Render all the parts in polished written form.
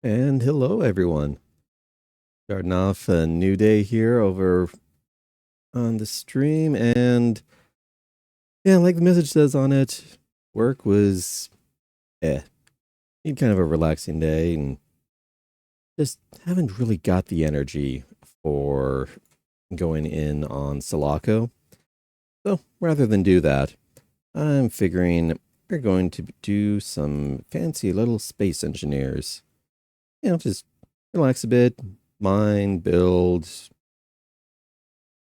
And hello, everyone. Starting off a new day here over on the stream. And yeah, like the message says on it, work was, eh, kind of a relaxing day and just haven't really got the energy for going in on Sulaco. So rather than do that, I'm figuring we're going to do some fancy little space engineers. Just relax a bit, mine, build,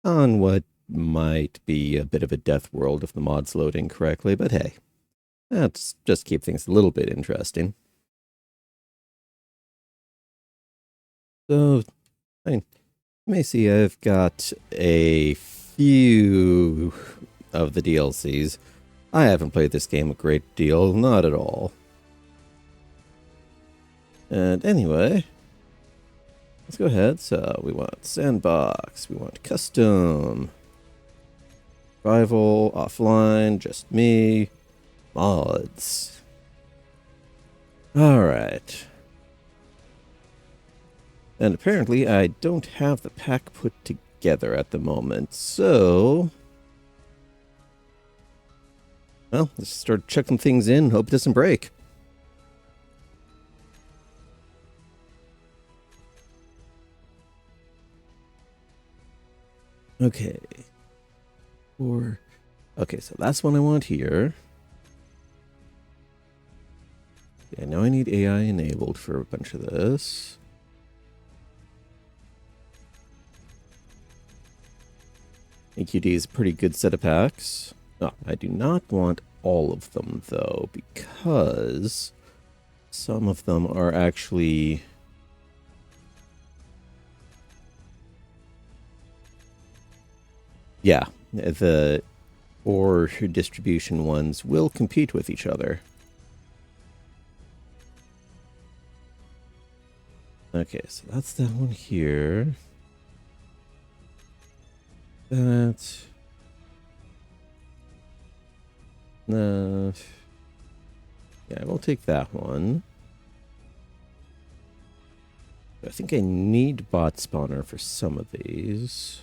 on what might be a bit of a death world if the mod's loading correctly, but hey, that's just keep things a little bit interesting. So, I may see I've got a few of the DLCs. I haven't played this game a great deal, not at all. And anyway, let's go ahead. So we want sandbox, we want custom, survival, offline, just me, mods. All right. And apparently I don't have the pack put together at the moment, so... Well, let's start checking things in, hope it doesn't break. Okay. Okay, so that's one I want here. I know I need AI enabled for a bunch of this. AQD is a pretty good set of packs. No, I do not want all of them, though, because some of them are actually... Yeah, the ore distribution ones will compete with each other. Okay, so that's that one here. That... yeah, I will take that one. I think I need bot spawner for some of these.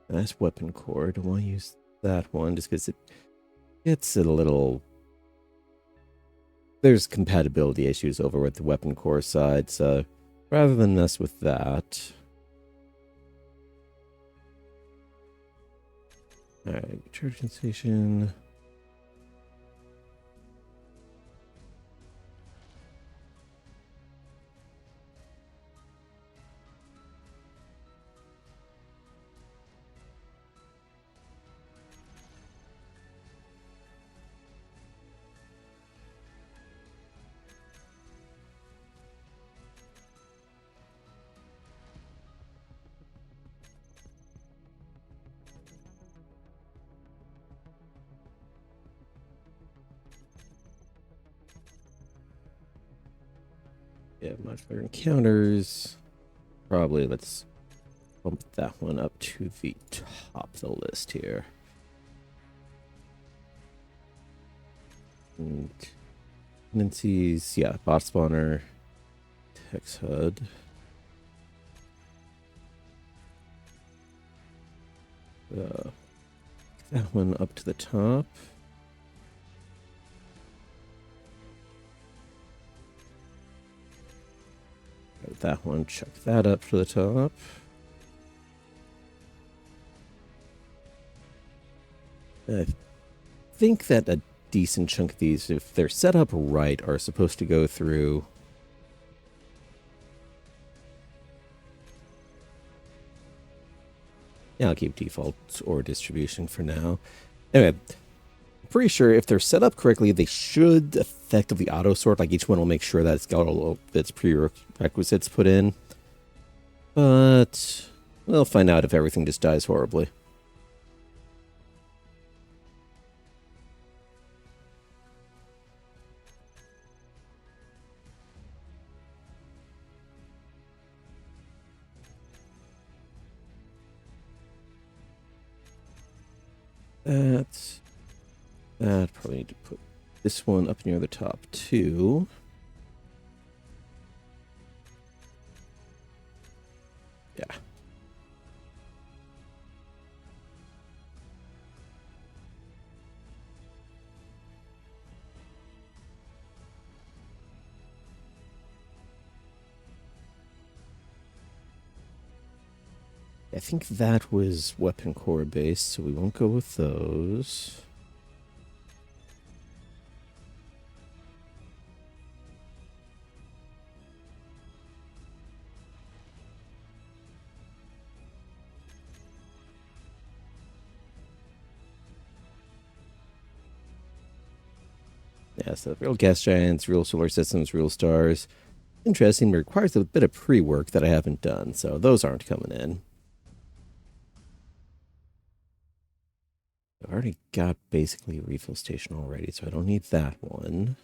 Nice weapon core. Don't want to use that one just because it's a little... There's compatibility issues over with the weapon core side, so rather than mess with that... Alright, charging station... Yeah, modular encounters. Probably let's bump that one up to the top of the list here. And dependencies, yeah, bot spawner, text HUD. That one up to the top. That one, chuck that up to the top. I think that a decent chunk of these, if they're set up right, are supposed to go through... Yeah, I'll keep default or distribution for now. Anyway, I'm pretty sure if they're set up correctly, they should effectively auto-sort. Like, each one will make sure that it's got all of its prerequisites put in. But we'll find out if everything just dies horribly. that. That probably need to put this one up near the top too. Yeah. I think that was weapon core based, so we won't go with those. Yeah, so real gas giants, real solar systems, real stars. Interesting, but requires a bit of pre-work that I haven't done, so those aren't coming in. I've already got basically a refill station already, so I don't need that one.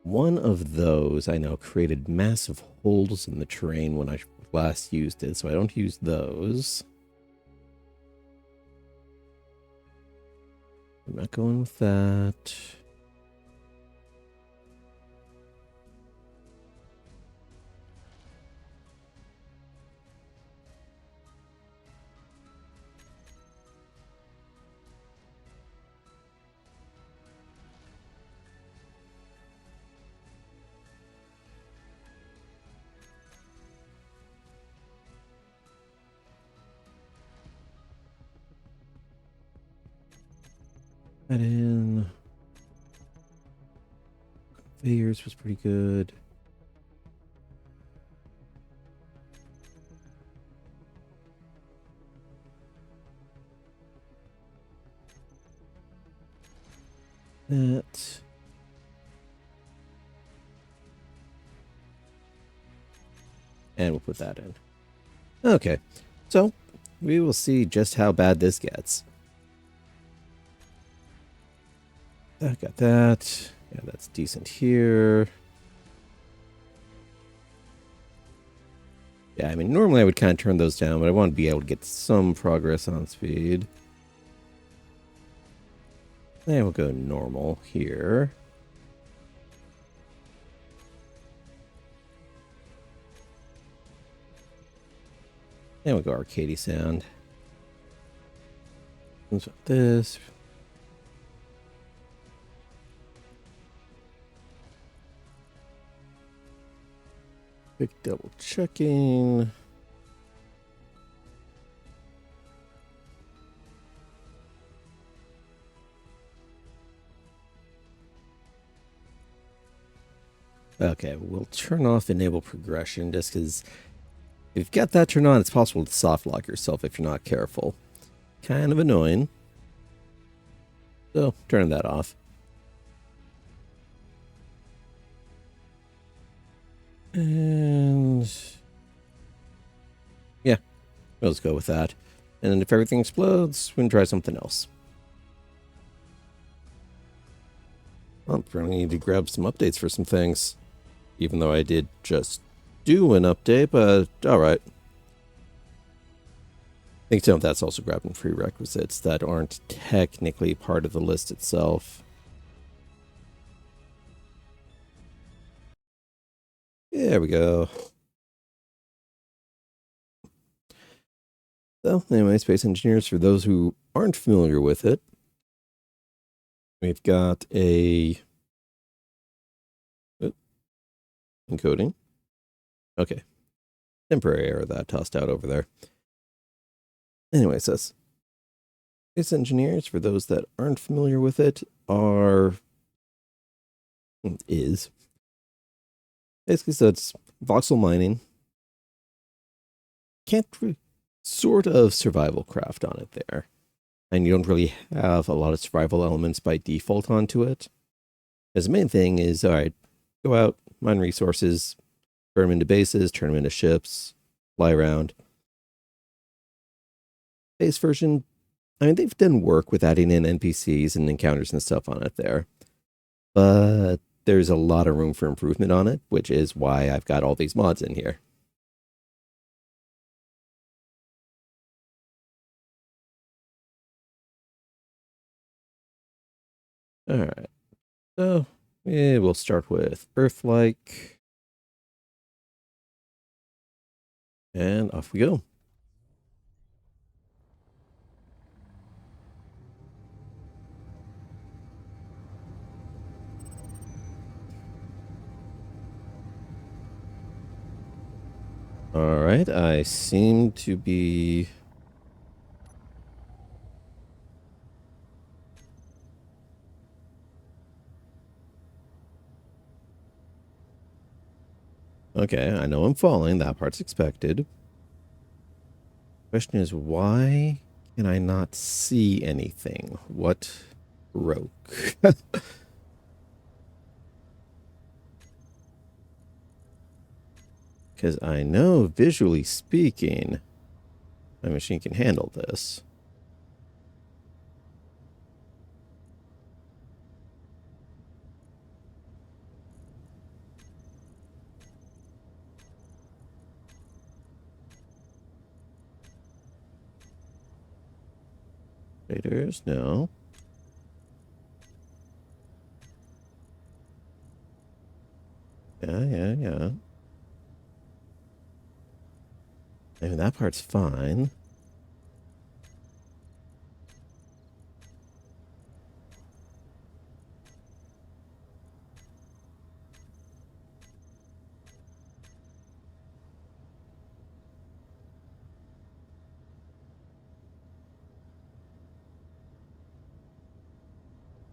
One of those I know created massive holes in the terrain when I last used it, so I don't use those. I'm not going with that. That in. Conveyors was pretty good. That. And we'll put that in. Okay, so we will see just how bad this gets. I got that. Yeah, that's decent here. Yeah, I mean, normally I would kind of turn those down, but I want to be able to get some progress on speed. And we'll go normal here. And we'll go arcadey sound. What's with this? Quick double checking. Okay, we'll turn off enable progression just because if you've got that turned on, it's possible to soft lock yourself if you're not careful. Kind of annoying. So, turn that off. And yeah, let's go with that. And if everything explodes, we can try something else. Well, probably need to grab some updates for some things. Even though I did just do an update, but alright. I think some of that's also grabbing prerequisites that aren't technically part of the list itself. There we go. So, anyway, Space Engineers, for those who aren't familiar with it, we've got a encoding. Okay. Temporary error that I tossed out over there. Anyway, it says Space Engineers, for those that aren't familiar with it, is basically, so it's voxel mining. Can't sort of survival craft on it there. And you don't really have a lot of survival elements by default onto it. As the main thing is, all right, go out, mine resources, turn them into bases, turn them into ships, fly around. Base version, I mean, they've done work with adding in NPCs and encounters and stuff on it there. But there's a lot of room for improvement on it, which is why I've got all these mods in here. Alright. So, we'll start with Earth-like. And off we go. Alright, I seem to be... Okay, I know I'm falling. That part's expected. Question is, why can I not see anything? What broke? Because I know, visually speaking, my machine can handle this. Shaders, no. Yeah. I mean, that part's fine.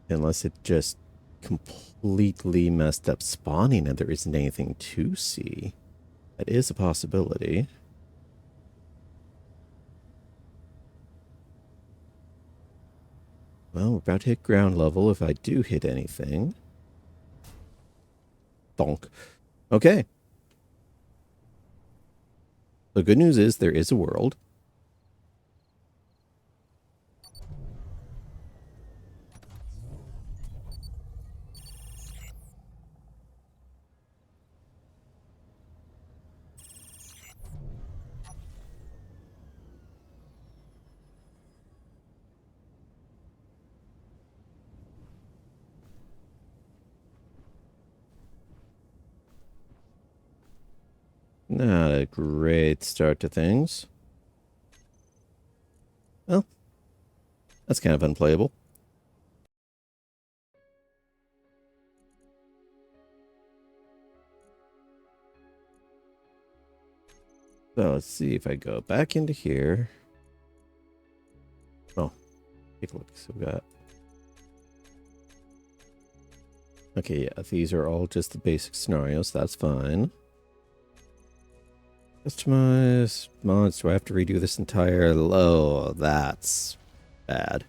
Unless it just completely messed up spawning and there isn't anything to see. That is a possibility. Well, we're about to hit ground level if I do hit anything. Bonk. Okay. The good news is there is a world. Not a great start to things. Well, that's kind of unplayable. So let's see if I go back into here. Oh, take a look. So we got... Okay, yeah, these are all just the basic scenarios. That's fine. Customize mods. Do I have to redo this entire... Oh, that's bad.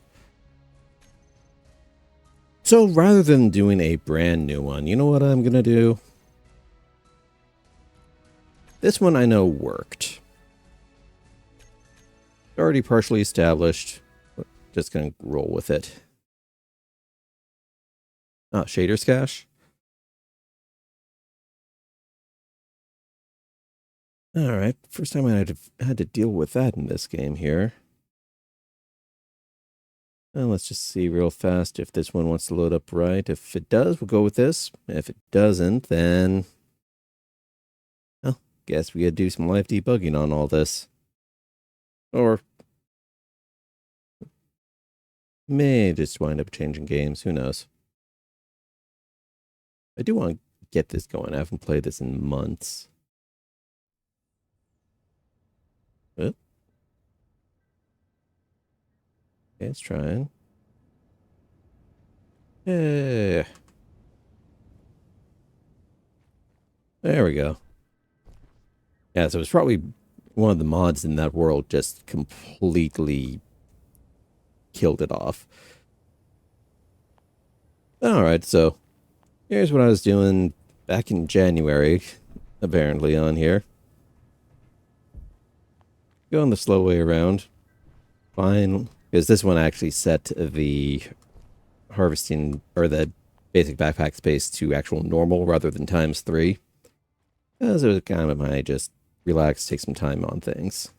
So rather than doing a brand new one, you know what I'm going to do? This one I know worked. Already partially established. Just going to roll with it. Ah, shaders cache. Alright, first time I had to deal with that in this game here. And let's just see real fast if this one wants to load up right. If it does, we'll go with this. If it doesn't, then... Well, guess we gotta do some live debugging on all this. Or... may just wind up changing games, who knows. I do want to get this going. I haven't played this in months. Oh. Okay, it's trying. Yeah. There we go. Yeah, so it's probably one of the mods in that world just completely killed it off. Alright, so here's what I was doing back in January, apparently, on here. Going the slow way around. Fine, because this one actually set the harvesting, or the basic backpack space to actual normal rather than ×3. As it was kind of my just relax, take some time on things.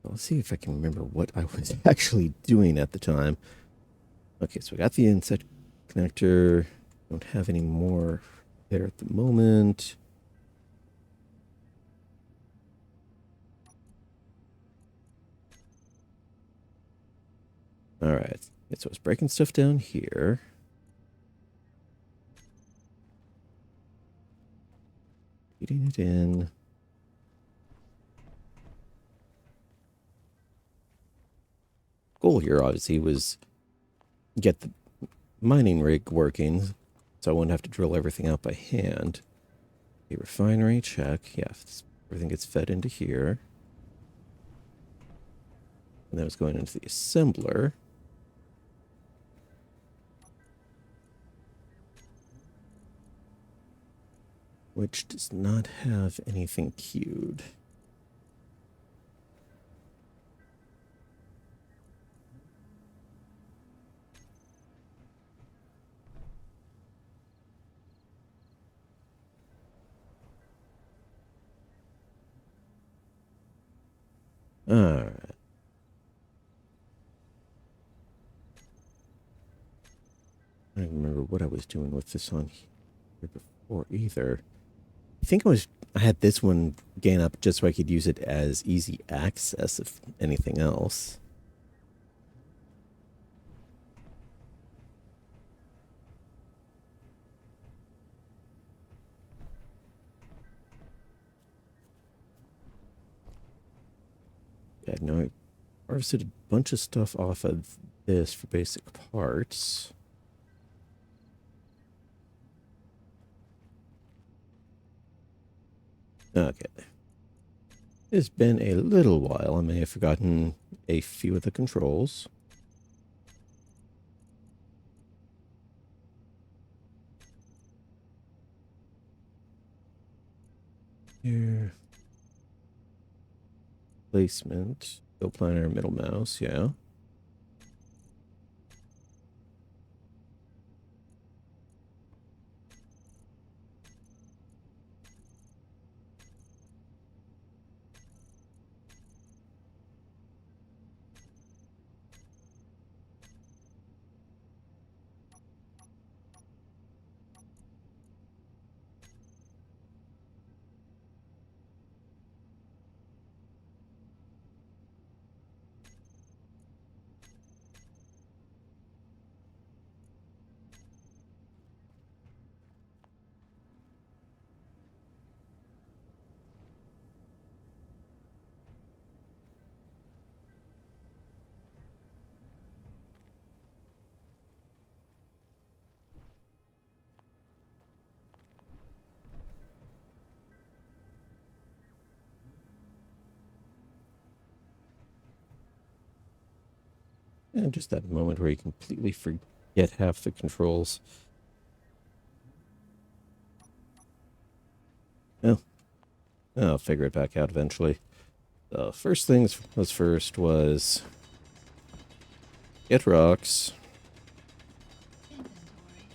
Let's see if I can remember what I was actually doing at the time. Okay, so I got the insect connector. Don't have any more there at the moment. All right. Okay, so I was breaking stuff down here. Feeding it in. Goal here, obviously, was get the mining rig working so I wouldn't have to drill everything out by hand. A refinery, check. Yeah, everything gets fed into here. And that was going into the assembler. Which does not have anything queued. Alright. I don't remember what I was doing with this on here before either. I had this one gain up just so I could use it as easy access, if anything else. Yeah, no, I harvested a bunch of stuff off of this for basic parts. Okay. It's been a little while. I may have forgotten a few of the controls. Here. Placement. Go planner, middle mouse, yeah. And just that moment where you completely forget half the controls. Oh, I'll figure it back out eventually. The first things was first was get rocks.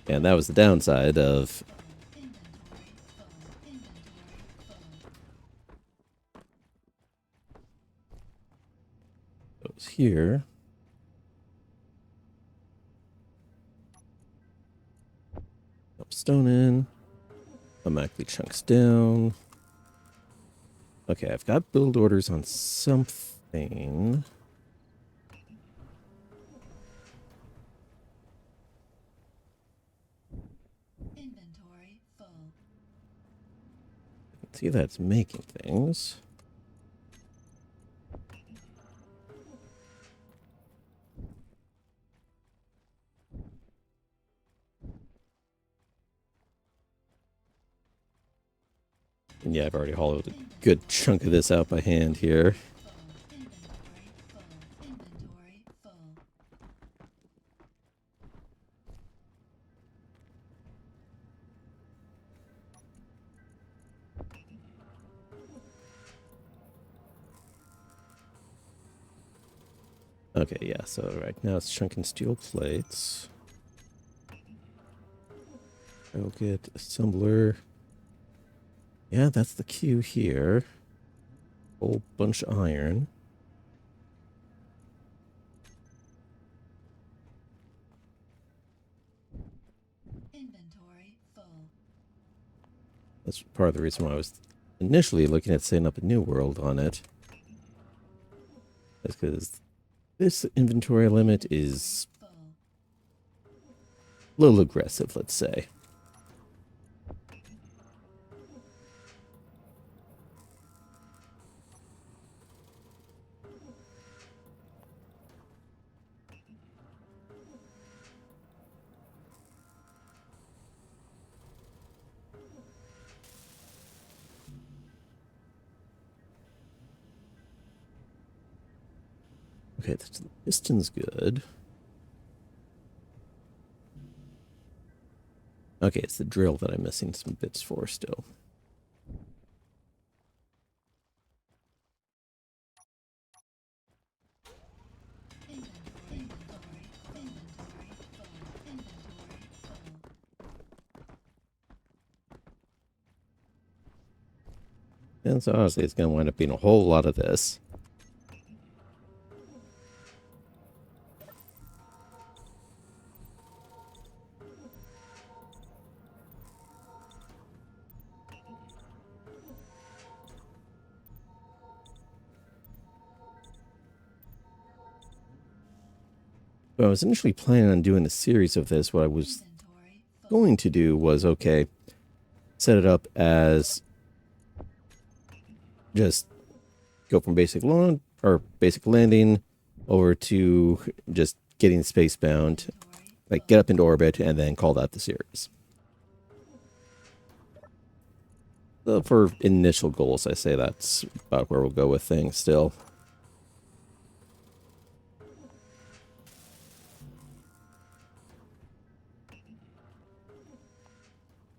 And that was the downside of those here. Dump stone in. Automatically chunks down. Okay, I've got build orders on something. Inventory full. See, that's making things. And yeah, I've already hollowed a good chunk of this out by hand here. Inventory full. Okay, yeah, so right now it's chunking steel plates. I'll get assembler. Yeah, that's the queue here. Whole bunch of iron. That's part of the reason why I was initially looking at setting up a new world on it. That's because this inventory limit is full. a little aggressive, let's say. Okay, the piston's good. Okay, it's the drill that I'm missing some bits for still. Inventory full. Inventory full. And so honestly, it's going to wind up being a whole lot of this. But I was initially planning on doing a series of this. What I was Inventory full. going to do was, okay, set it up as just go from basic launch or basic landing over to just getting spacebound, like get up into orbit and then call that the series. So for initial goals, I say that's about where we'll go with things still.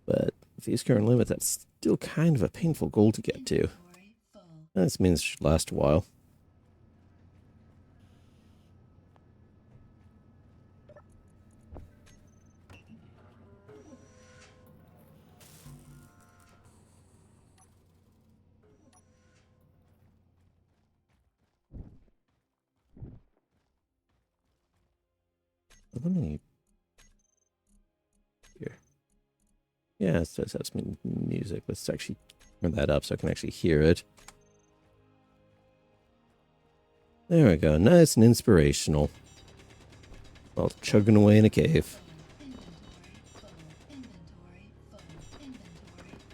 But with these current limits, that's still kind of a painful goal to get to. Inventory full. That means it should last a while. Let me here. Yeah, it says has some music. Let's actually turn that up so I can actually hear it. There we go. Nice and inspirational. While chugging away in a cave. Inventory full. Inventory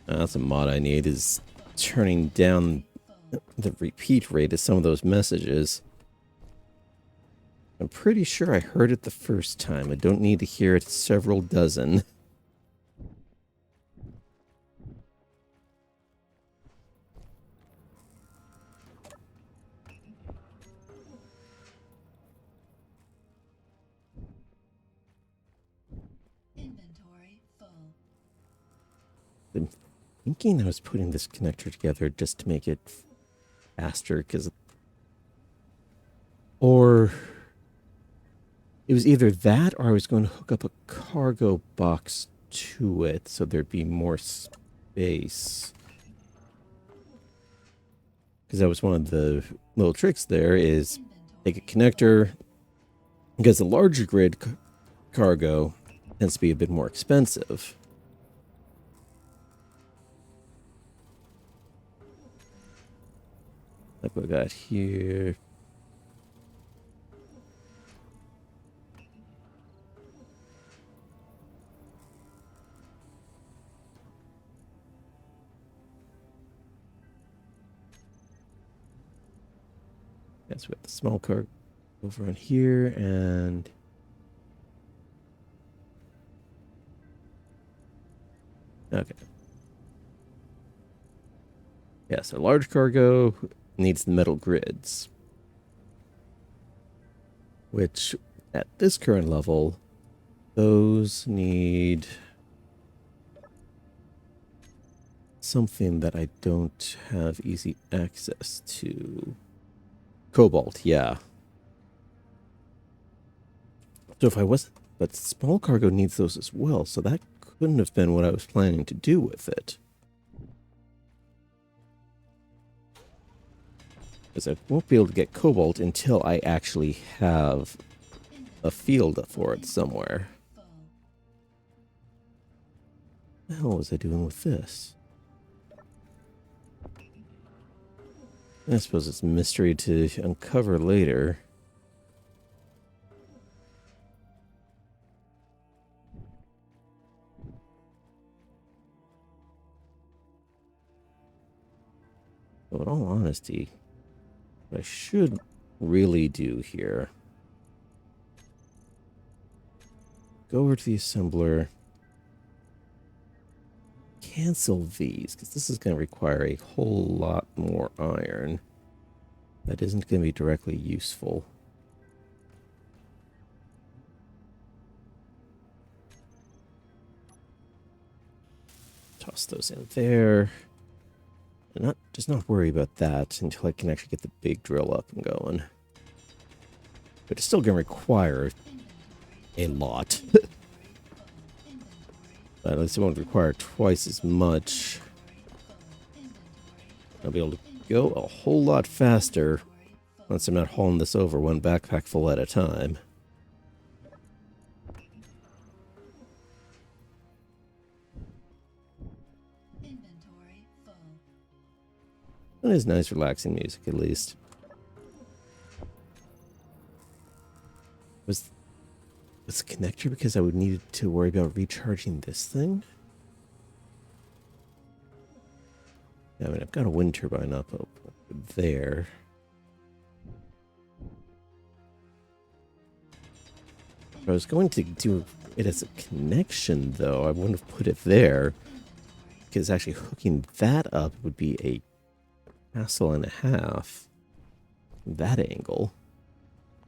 That's a mod I need, is turning down full. the repeat rate of some of those messages. I'm pretty sure I heard it the first time. I don't need to hear it several dozen. Inventory full. I'm thinking I was putting this connector together just to make it faster, because... Or... It was either that or I was going to hook up a cargo box to it so there'd be more space. Because that was one of the little tricks there, is take a connector, because the larger grid cargo tends to be a bit more expensive. Like what I got here. Yes, we got the small car over on here, and okay. Yeah, so large cargo needs the metal grids, which at this current level, those need something that I don't have easy access to. Cobalt, yeah. So if I wasn't, but small cargo needs those as well, so that couldn't have been what I was planning to do with it. Because I won't be able to get cobalt until I actually have a field for it somewhere. Full. What the hell was I doing with this? I suppose it's a mystery to uncover later. But in all honesty, what I should really do here, go over to the assembler, cancel these, because this is going to require a whole lot more iron. That isn't going to be directly useful. Toss those in there. And just not worry about that until I can actually get the big drill up and going. But it's still going to require a lot. But at least it won't require twice as much. I'll be able to go a whole lot faster once I'm not hauling this over one backpack full at a time. Inventory full. It is nice, relaxing music, at least. Was the connector because I would need to worry about recharging this thing? Yeah, I mean, I've got a wind turbine up there. If I was going to do it as a connection, though, I wouldn't have put it there. Because actually hooking that up would be a hassle and a half. That angle.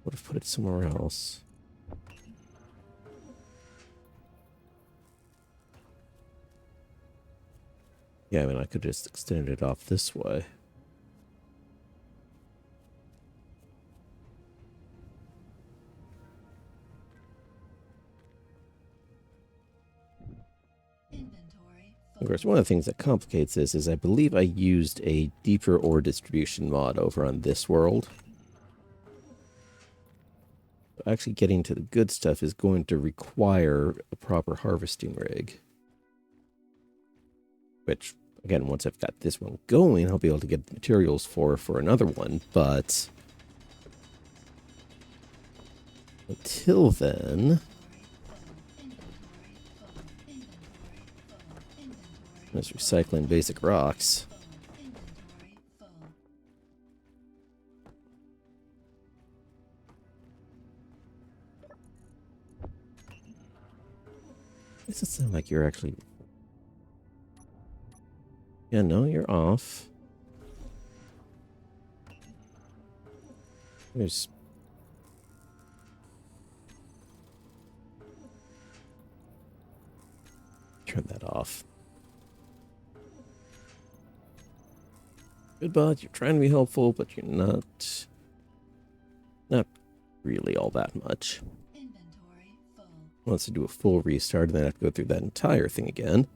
Would have put it somewhere else. Yeah, I mean, I could just extend it off this way. Inventory full. Of course, one of the things that complicates this is I believe I used a deeper ore distribution mod over on this world. Actually getting to the good stuff is going to require a proper harvesting rig. Which, again, once I've got this one going, I'll be able to get the materials for another one, but until then, I'm just recycling basic rocks. Inventory full. It doesn't sound like you're actually... Yeah, no, you're off. There's... Turn that off. Good bot, you're trying to be helpful, but you're not... Not really all that much. Inventory full. Once to do a full restart, then I have to go through that entire thing again.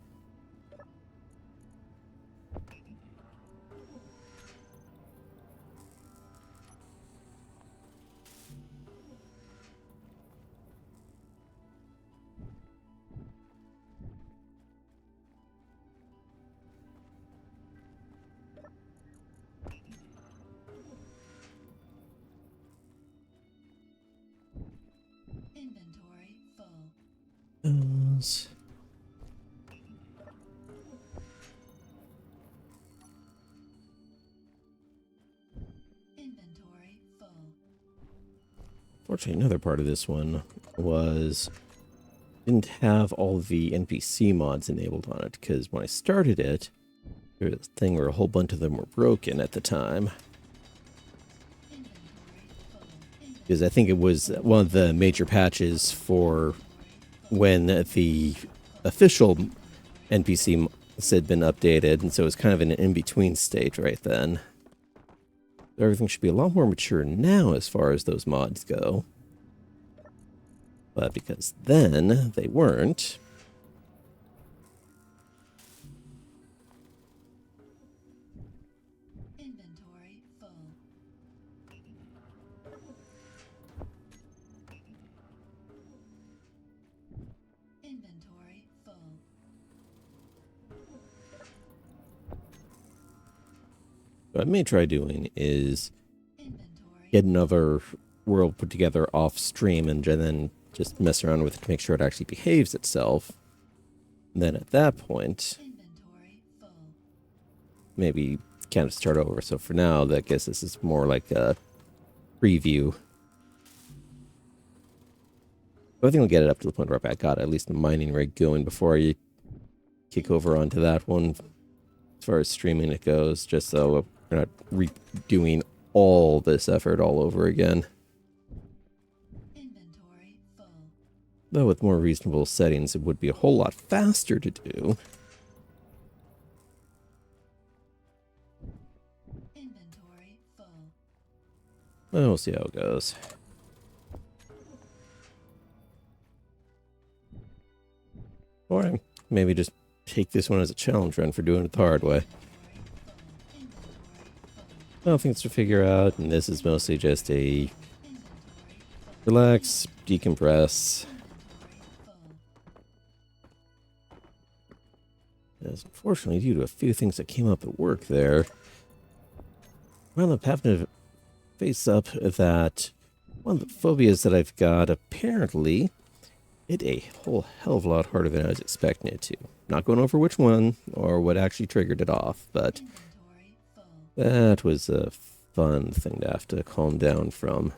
Inventory full. Those. Inventory full. Fortunately, another part of this one was didn't have all the NPC mods enabled on it, because when I started it, there was a thing where a whole bunch of them were broken at the time. Inventory full. Because I think it was one of the major patches for when the official NPC mods had been updated, and so it was kind of in an in-between state right then. Everything should be a lot more mature now as far as those mods go. But because then they weren't. Inventory full. Inventory full. What I may try doing is Inventory. get another world put together off stream and then just mess around with it to make sure it actually behaves itself. And then at that point, Inventory full. maybe kind of start over. So for now, I guess this is more like a preview. But I think I'll get it up to the point where I've got at least a mining rig going before I kick over onto that one. As far as streaming it goes, just so we're not redoing all this effort all over again. Inventory full. Though with more reasonable settings, it would be a whole lot faster to do. Inventory full. Well, we'll see how it goes. Or maybe just take this one as a challenge run for doing it the hard way. Well, things to figure out, and this is mostly just a relax, decompress. As unfortunately, due to a few things that came up at work there, well, I'm having to face up that one of the phobias that I've got apparently hit a whole hell of a lot harder than I was expecting it to. Not going over which one or what actually triggered it off, but that was a fun thing to have to calm down from.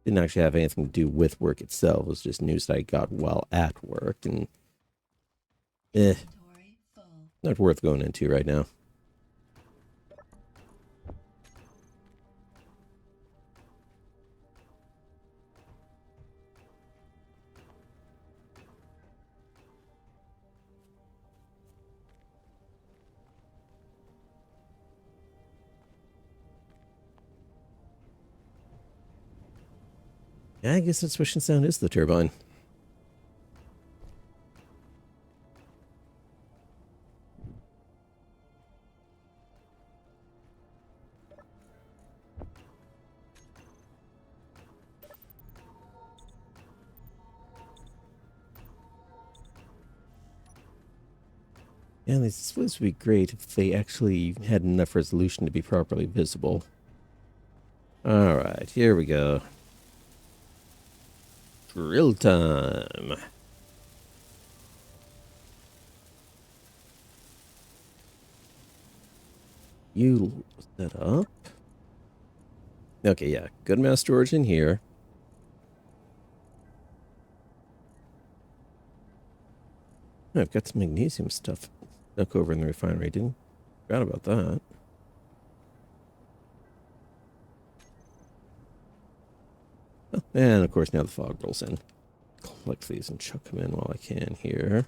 Didn't actually have anything to do with work itself. It was just news that I got while at work, and not worth going into right now. Yeah, I guess that swishing sound is the turbine. Yeah, these displays would be great if they actually had enough resolution to be properly visible. Alright, here we go. Drill time. You set up. Okay, yeah. Good amount of storage in here. I've got some magnesium stuff stuck over in the refinery. Didn't forgot about that. Oh, and of course now the fog rolls in. Collect these and chuck them in while I can here.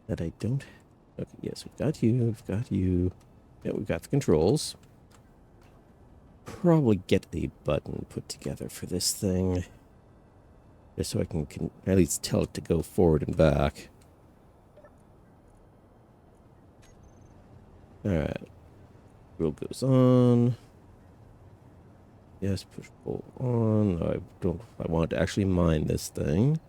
That I don't. Okay, yes, we've got you. We've got you. Yeah, we've got the controls. Probably get a button put together for this thing. Just so I can at least tell it to go forward and back. Alright. Wheel goes on. Yes, push pull on. I want to actually mine this thing.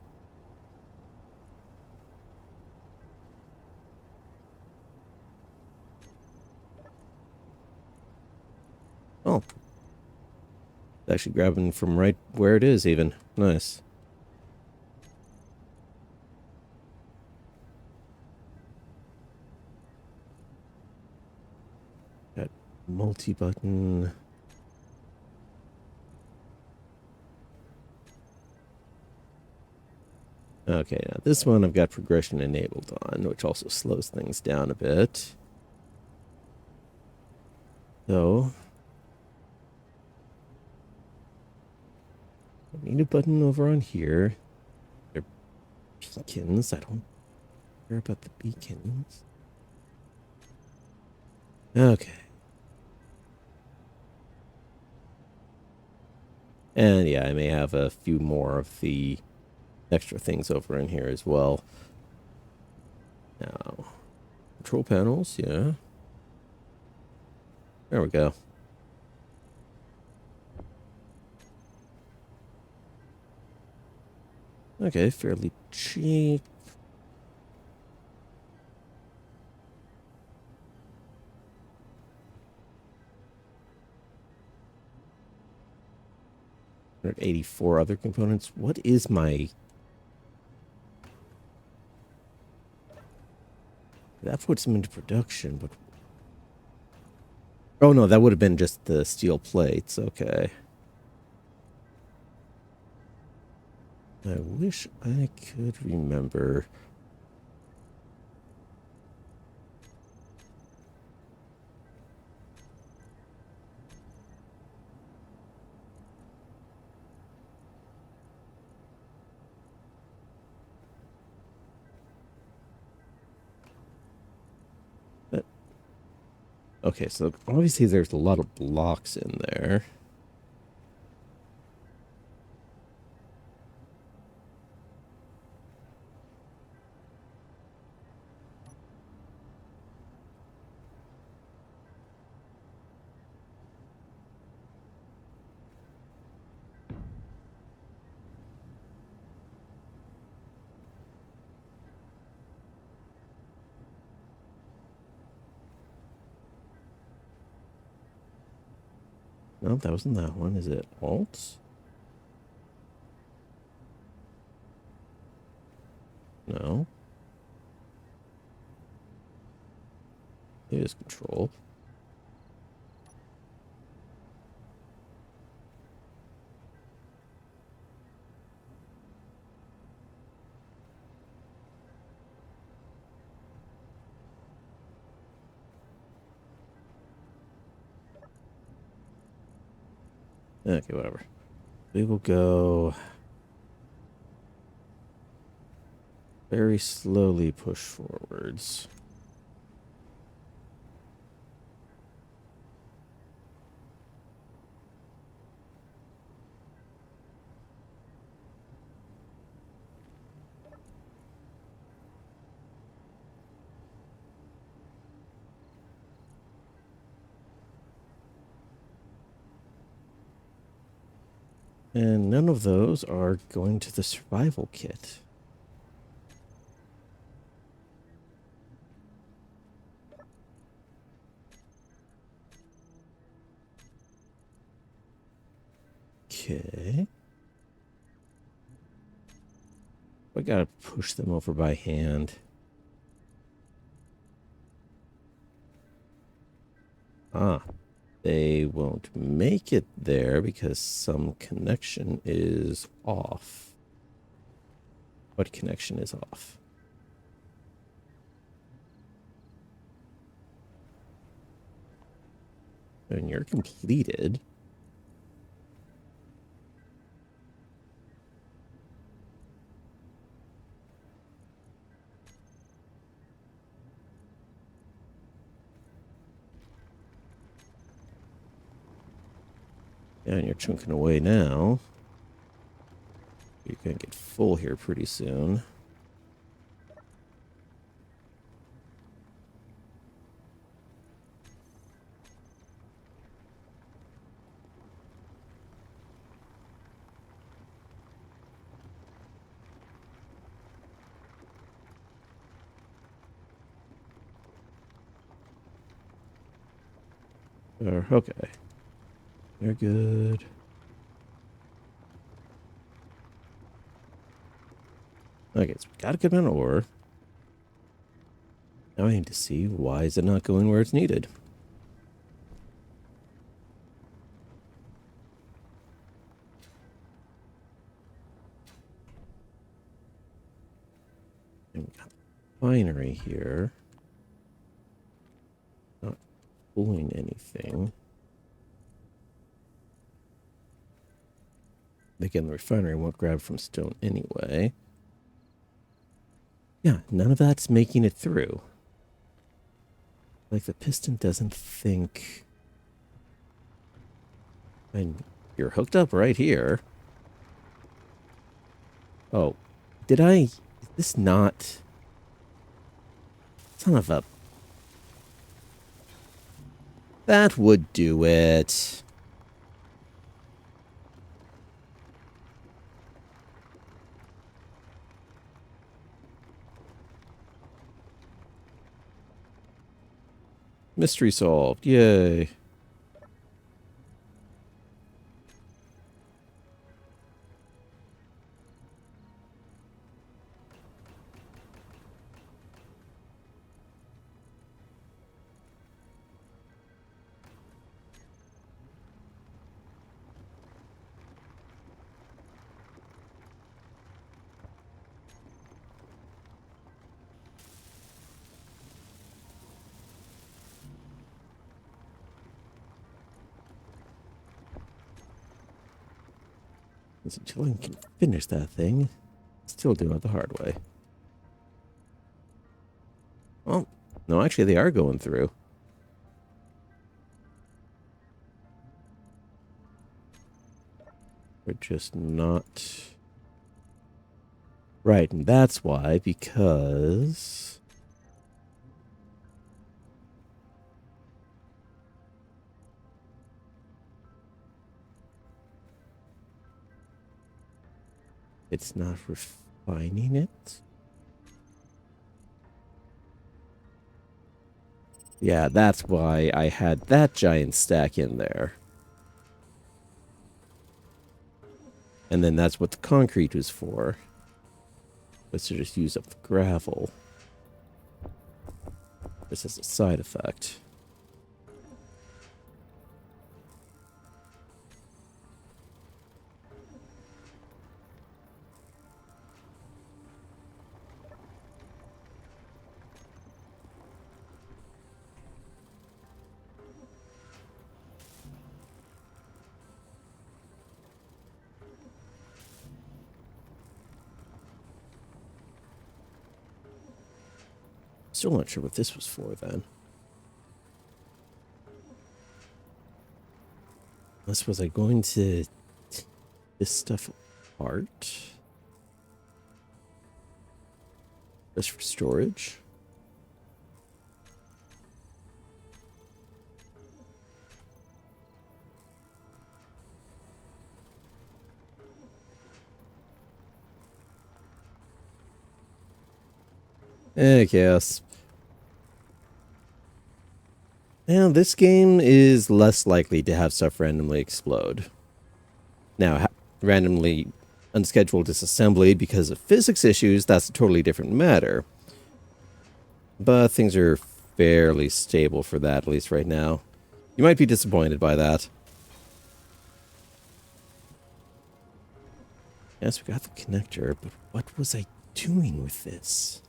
Oh. It's actually grabbing from right where it is even. Nice. Got multi-button. Okay, now this one I've got progression enabled on, which also slows things down a bit. So, I need a button over on here. They're beacons. I don't care about the beacons. Okay. And yeah, I may have a few more of the extra things over in here as well. Now, control panels, yeah. There we go. Okay, fairly cheap. $184 other components. What is my... That puts them into production, but... Oh, no, that would have been just the steel plates. Okay. I wish I could remember... Okay, so obviously there's a lot of blocks in there. No, that wasn't that one. Is it Alt? No. It is Control. Okay, whatever. We will go... very slowly push forwards. And none of those are going to the survival kit. Okay. I gotta push them over by hand. Ah, they won't make it there because some connection is off. What connection is off? And you're completed. And you're chunking away now. You're going to get full here pretty soon. Okay. You're good. Okay, so we got a good amount of ore. Now I need to see why is it not going where it's needed. And we got the refinery here. Not pulling anything. Again, the refinery won't grab from stone anyway. Yeah, none of that's making it through. Like the piston doesn't think... And you're hooked up right here. Oh, did I... Is this not... Son of a... That would do it. Mystery solved. Yay. Until I can finish that thing, still doing it the hard way. Well, no, actually they are going through. They're just not... Right, and that's why, because... It's not refining it. Yeah, that's why I had that giant stack in there. And then that's what the concrete was for. Was to just use up the gravel. This is a side effect. Still not sure what this was for then. Unless was I going to take this stuff apart? Just for storage? I guess. Now, this game is less likely to have stuff randomly explode. Now, randomly unscheduled disassembly because of physics issues, that's a totally different matter. But things are fairly stable for that, at least right now. You might be disappointed by that. Yes, we got the connector, but what was I doing with this?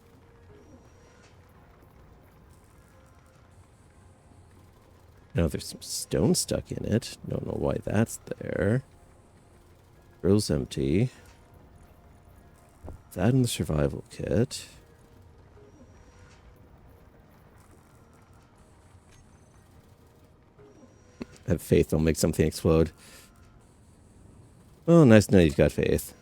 Now there's some stone stuck in it. Don't know why that's there. Drill's empty. That in the survival kit. I have faith I'll make something explode. Oh, nice to know you've got faith.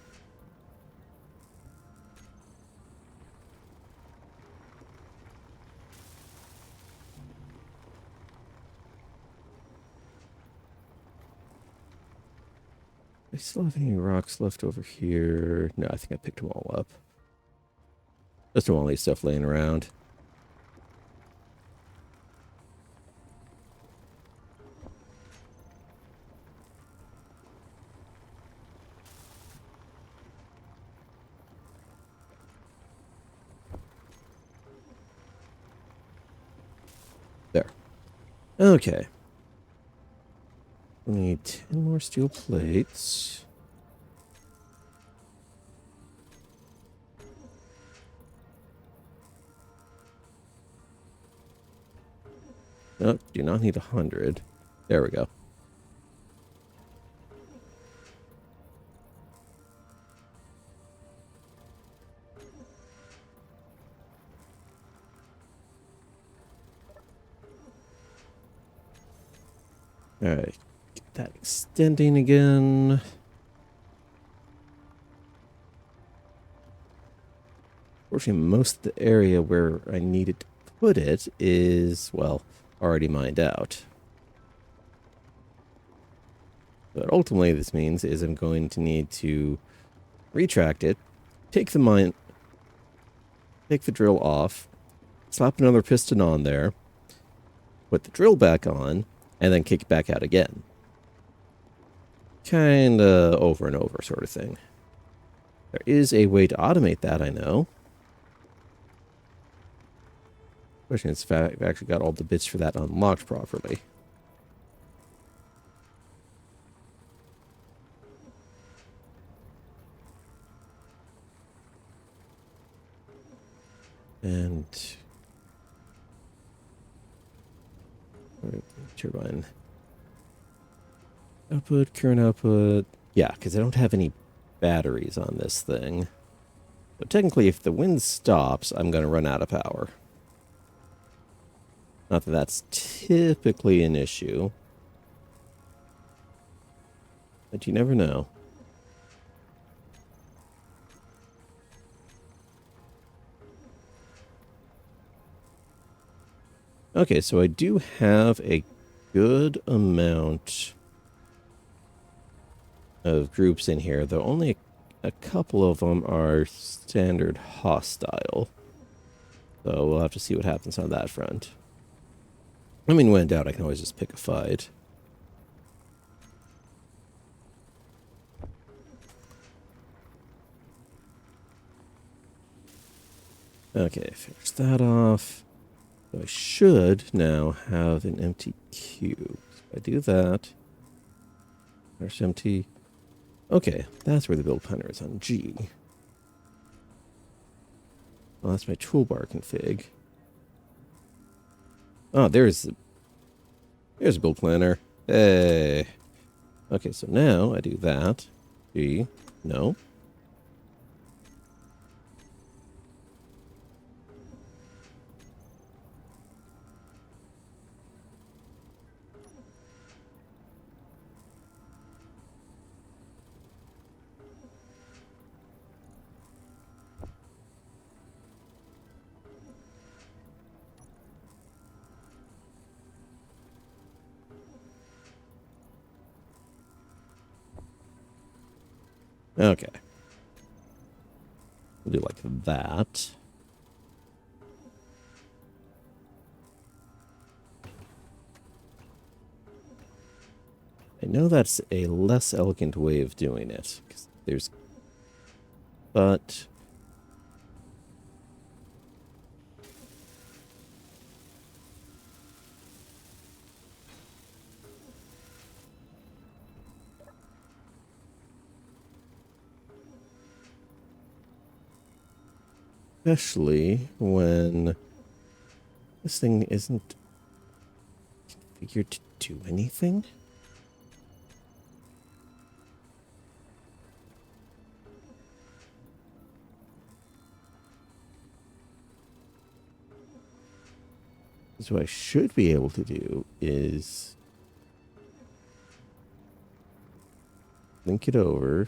I still have any rocks left over here? No, I think I picked them all up. Just don't want to leave stuff laying around. There. Okay. We need 10 more steel plates. No, do not need 100. There we go. Alright. Get that extending again. Fortunately, most of the area where I needed to put it is, well, already mined out. But ultimately, this means is I'm going to need to retract it, take the drill off, slap another piston on there, put the drill back on, and then kick it back out again. Kinda over and over sort of thing. There is a way to automate that, I know. Question is if I've actually got all the bits for that unlocked properly. And turbine output, current output. Yeah, because I don't have any batteries on this thing. So technically, if the wind stops, I'm going to run out of power. Not that that's typically an issue, but you never know. Okay, so I do have a good amount of groups in here, though only a couple of them are standard hostile. So we'll have to see what happens on that front. I mean, when in doubt, I can always just pick a fight. Okay, finish that off. So I should now have an empty cube. So I do that. There's empty. Okay, that's where the build planner is on G. Well, that's my toolbar config. Oh, there's a build planner. Hey. Okay, so now I do that. G. No. Okay. We'll do like that. I know that's a less elegant way of doing it. 'Cause there's... But... especially when this thing isn't configured to do anything. So what I should be able to do is link it over.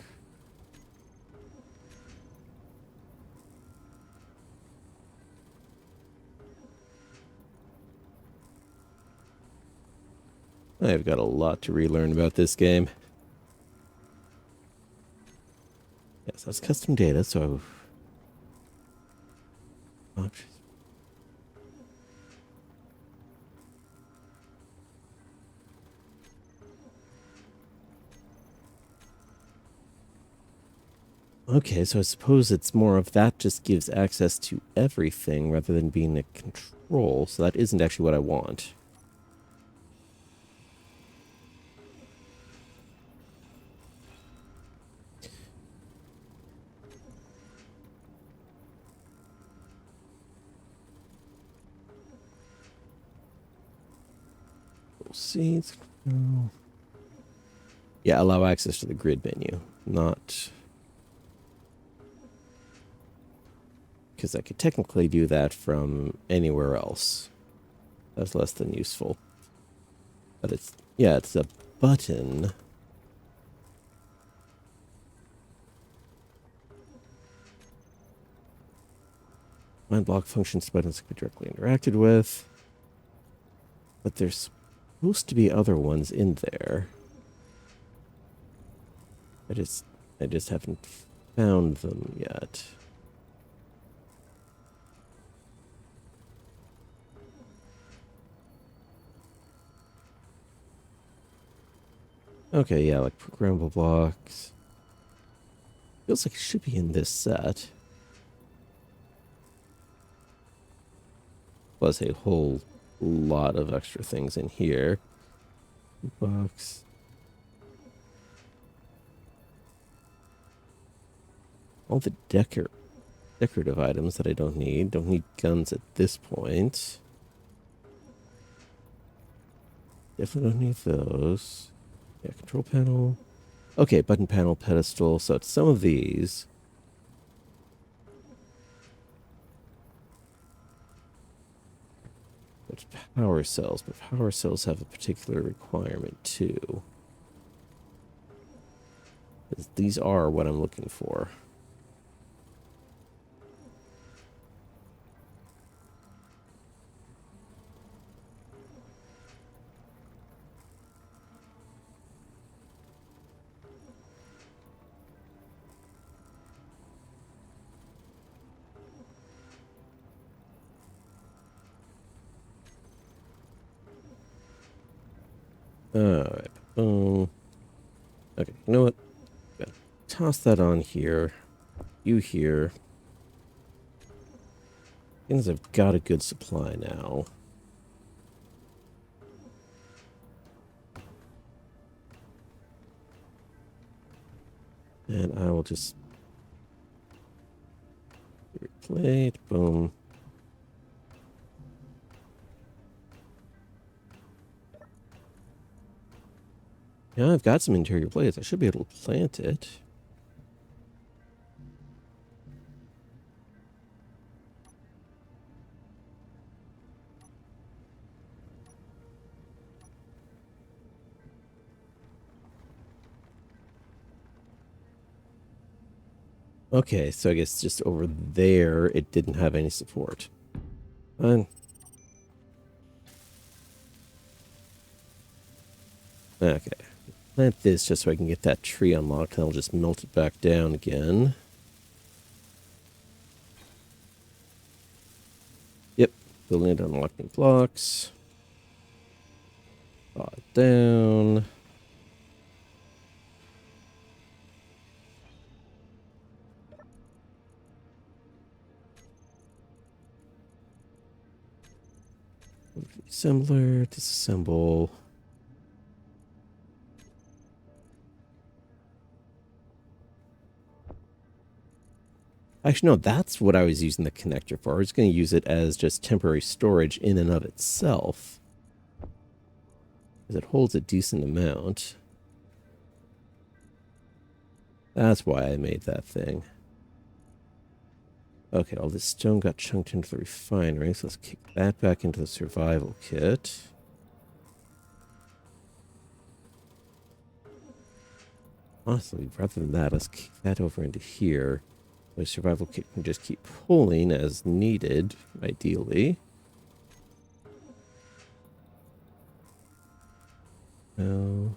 I've got a lot to relearn about this game. Yes, that's custom data, so... Okay, so I suppose it's more of that just gives access to everything rather than being a control, so that isn't actually what I want. Seeds. Yeah, allow access to the grid menu, not... Because I could technically do that from anywhere else. That's less than useful. But it's... yeah, it's a button. Mind block functions buttons can be directly interacted with. But there's supposed to be other ones in there. I just haven't found them yet. Okay, yeah, like programmable blocks. Feels like it should be in this set. Plus a whole lot of extra things in here. Box. All the decorative items that I don't need. Don't need guns at this point. Definitely don't need those. Yeah, control panel. Okay, button panel, pedestal. So it's some of these. But power cells. But power cells have a particular requirement too. These are what I'm looking for. Alright. Boom. Okay, you know what? Toss that on here. You here. Things I've got a good supply now. And I will just replay it. Boom. Yeah, I've got some interior plates. I should be able to plant it. Okay, so I guess just over there, it didn't have any support. Fine. Okay. Plant this just so I can get that tree unlocked, and I'll just melt it back down again. Yep. Building it, unlocking blocks. Draw it down. Assembler, disassemble. Actually, no, that's what I was using the connector for. I was going to use it as just temporary storage in and of itself. Because it holds a decent amount. That's why I made that thing. Okay, all this stone got chunked into the refinery, so let's kick that back into the survival kit. Honestly, rather than that, let's kick that over into here. My survival kit can just keep pulling as needed, ideally. No.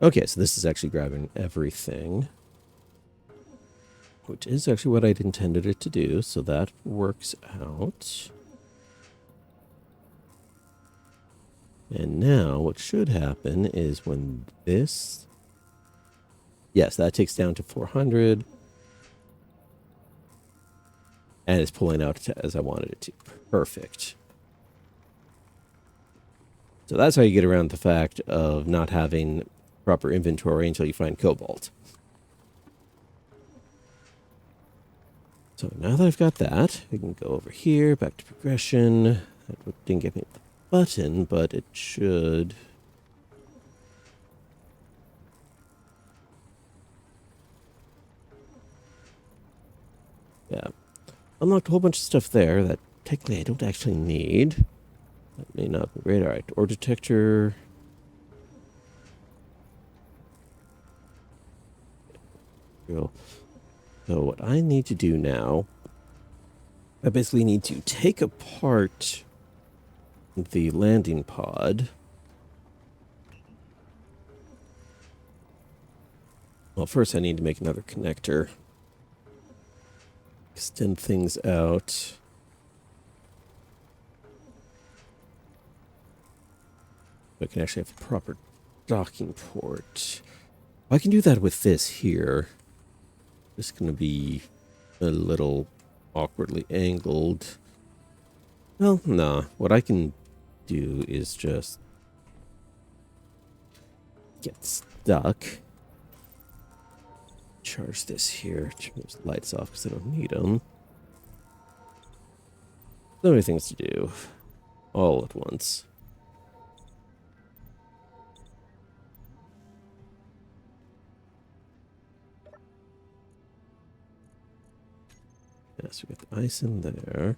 Okay, so this is actually grabbing everything. Which is actually what I'd intended it to do, so that works out. And now what should happen is when this... Yes, that takes down to 400. And it's pulling out as I wanted it to. Perfect. So that's how you get around the fact of not having proper inventory until you find cobalt. So now that I've got that, I can go over here, back to progression. That didn't get me the button, but it should. unlocked a whole bunch of stuff there that technically I don't actually need. That may not be great. All right, ore detector. Cool. So what I need to do now, I basically need to take apart the landing pod. Well, first I need to make another connector. Extend things out. I can actually have a proper docking port. I can do that with this here. It's going to be a little awkwardly angled. Well, nah. What I can do is just get stuck. Charge this here. Turn those lights off because I don't need them. So many things to do. All at once. Yes, we got the ice in there.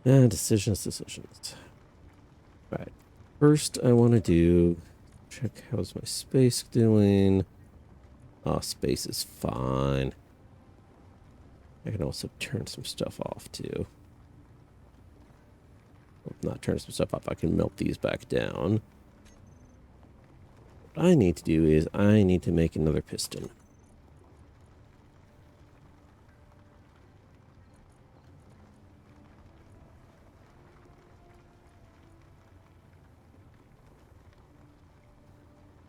And decisions. Alright. First, I want to do... check how's my space doing. Oh, space is fine. I can also turn some stuff off, too. Well, not turn some stuff off. I can melt these back down. What I need to do is I need to make another piston.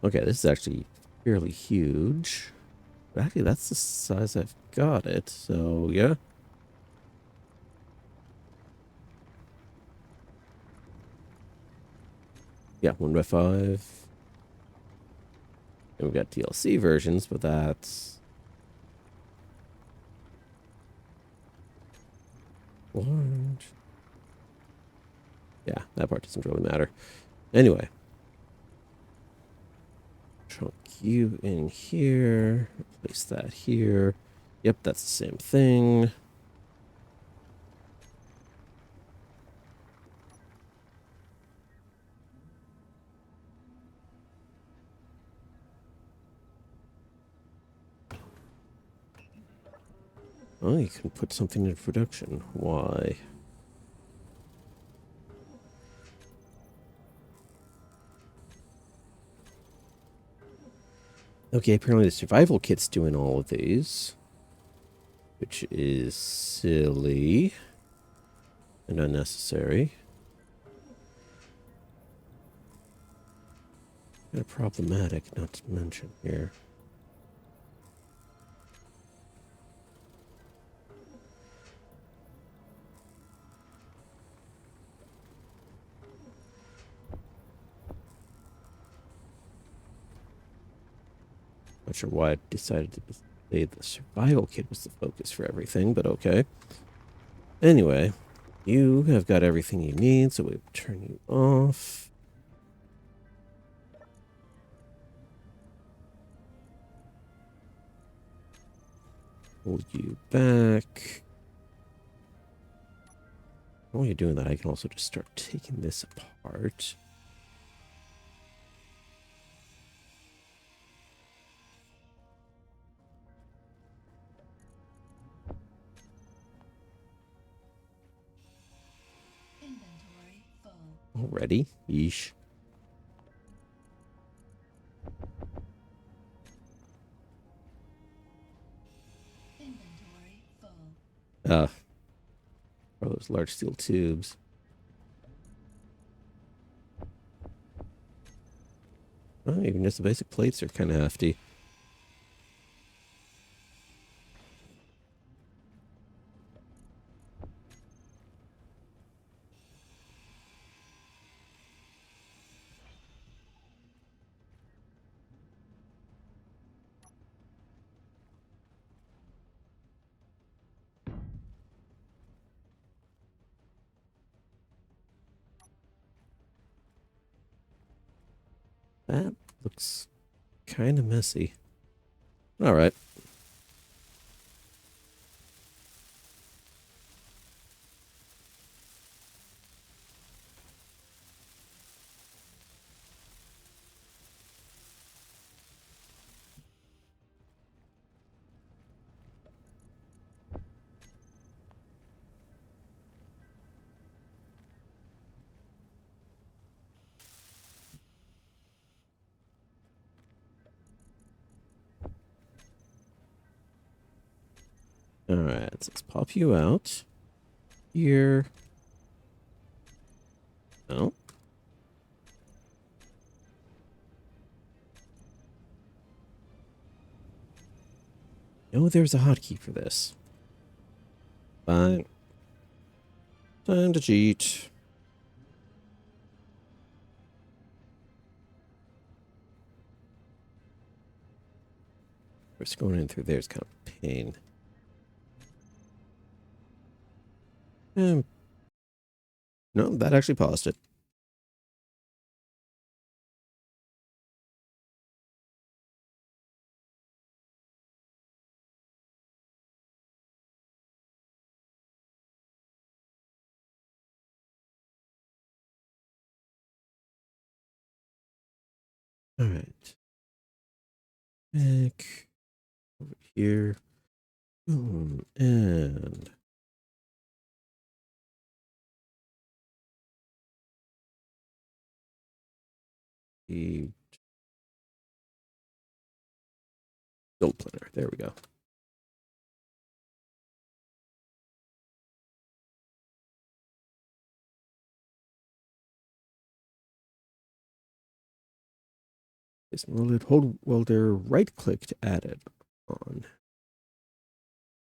Okay, this is actually fairly huge. But actually, that's the size I've got it, so yeah. Yeah, 1x5. And we've got DLC versions, but that's... large. Yeah, that part doesn't really matter. Anyway. Trunk you in here. Place that here. Yep, that's the same thing. Oh, you can put something into production. Why? Okay, apparently the survival kit's doing all of these. Which is silly. And unnecessary. Kind of problematic, not to mention here. Not sure why I decided to say the survival kit was the focus for everything, but okay. Anyway, you have got everything you need, so we'll turn you off. Hold you back. While you're doing that, I can also just start taking this apart. Inventory full. Already? Yeesh. Inventory full. Oh, those large steel tubes. Oh, even just the basic plates are kind of hefty. That looks kind of messy. All right. All right, so let's pop you out here. Oh. Oh, there's a hotkey for this. Fine. Time to cheat. First, going in through there is kind of a pain. No, that actually paused it. All right. Back over here. Boom. And the build planner. There we go. This hold welder right click to add it on.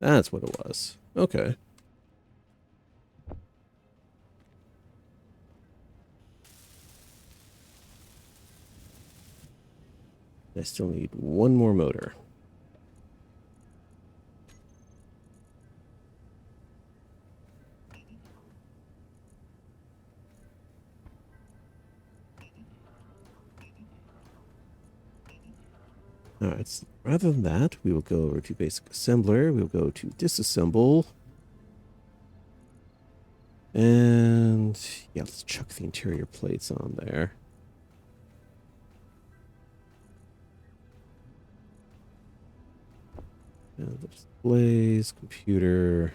That's what it was. Okay. I still need one more motor. All right, so rather than that, we will go over to basic assembler. We'll go to disassemble. And yeah, let's chuck the interior plates on there. And the displays, computer.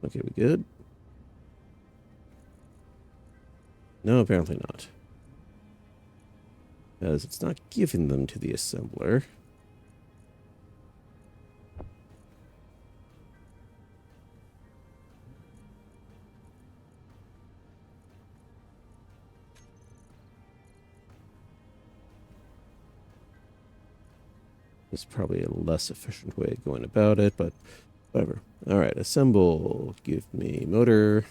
Okay, we good? No, apparently not. Because it's not giving them to the assembler. It's probably a less efficient way of going about it, but whatever. All right, assemble. Give me motor.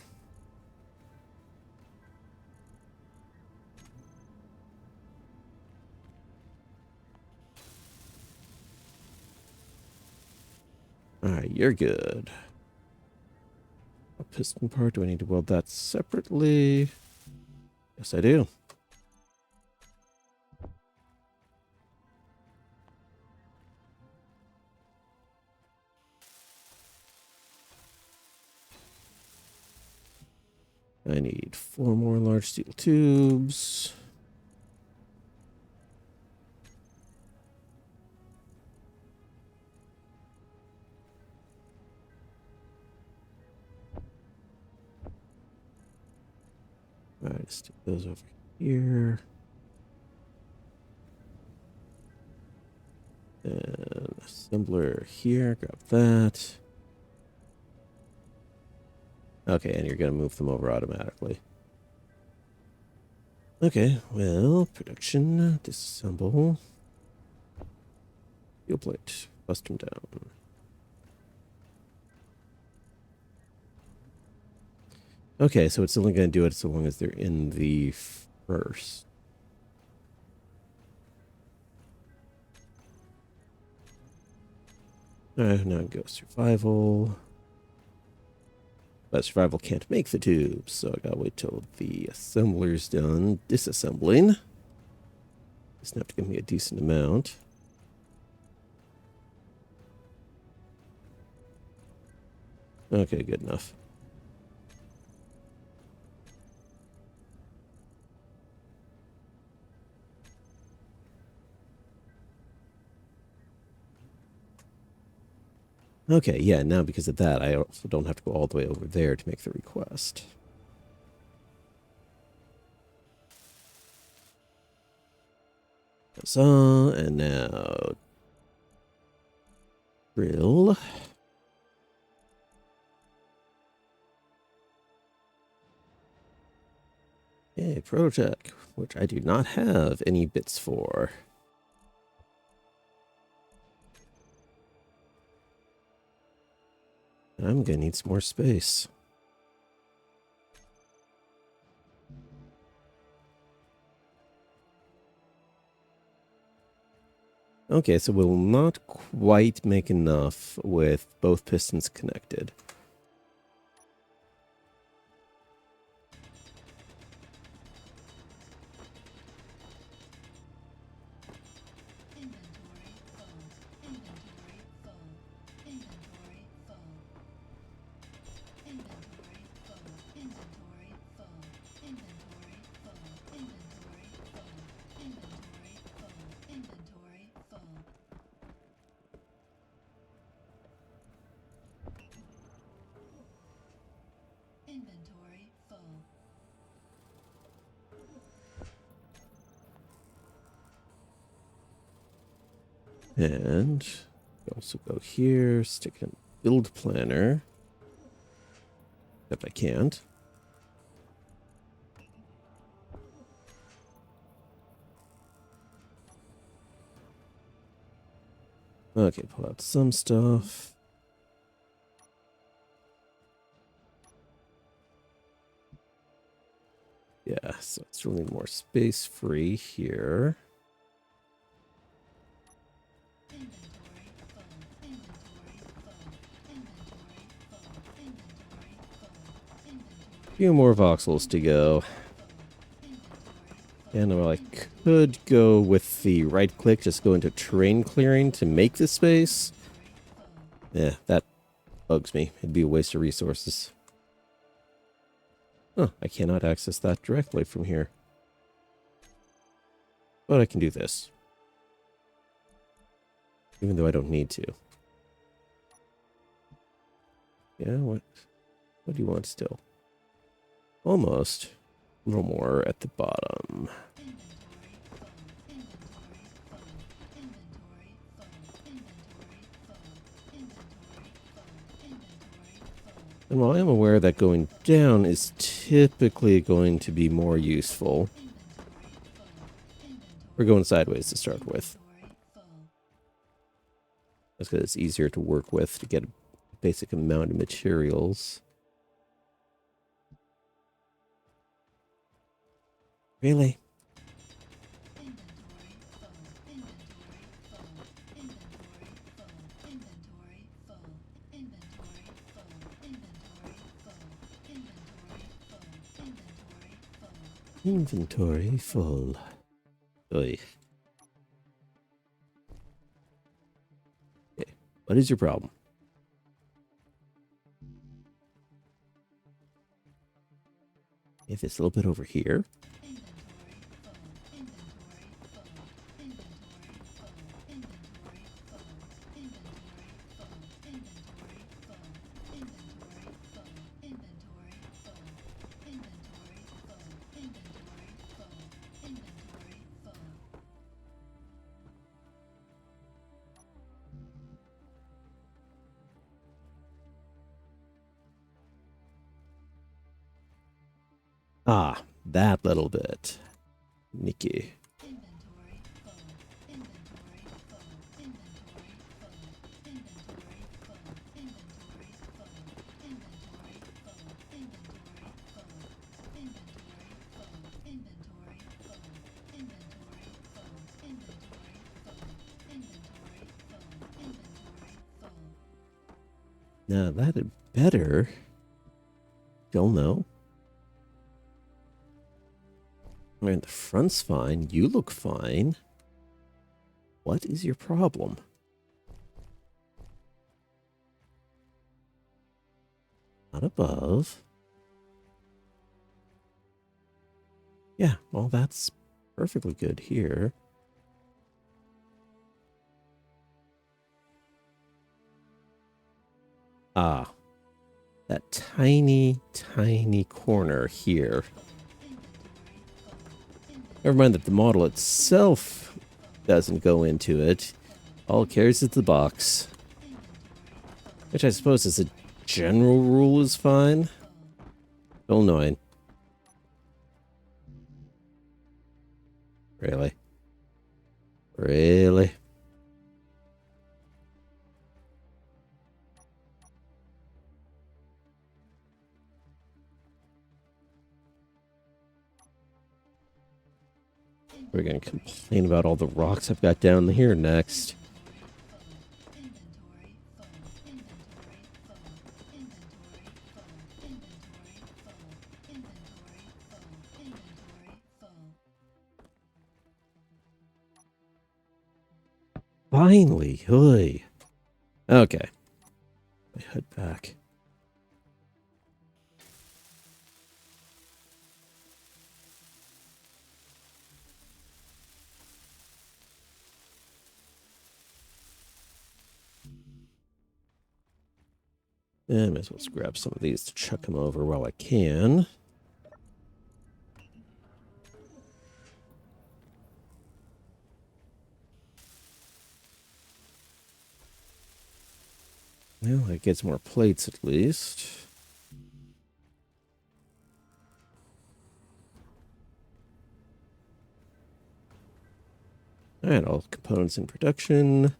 All right, you're good. A piston part. Do I need to weld that separately? Yes, I do. I need 4 more large steel tubes. All right, stick those over here. And assembler here. Grab that. Okay, and you're going to move them over automatically. Okay, well, production, disassemble. Steel plate, bust them down. Okay, so it's only going to do it so long as they're in the first. Now go survival. But survival can't make the tubes, so I gotta wait till the assembler's done disassembling. Doesn't have to give me a decent amount. Okay, good enough. Okay, yeah, now because of that, I also don't have to go all the way over there to make the request. So, and now drill. Okay, Prototech, which I do not have any bits for. I'm gonna need some more space. Okay, so we'll not quite make enough with both pistons connected. Inventory full. And also go here, stick in build planner. Except I can't. Okay, pull out some stuff. Yeah, so it's really more space free here. A few more voxels to go. And I could go with the right click, just go into terrain clearing to make the space. Yeah, that bugs me. It'd be a waste of resources. Oh, I cannot access that directly from here. But I can do this. Even though I don't need to. Yeah, what do you want still? Almost. A little more at the bottom. And while I'm aware that going down is typically going to be more useful, we're going sideways to start with. That's because it's easier to work with to get a basic amount of materials. Really? Inventory full. Oy. Okay. What is your problem? If it's a little bit over here. Ah, that little bit. Nicky. Now that had better. Don't know. I mean, the front's fine. You look fine. What is your problem? Not above. Yeah, well, that's perfectly good here. Ah, that tiny, tiny corner here. Never mind that the model itself doesn't go into it. All it carries is the box. Which I suppose as a general rule is fine. So annoying. Really? Really? We're going to complain about all the rocks I've got down here next. Finally, hooey. Okay. I head back. And I might as well just grab some of these to chuck them over while I can. Well, that gets more plates at least. Alright, all components in production.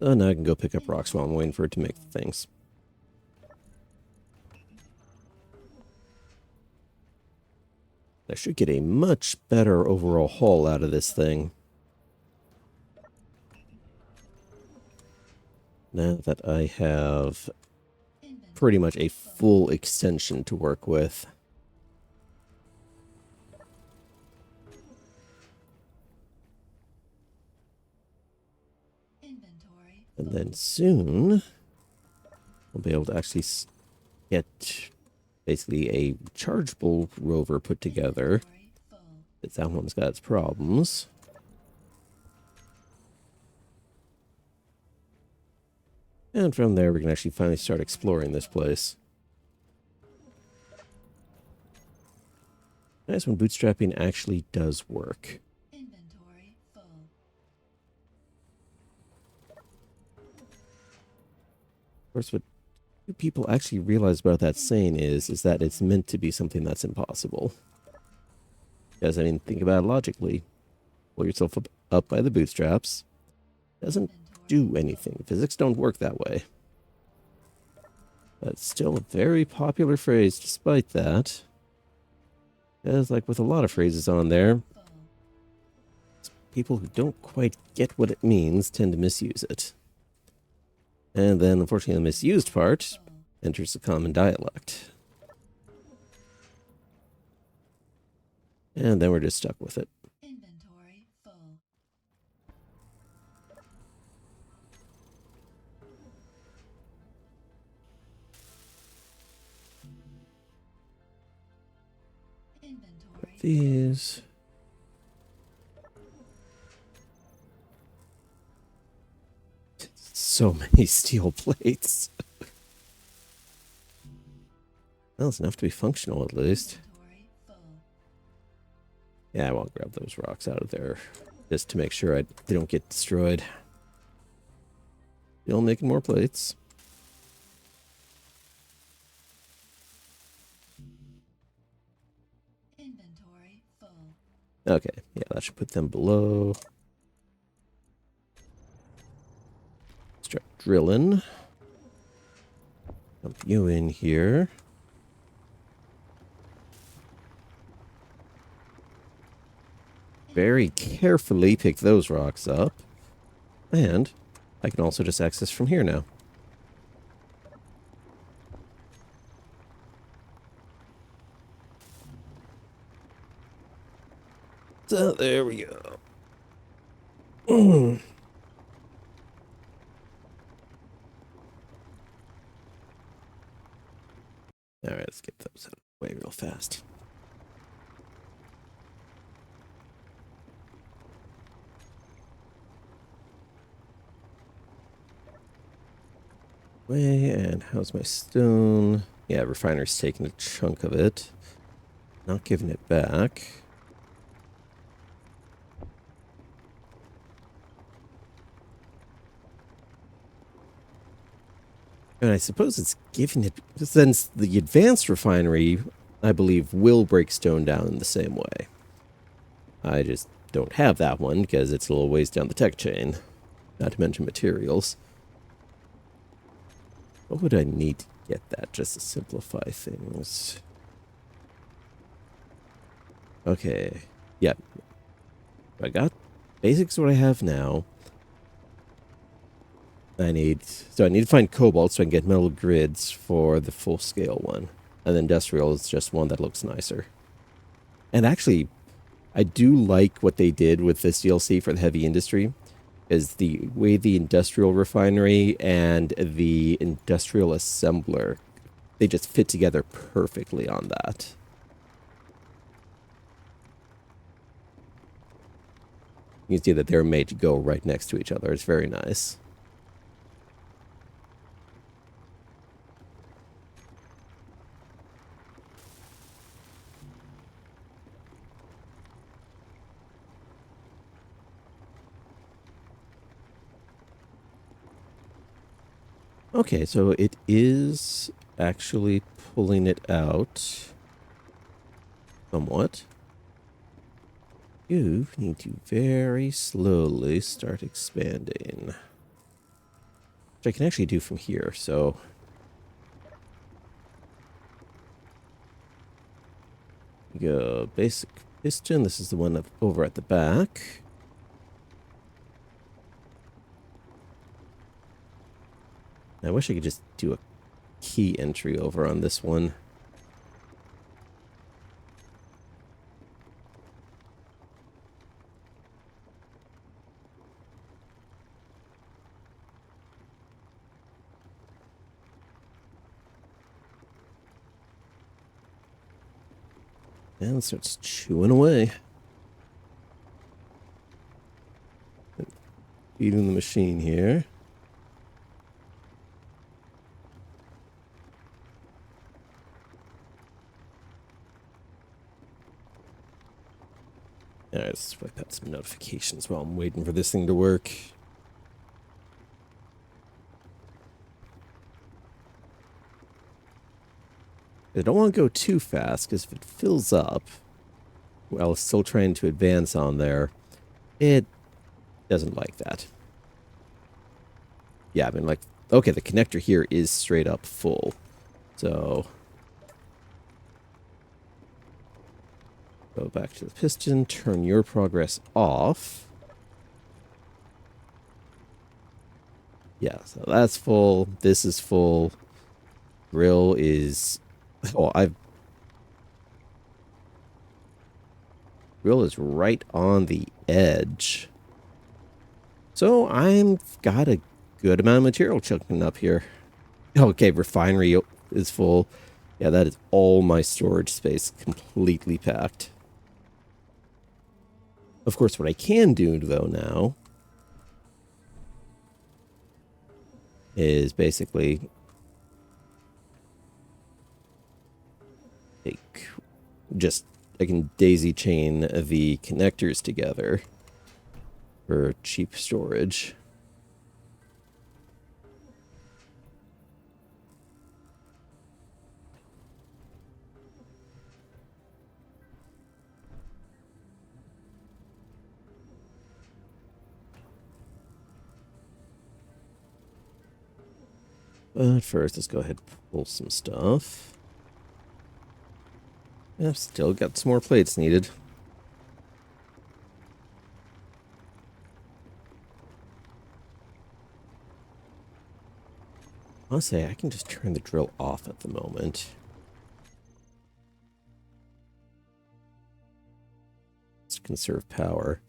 Oh, now I can go pick up rocks while I'm waiting for it to make things. I should get a much better overall haul out of this thing. Now that I have pretty much a full extension to work with. And then soon, we'll be able to actually get basically a chargeable rover put together. That one's got its problems. And from there, we can actually finally start exploring this place. Nice when bootstrapping actually does work. Of course, what people actually realize about that saying is that it's meant to be something that's impossible. Because, I mean, think about it logically. Pull yourself up by the bootstraps. Doesn't do anything. Physics don't work that way. But it's still a very popular phrase despite that. As like with a lot of phrases on there, people who don't quite get what it means tend to misuse it. And then, unfortunately, the misused part enters the common dialect. And then we're just stuck with it. These. So many steel plates. Well, it's enough to be functional at least. Yeah, I won't grab those rocks out of there just to make sure they don't get destroyed. Still making more plates. Okay, yeah, that should put them below. Start drilling. Dump you in here. Very carefully pick those rocks up. And I can also just access from here now. So there we go. All right, let's get those out of the way real fast. Way, and how's my stone? Yeah, refiner's taking a chunk of it. Not giving it back. And I suppose it's giving it, since the advanced refinery, I believe, will break stone down in the same way. I just don't have that one because it's a little ways down the tech chain. Not to mention materials. What would I need to get that just to simplify things? Okay. Yeah. I got basics what I have now. I need to find cobalt so I can get metal grids for the full scale one. And then industrial is just one that looks nicer. And actually, I do like what they did with this DLC for the heavy industry. Is the way the industrial refinery and the industrial assembler, they just fit together perfectly on that. You can see that they're made to go right next to each other. It's very nice. Okay, so it is actually pulling it out somewhat. You need to very slowly start expanding. Which I can actually do from here, so... Go basic piston. This is the one over at the back. I wish I could just do a key entry over on this one. And it starts chewing away. Feeding the machine here. Alright, let's wipe out some notifications while I'm waiting for this thing to work. I don't want to go too fast, because if it fills up while still trying to advance on there, it doesn't like that. Yeah, I mean, like, okay, the connector here is straight up full. So... Go back to the piston, turn your progress off. Yeah, so that's full. This is full. Grill is... Oh, Grill is right on the edge. So I've got a good amount of material chunking up here. Okay, refinery is full. Yeah, that is all my storage space completely packed. Of course, what I can do, though, now is basically I can daisy chain the connectors together for cheap storage. But first, let's go ahead and pull some stuff. Yeah, still got some more plates needed. I'll say I can just turn the drill off at the moment. Just conserve power.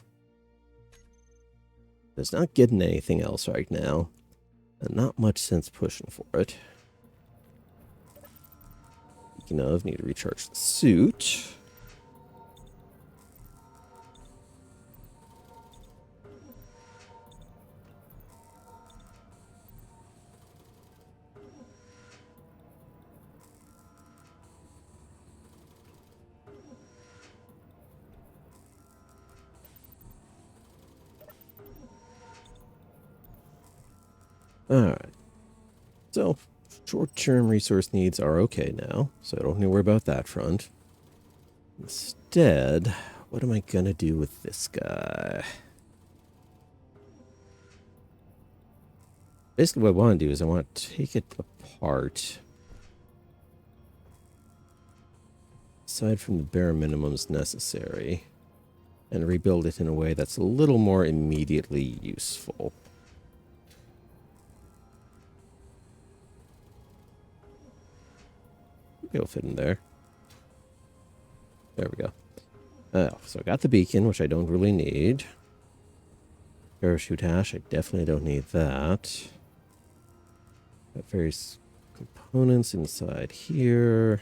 It's not getting anything else right now. And not much sense pushing for it. Speaking of, need to recharge the suit. Alright. So, short-term resource needs are okay now, so I don't need to worry about that front. Instead, what am I gonna do with this guy? Basically what I want to do is I want to take it apart. Aside from the bare minimums necessary. And rebuild it in a way that's a little more immediately useful. It'll fit in there. There we go. Oh, so I got the beacon, which I don't really need. Parachute hash, I definitely don't need that. Got various components inside here.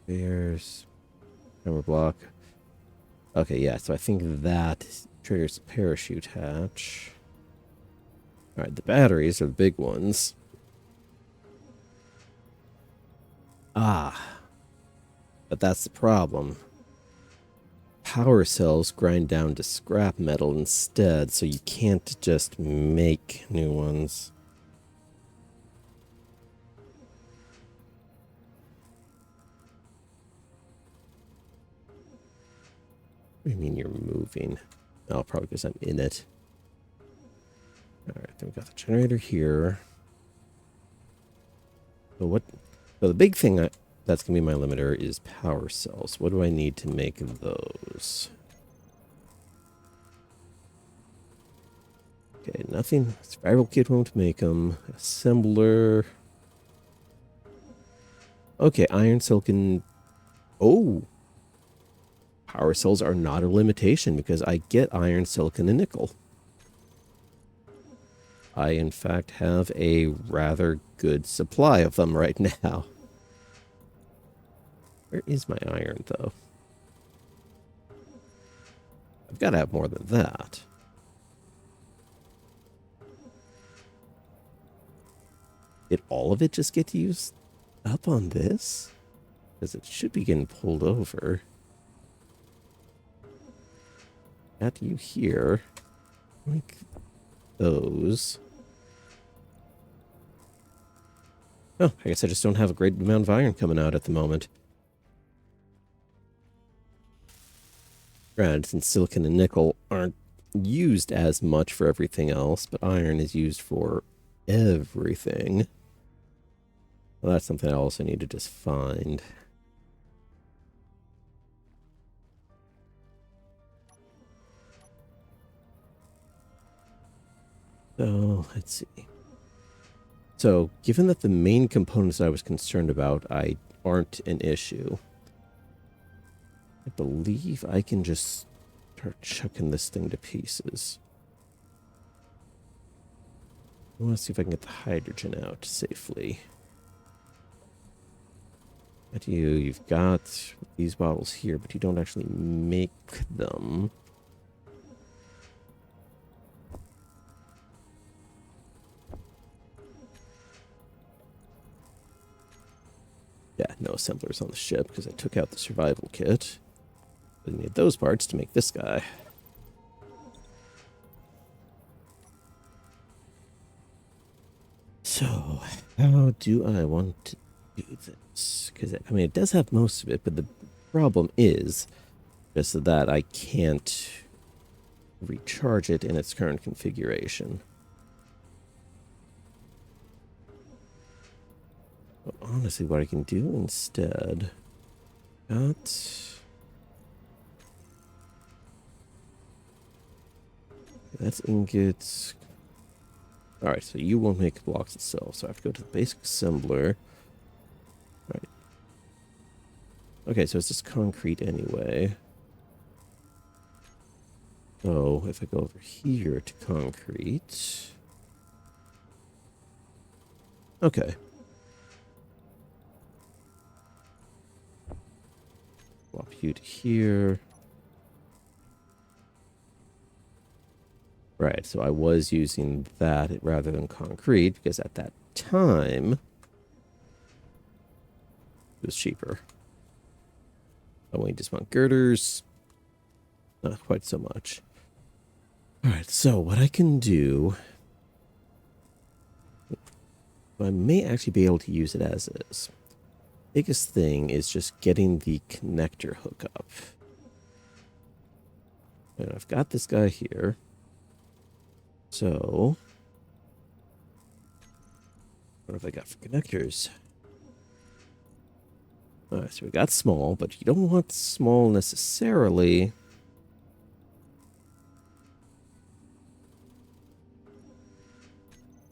There's hammer block. Okay, yeah, so I think that triggers the parachute hatch. Alright, the batteries are the big ones. Ah. But that's the problem. Power cells grind down to scrap metal instead, so you can't just make new ones. What do you mean you're moving? Oh, probably because I'm in it. Alright, then we got the generator here. So the big thing that's going to be my limiter is power cells. What do I need to make those? Okay, nothing. Survival kit won't make them. Assembler. Okay, iron, silicon. Oh! Power cells are not a limitation because I get iron, silicon, and nickel. I, in fact, have a rather good supply of them right now. Where is my iron, though? I've got to have more than that. Did all of it just get used up on this? Because it should be getting pulled over. At you here. Like those. Oh, I guess I just don't have a great amount of iron coming out at the moment. Granted, since silicon and nickel aren't used as much for everything else, but iron is used for everything. Well, that's something I also need to just find. So, let's see. So, given that the main components I was concerned about aren't an issue, I believe I can just start chucking this thing to pieces. I want to see if I can get the hydrogen out safely. At you, you've got these bottles here, but you don't actually make them. Yeah, no assemblers on the ship because I took out the survival kit. I need those parts to make this guy. So, how do I want to do this? Because, I mean, it does have most of it, but the problem is just that I can't recharge it in its current configuration. But honestly, what I can do instead... That's ingots. All right, so you won't make blocks itself, so I have to go to the basic assembler. All right. Okay, so it's just concrete anyway. So if I go over here to concrete. Okay. Swap you to here. Right, so I was using that rather than concrete because at that time it was cheaper. Oh, we just want girders. Not quite so much. All right, so what I can do, I may actually be able to use it as is. Biggest thing is just getting the connector hookup. And I've got this guy here. So, what have I got for connectors? All right, so we got small, but you don't want small necessarily.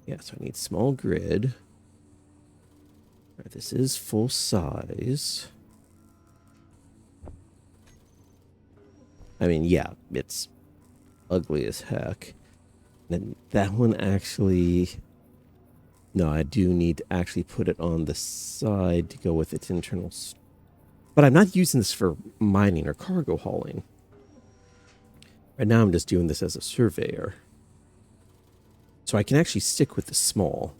Yeah, so I need small grid. All right, this is full size. I mean, yeah, it's ugly as heck. And that one actually... No, I do need to actually put it on the side to go with its internal... But I'm not using this for mining or cargo hauling. Right now I'm just doing this as a surveyor. So I can actually stick with the small.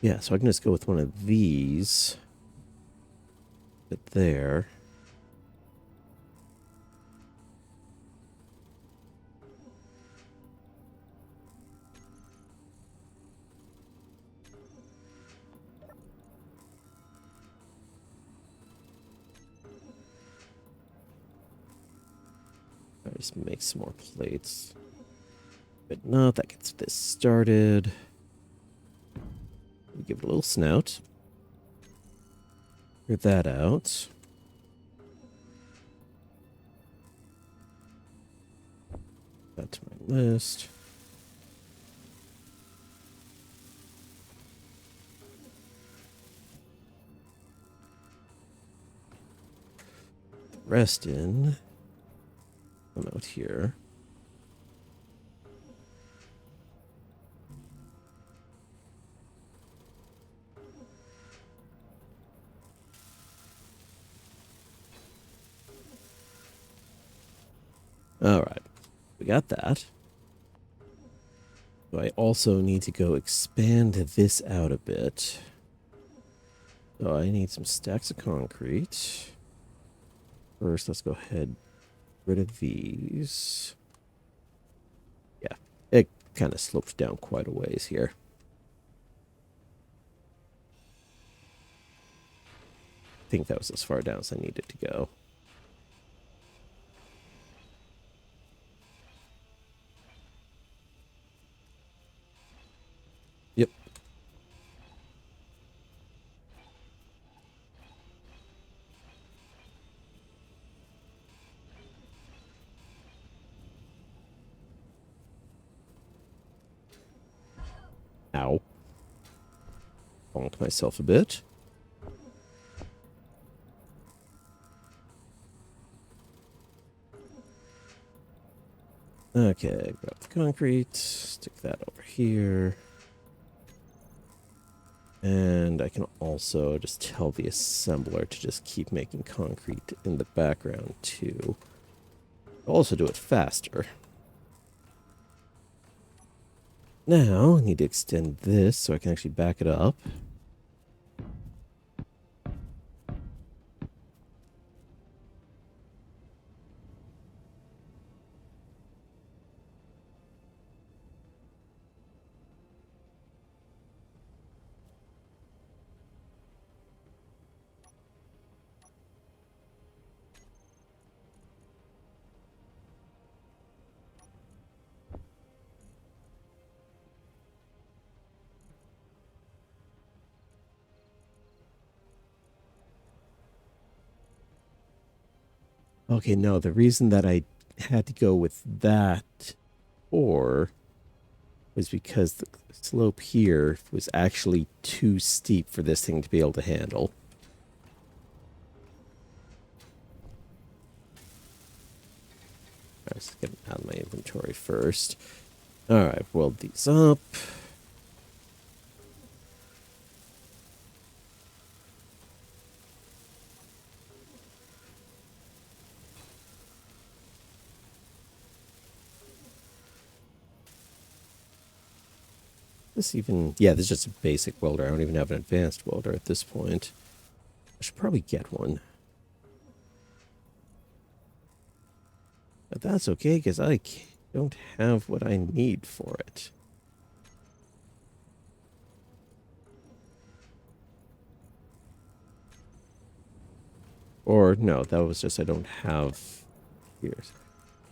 Yeah, so I can just go with one of these. But there. I just make some more plates. But no, that gets this started. Give it a little snout. Clear that out. Add to my list. The rest in. Come out here. All right, we got that. So I also need to go expand this out a bit. So I need some stacks of concrete. First, let's go ahead, rid of these. Yeah, it kind of slopes down quite a ways here. I think that was as far down as I needed to go. Yep. Ow. Bonked myself a bit. Okay, grab the concrete, stick that over here. And I can also just tell the assembler to just keep making concrete in the background too. I'll also do it faster. Now, I need to extend this so I can actually back it up. Okay, no, the reason that I had to go with that or was because the slope here was actually too steep for this thing to be able to handle. Let's get out of my inventory first. All right, weld these up. This even, yeah, this is just a basic welder. I don't even have an advanced welder at this point. I should probably get one. But that's okay, because don't have what I need for it. Or, no, that was just I don't have... Here's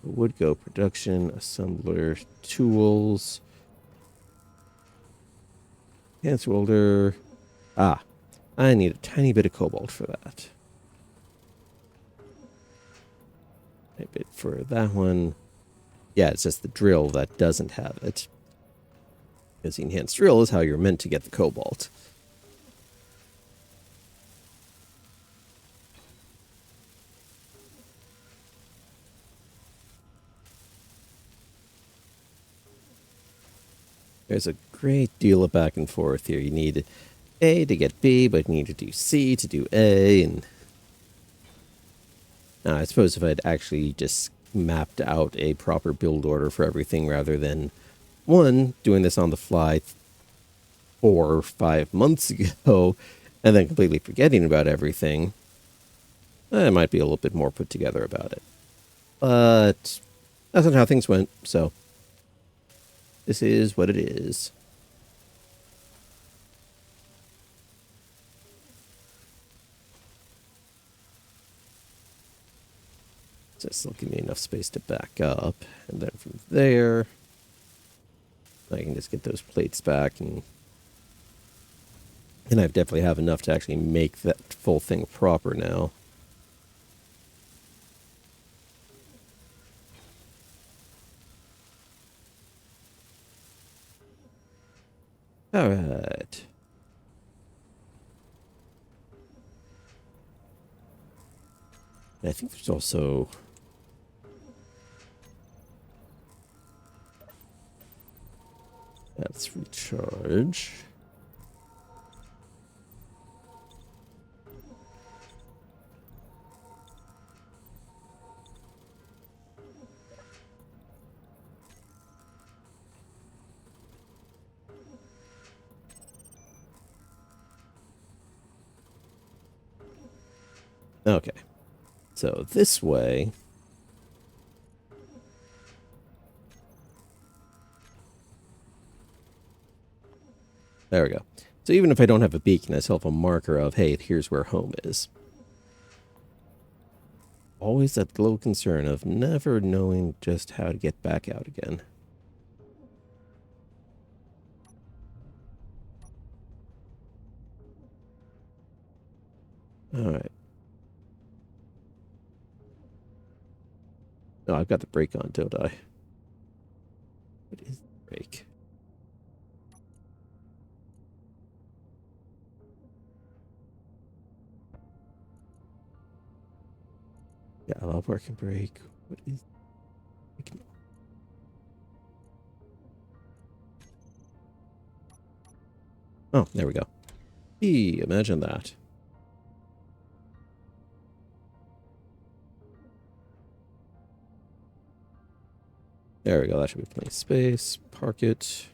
wood go production, assembler, tools, enhanced welder. Ah, I need a tiny bit of cobalt for that. A bit for that one. Yeah, it's just the drill that doesn't have it. Because the enhanced drill is how you're meant to get the cobalt. There's a great deal of back and forth here. You need A to get B, but you need to do C to do A, and I suppose if I'd actually just mapped out a proper build order for everything rather than one doing this on the fly 4 or 5 months ago and then completely forgetting about everything, I might be a little bit more put together about it. But that's not how things went, so this is what it is. So this will give me enough space to back up, and then from there, I can just get those plates back, and I definitely have enough to actually make that full thing proper now. All right. And I think there's also... Let's recharge. Okay. So this way... There we go. So even if I don't have a beacon, I still have a marker of, hey, here's where home is. Always that little concern of never knowing just how to get back out again. All right. Oh, I've got the brake on, don't I? What is the brake? Yeah, I love working brake. What is... Oh, there we go. Imagine that. There we go. That should be plenty of space. Park it.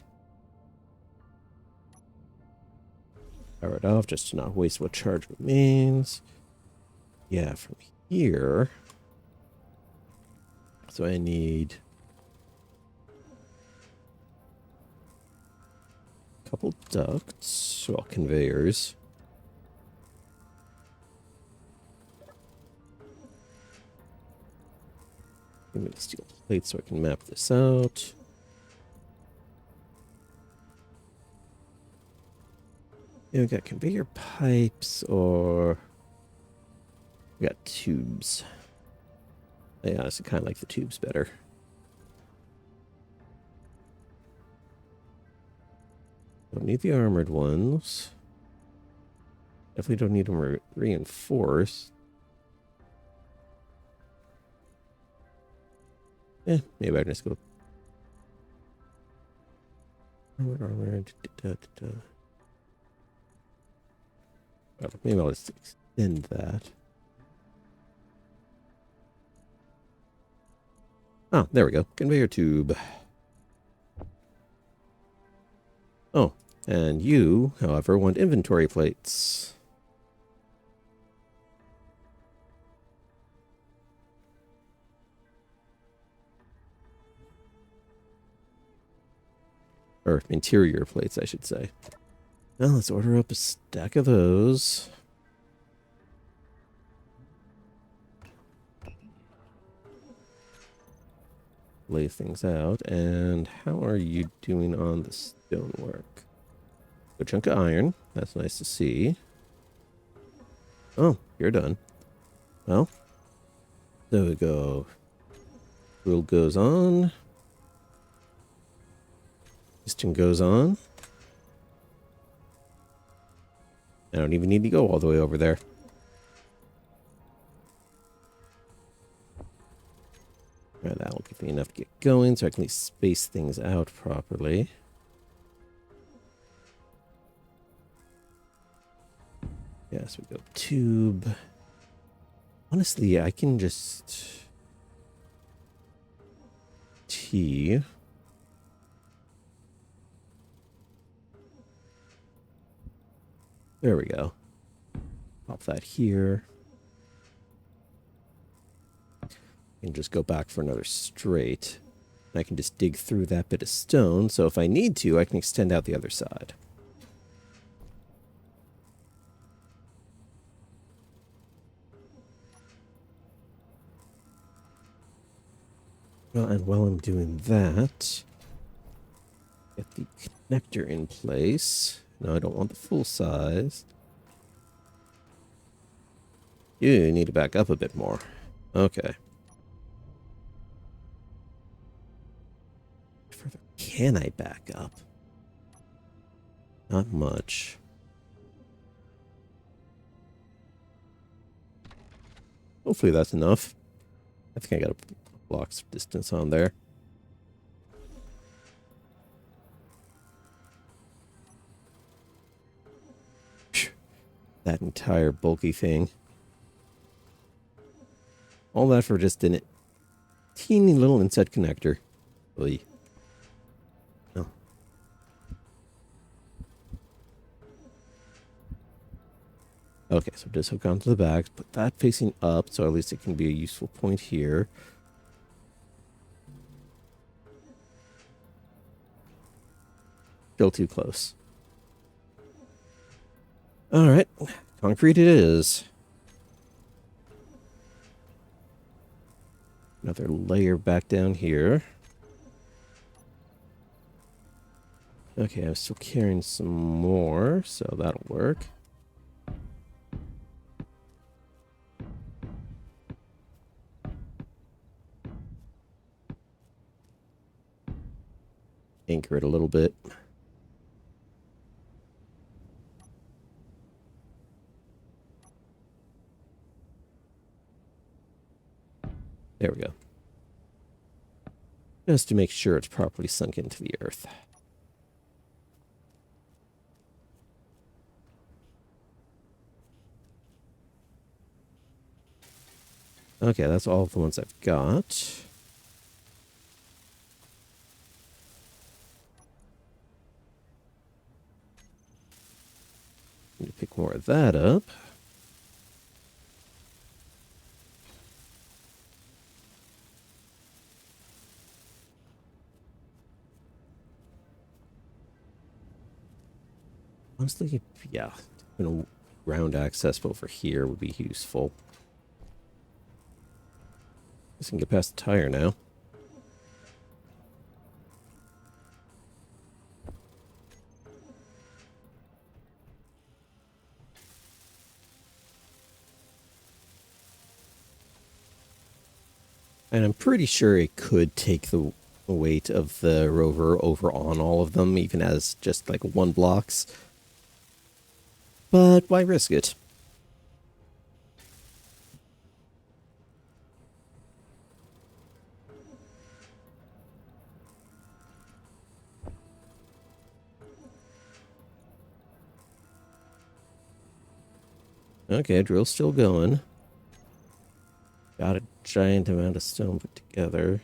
Power it off just to not waste what charge remains. Yeah, from here. So I need a couple ducts, well, conveyors. Give me the steel plate so I can map this out. Yeah, we got conveyor pipes or we got tubes. Yeah, I kind of like the tubes better. Don't need the armored ones. Definitely don't need them reinforced. Maybe I can just go. Armor. Maybe I'll just extend that. Oh, there we go. Conveyor tube. Oh, and you, however, want inventory plates. Or interior plates, I should say. Well, let's order up a stack of those. Lay things out. And how are you doing on the stonework? A chunk of iron. That's nice to see. Oh, you're done. Well, there we go. Wheel goes on. Piston goes on. I don't even need to go all the way over there. Right, that'll give me enough to get going so I can at least space things out properly. Yes, we go tube. Honestly, I can just T. There we go. Pop that here. And just go back for another straight. And I can just dig through that bit of stone, so if I need to, I can extend out the other side. Well, and while I'm doing that, get the connector in place. No, I don't want the full size. You need to back up a bit more. Okay. Further can I back up? Not much. Hopefully that's enough. I think I got a block's distance on there. That entire bulky thing. All that for just a teeny little inside connector. Oy. No. Okay, so just hook onto the back, put that facing up, so at least it can be a useful point here. Still too close. All right, concrete it is. Another layer back down here. Okay, I'm still carrying some more, so that'll work. Anchor it a little bit. There we go. Just to make sure it's properly sunk into the earth. Okay, that's all of the ones I've got. Need to pick more of that up. Honestly, yeah, ground access over here would be useful. Guess I can get past the tire now. And I'm pretty sure it could take the weight of the rover over on all of them, even as just like one blocks. But why risk it? Okay, drill's still going. Got a giant amount of stone put together.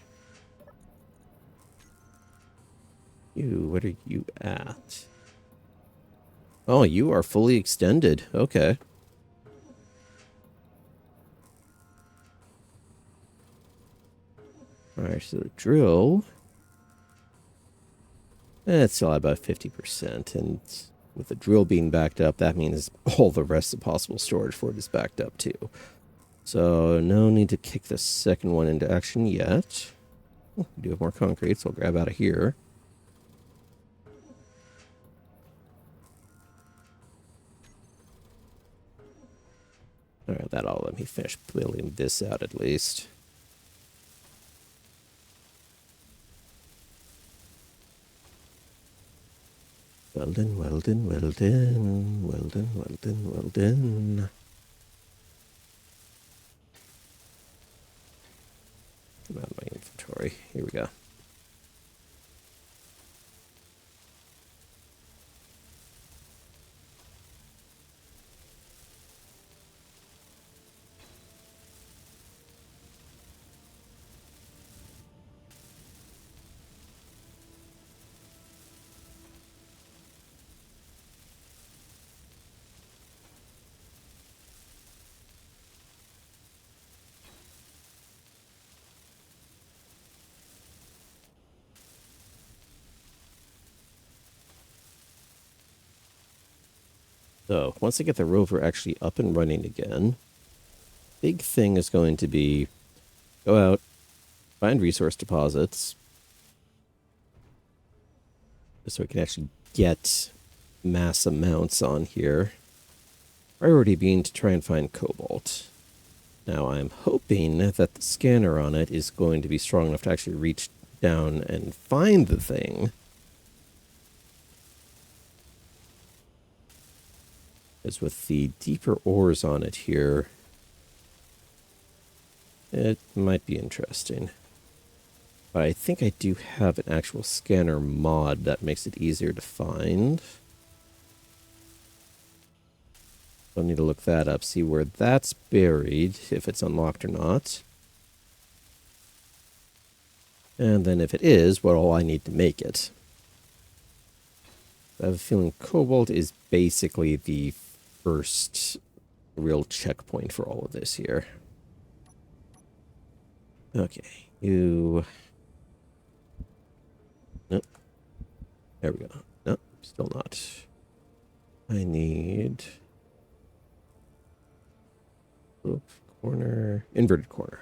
What are you at? Oh, you are fully extended. Okay. Alright, so the drill. It's still at about 50%. And with the drill being backed up, that means all the rest of the possible storage for it is backed up too. So no need to kick the second one into action yet. Oh, we do have more concrete, so I'll grab out of here. Alright, that'll let me finish building this out at least. Well done, well done, well done, well done, well done, well done. Come out of my inventory. Here we go. So once I get the rover actually up and running again, big thing is going to be go out, find resource deposits, so we can actually get mass amounts on here. Priority being to try and find cobalt. Now I'm hoping that the scanner on it is going to be strong enough to actually reach down and find the thing. As with the deeper ores on it here, it might be interesting. But I think I do have an actual scanner mod that makes it easier to find. I'll need to look that up, see where that's buried, if it's unlocked or not. And then if it is, what all I need to make it. I have a feeling cobalt is basically the first real checkpoint for all of this here. Okay, you... Nope. There we go. Nope, still not. I need... Oop, corner... Inverted corner.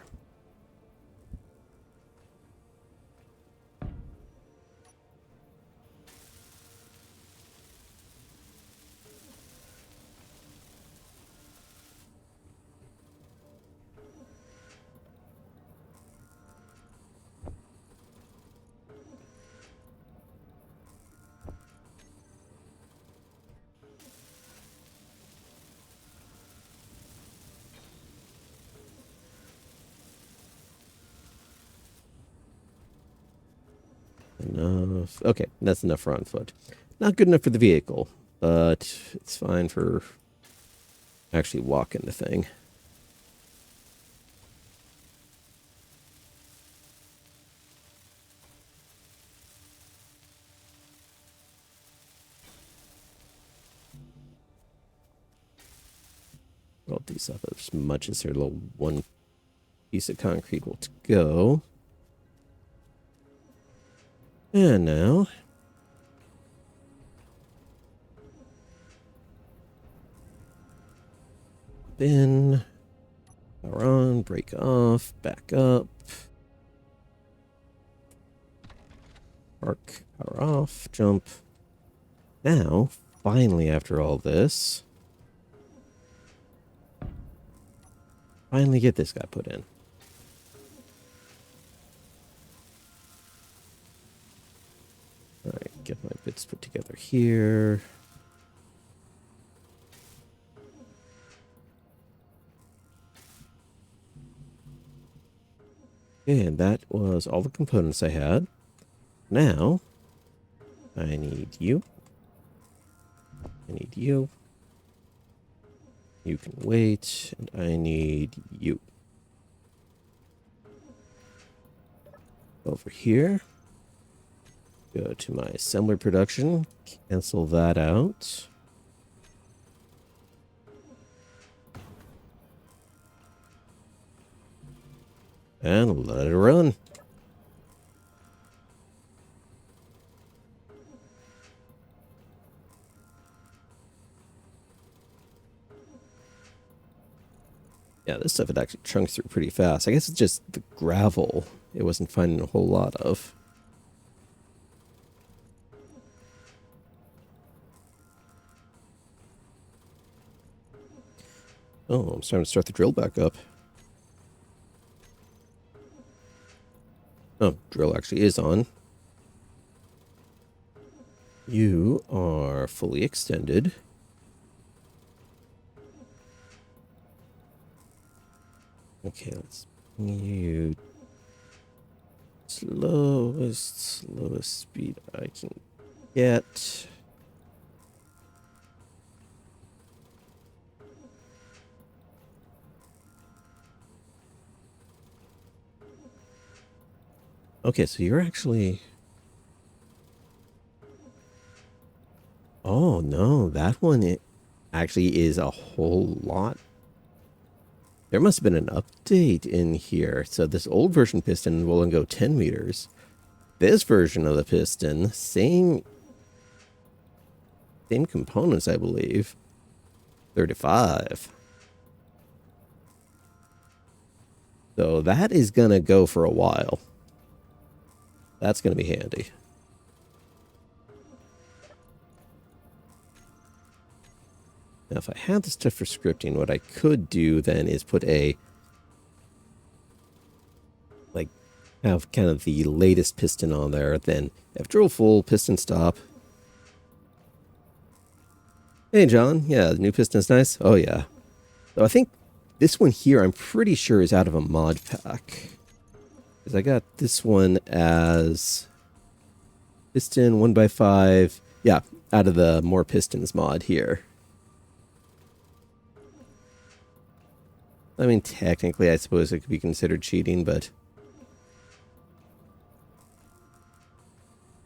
Enough. Okay, that's enough for on foot. Not good enough for the vehicle, but it's fine for actually walking the thing. Roll these up as much as their little one piece of concrete will to go. And now... Bin. Power on, break off, back up. Park, power off, jump. Now, finally after all this... Finally get this guy put in. get my bits put together here. Okay, and that was all the components I had. Now, I need you. I need you. You can wait, and I need you. Over here. Go to my assembler production. Cancel that out. And let it run. Yeah, this stuff it actually chunks through pretty fast. I guess it's just the gravel it wasn't finding a whole lot of. Oh, I'm starting to start the drill back up. Oh, drill actually is on. You are fully extended. Okay, let's you slowest speed I can get. Okay, so you're actually... Oh, no, that one it actually is a whole lot. There must have been an update in here. So this old version piston will only go 10 meters. This version of the piston, same components, I believe. 35. So that is going to go for a while. That's going to be handy. Now, if I had the stuff for scripting, what I could do then is put a... like, have kind of the latest piston on there. Then, if drill full, piston stop. Hey, John. Yeah, the new piston's nice. Oh, yeah. So I think this one here, I'm pretty sure is out of a mod pack. Because I got this one as piston 1x5. Yeah, out of the More Pistons mod here. I mean, technically, I suppose it could be considered cheating, but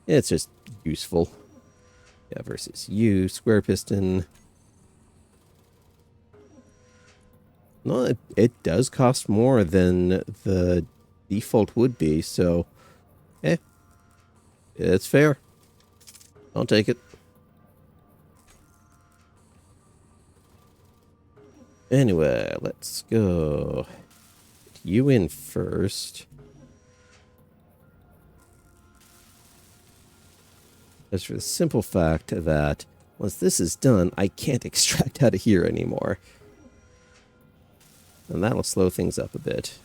it's just useful. Yeah, versus you, square piston. No, it does cost more than the default would be, so, it's fair. I'll take it. Anyway, let's go. Get you in first. As for the simple fact that once this is done, I can't extract out of here anymore. And that'll slow things up a bit.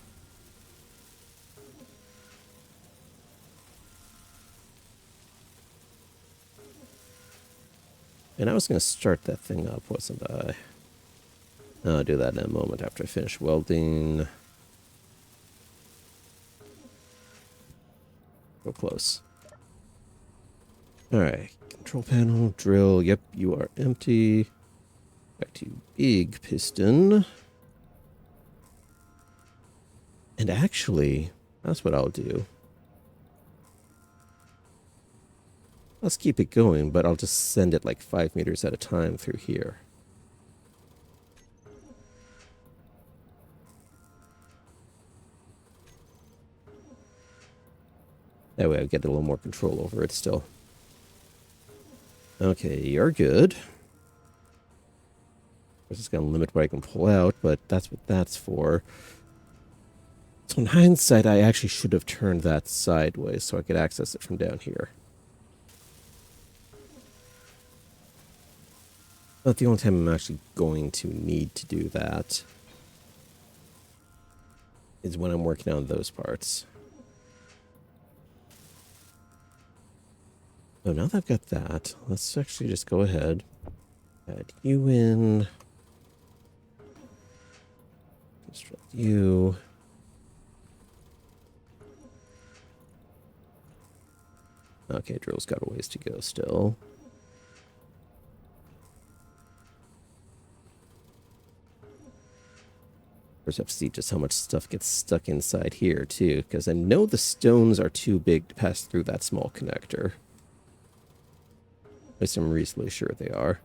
And I was going to start that thing up, wasn't I? I'll do that in a moment after I finish welding. Go close. Alright, control panel, drill. Yep, you are empty. Back to big piston. And actually, that's what I'll do. Let's keep it going, but I'll just send it like 5 meters at a time through here. That way I get a little more control over it still. Okay, you're good. This is going to limit what I can pull out, but that's what that's for. So in hindsight, I actually should have turned that sideways so I could access it from down here. But the only time I'm actually going to need to do that is when I'm working on those parts. So now that I've got that, let's actually just go ahead. Add you in. Construct you. Okay, drill's got a ways to go still. First, I have to see just how much stuff gets stuck inside here, too, because I know the stones are too big to pass through that small connector. At least I'm reasonably sure they are.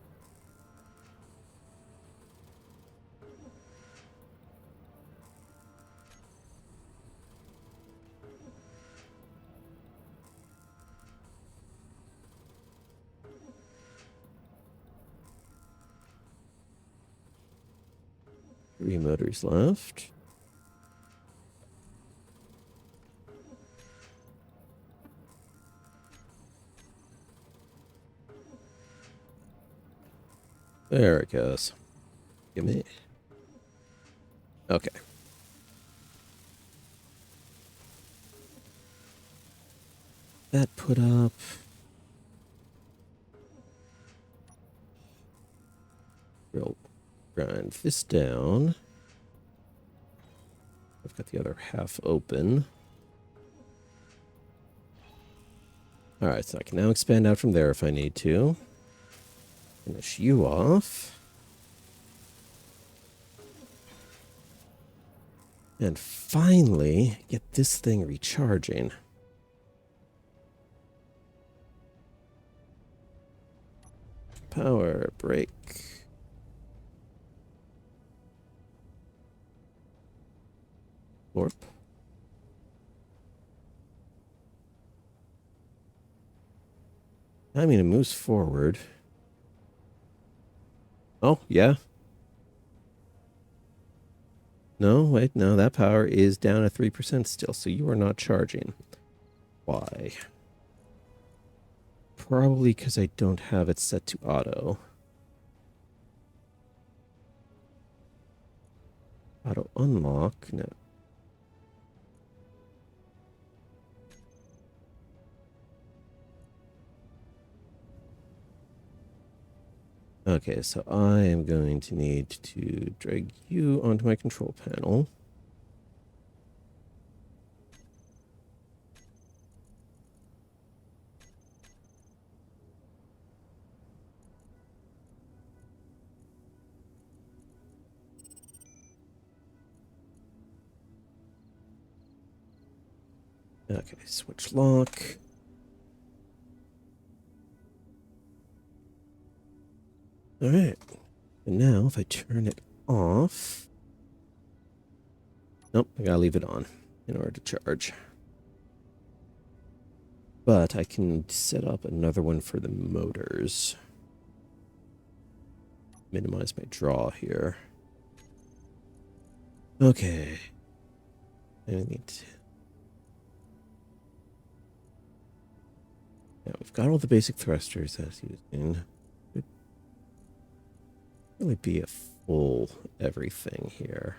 Three motors left. There it goes. Give me. Okay. That put up. We'll grind this down. I've got the other half open. Alright, so I can now expand out from there if I need to. Finish you off. And finally, get this thing recharging. Power break. Warp. I mean, it moves forward. Oh, yeah. No, wait, no, that power is down at 3% still, so you are not charging. Why? Probably because I don't have it set to auto. Auto unlock? No. Okay, so I am going to need to drag you onto my control panel. Okay, switch lock. All right. And now if I turn it off. Nope, I gotta leave it on in order to charge. But I can set up another one for the motors. Minimize my draw here. Okay. I need to... Yeah, we've got all the basic thrusters that's using. Could really be a full everything here.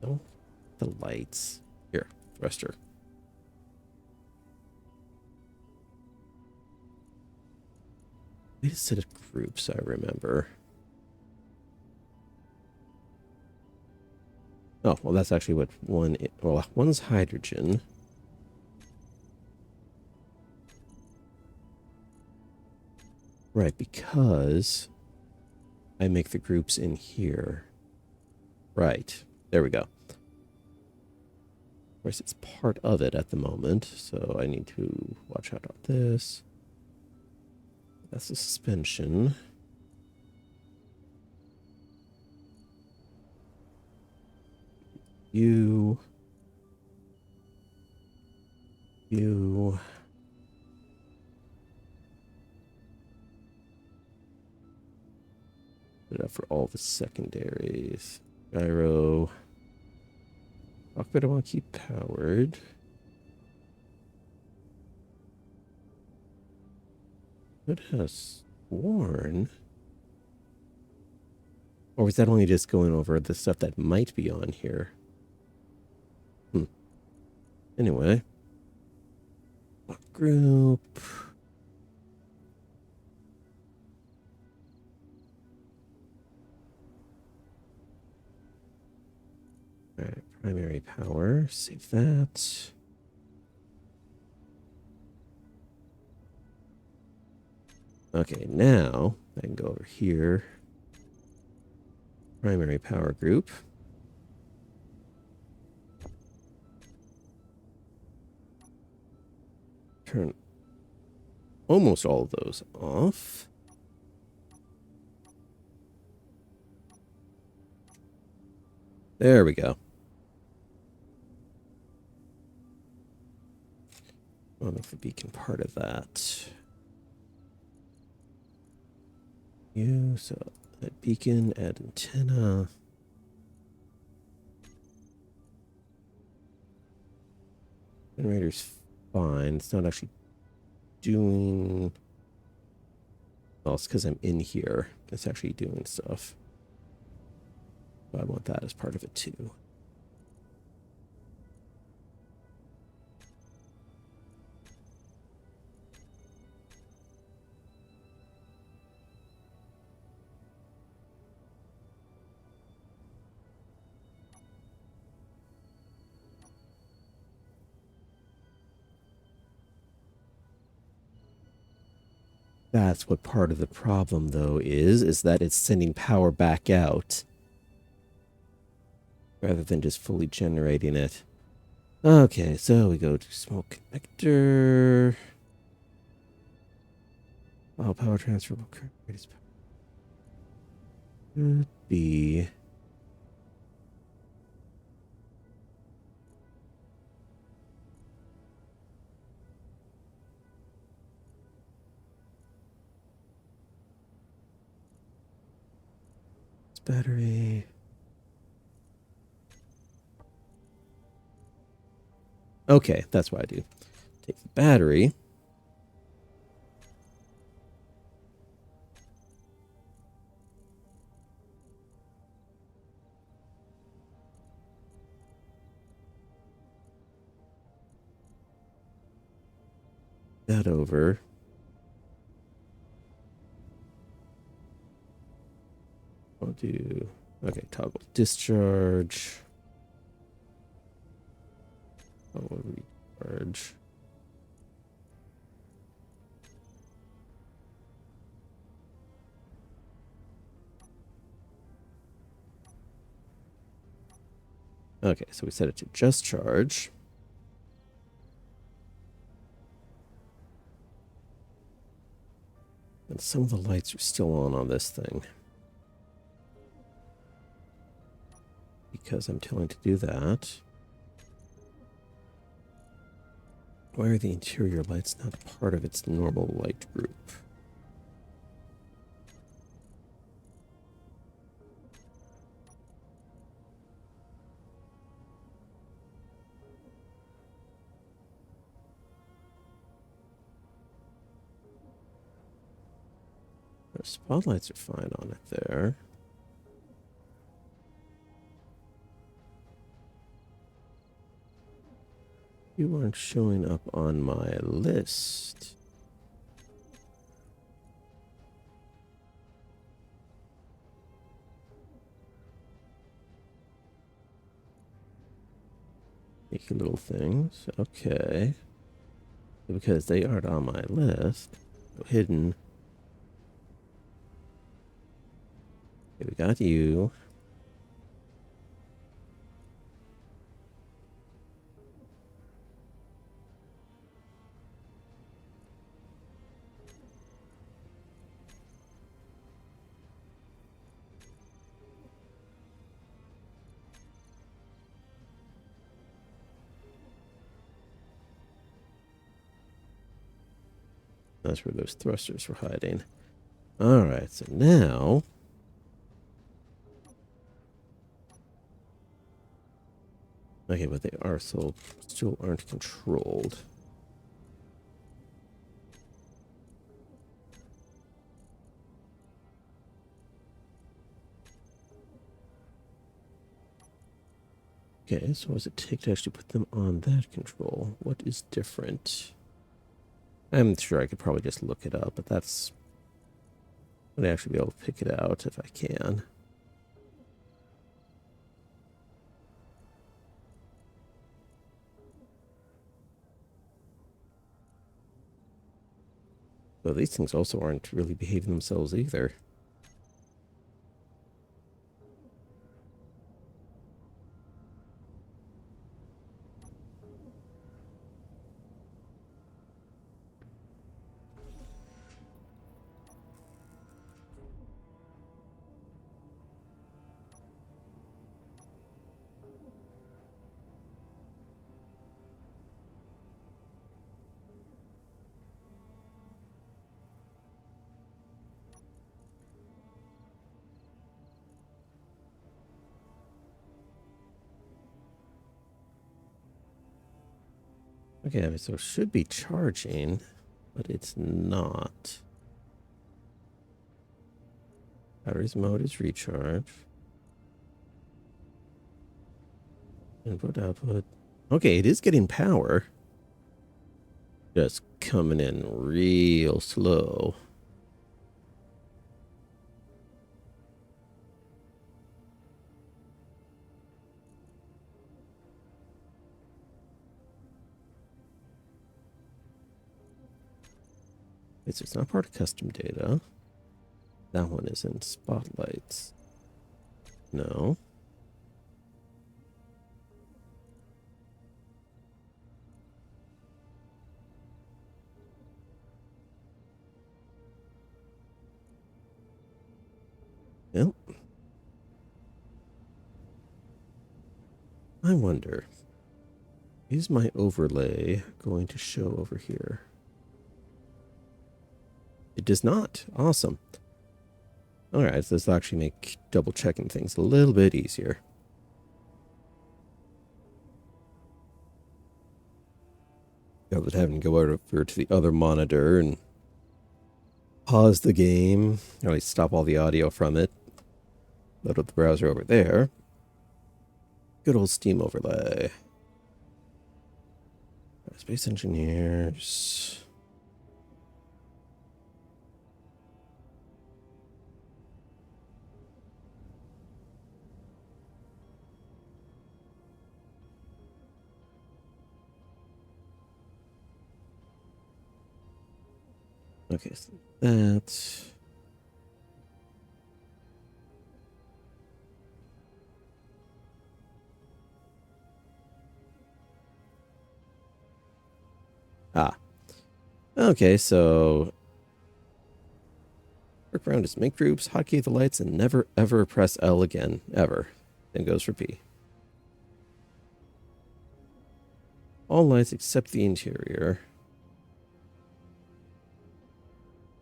No, the lights. Here, thruster. Wait a set of groups, I remember. Oh, well, that's actually what one... Well, one's hydrogen. Right, because I make the groups in here. Right, there we go. Of course, it's part of it at the moment, so I need to watch out on this. That's the suspension. You. Put it up for all the secondaries. Gyro. Cockpit I want to keep powered. Could have sworn. Or was that only just going over the stuff that might be on here? Anyway. group. All right, primary power. Save that. Okay, now I can go over here. Primary power group. Turn almost all of those off. There we go. I'll make the beacon part of that. So that beacon, add antenna. Generator's fine. It's not actually doing... Well, it's because I'm in here. It's actually doing stuff. But I want that as part of it too. That's what part of the problem, though, is that it's sending power back out rather than just fully generating it. Okay, so we go to smoke connector. Oh, power transferable current should be... battery. Okay, that's what I do. Take the battery. That over. I'll do... Okay, toggle discharge. Toggle recharge. Okay, so we set it to just charge. And some of the lights are still on this thing. Because I'm telling to do that. Why are the interior lights not part of its normal light group? The spotlights are fine on it there. You aren't showing up on my list. Sneaky little things. Okay. Because they aren't on my list. Hidden. Okay, we got you. That's where those thrusters were hiding. All right, so now... Okay, but they are still aren't controlled. Okay, so what does it take to actually put them on that control? What is different? I'm sure I could probably just look it up, but that's... I'd actually be able to pick it out if I can. Though these things also aren't really behaving themselves either. Okay, so it should be charging, but it's not. Batteries mode is recharge. Input, output. Okay, it is getting power. Just coming in real slow. Wait, so it's not part of custom data. That one is in spotlights. No. Well, I wonder, is my overlay going to show over here? It does not. Awesome. All right, so this will actually make double checking things a little bit easier. Rather than having to go over to the other monitor and pause the game, or at least stop all the audio from it. Load up the browser over there. Good old Steam overlay. Space Engineers. Okay, so that. Ah. Okay, so work around is make groups, hotkey the lights, and never ever press L again, ever. Then goes for P. All lights except the interior.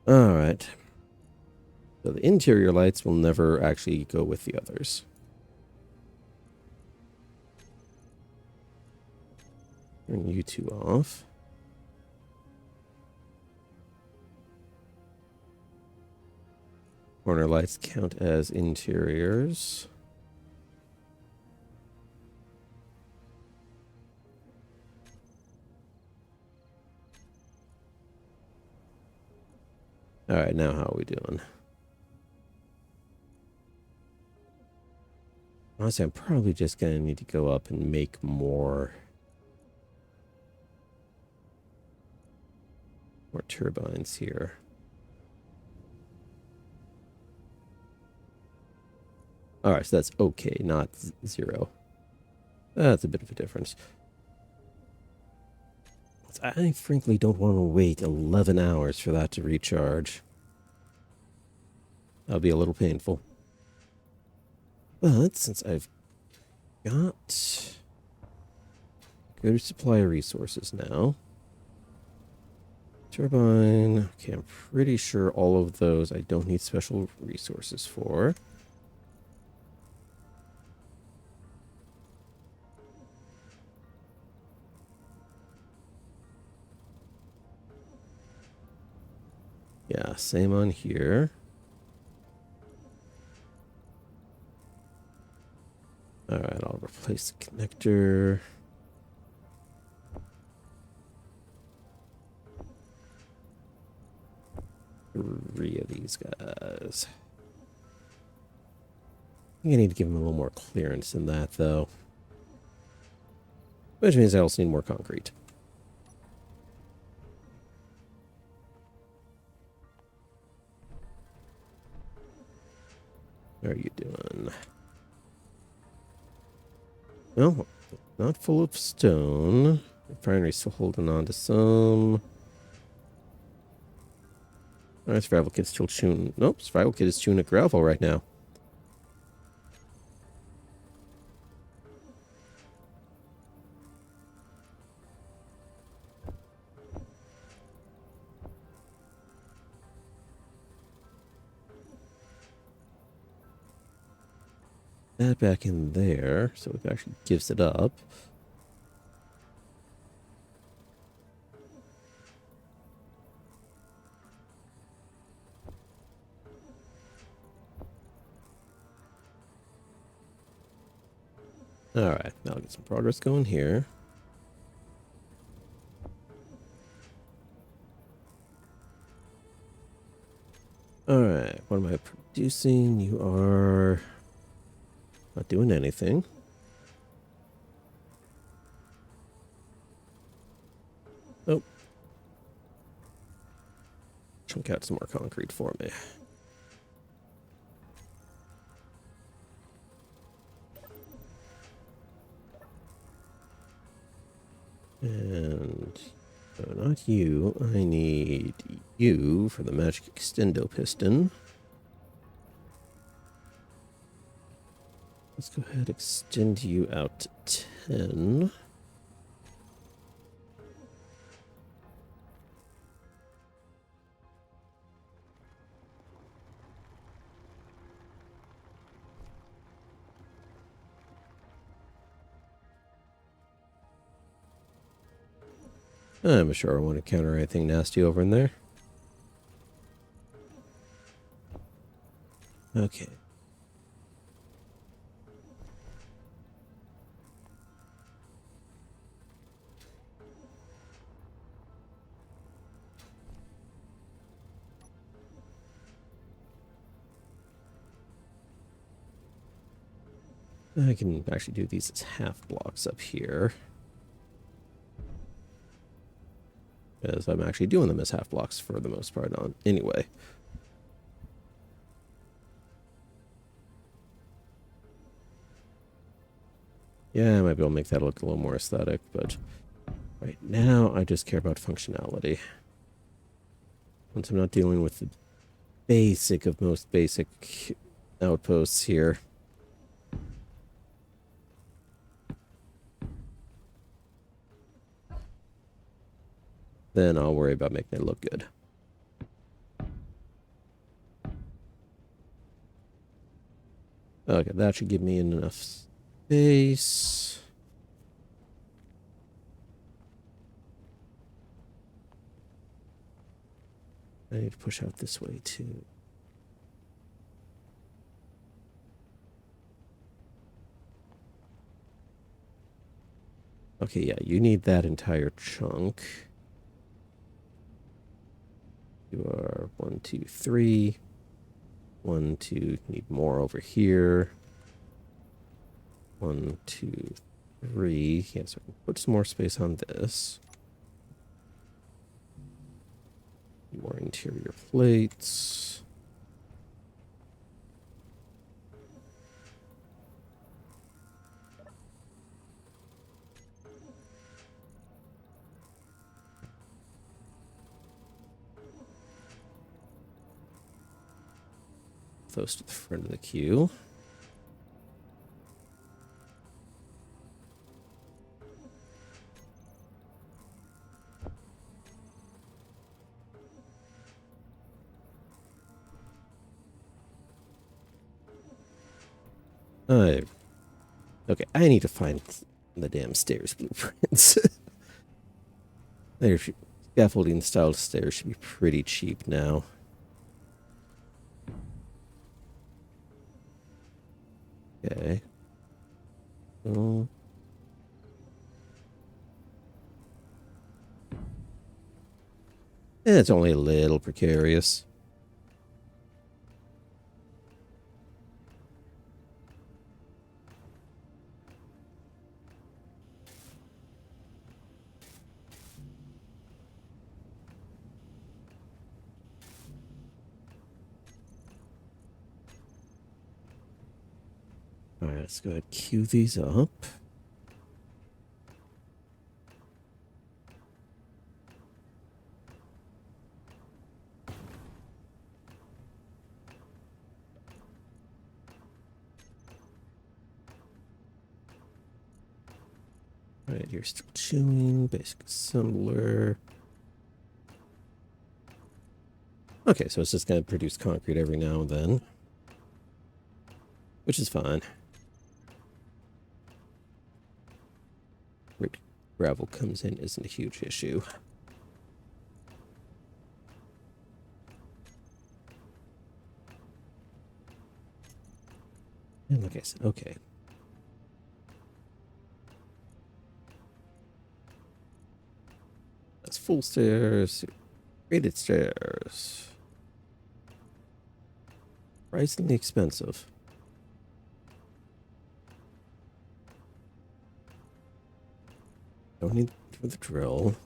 Alright. So the interior lights will never actually go with the others. Turn you two off. Corner lights count as interiors. Alright, now how are we doing? Honestly, I'm probably just going to need to go up and make more turbines here. Alright, so that's okay, not 0. That's a bit of a difference. I frankly don't want to wait 11 hours for that to recharge. That'll be a little painful. But since I've got... Go to supplier resources now. Turbine. Okay, I'm pretty sure all of those I don't need special resources for. Yeah, same on here. Alright, I'll replace the connector. 3 of these guys. I think I need to give them a little more clearance than that, though. Which means I also need more concrete. How are you doing? No, not full of stone. The refinery's still holding on to some. Alright, Survival Kit's still chewing. Nope, Survival Kit is chewing at gravel right now. That back in there, so it actually gives it up. Alright, now I'll get some progress going here. Alright, what am I producing? You are not doing anything. Oh. Chunk out some more concrete for me. And no, not you. I need you for the magic extendo piston. Let's go ahead and extend you out to 10. I'm sure I want to counter anything nasty over in there. Okay. I can actually do these as half blocks up here. As I'm actually doing them as half blocks for the most part on anyway. Yeah, I might be able to make that look a little more aesthetic, but right now I just care about functionality. Once I'm not dealing with the basic of most basic outposts here. Then I'll worry about making it look good. Okay, that should give me enough space. I need to push out this way too. Okay, yeah, you need that entire chunk. You are 1, 2, 3. 1, 2, need more over here. 1, 2, 3. Yes, I can put some more space on this. More interior plates. Close to the front of the queue. Okay, I need to find the damn stairs blueprints. Scaffolding style stairs should be pretty cheap now. Okay. Oh. It's only a little precarious. Let's go ahead and queue these up. All right, you're still chewing, basic assembler. Okay, so it's just going to produce concrete every now and then, which is fine. Where gravel comes in isn't a huge issue. And like I said, okay. That's full stairs, graded stairs. Surprisingly expensive. Don't need for the drill.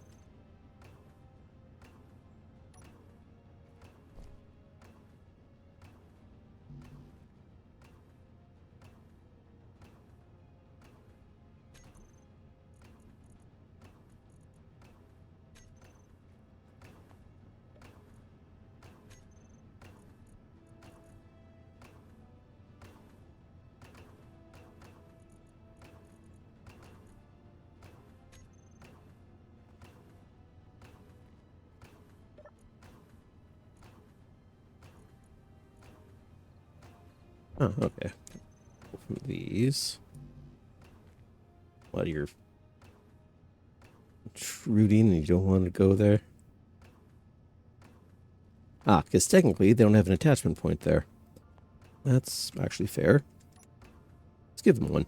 Oh, okay. From these. While you're intruding and you don't want to go there. Ah, because technically they don't have an attachment point there. That's actually fair. Let's give them one.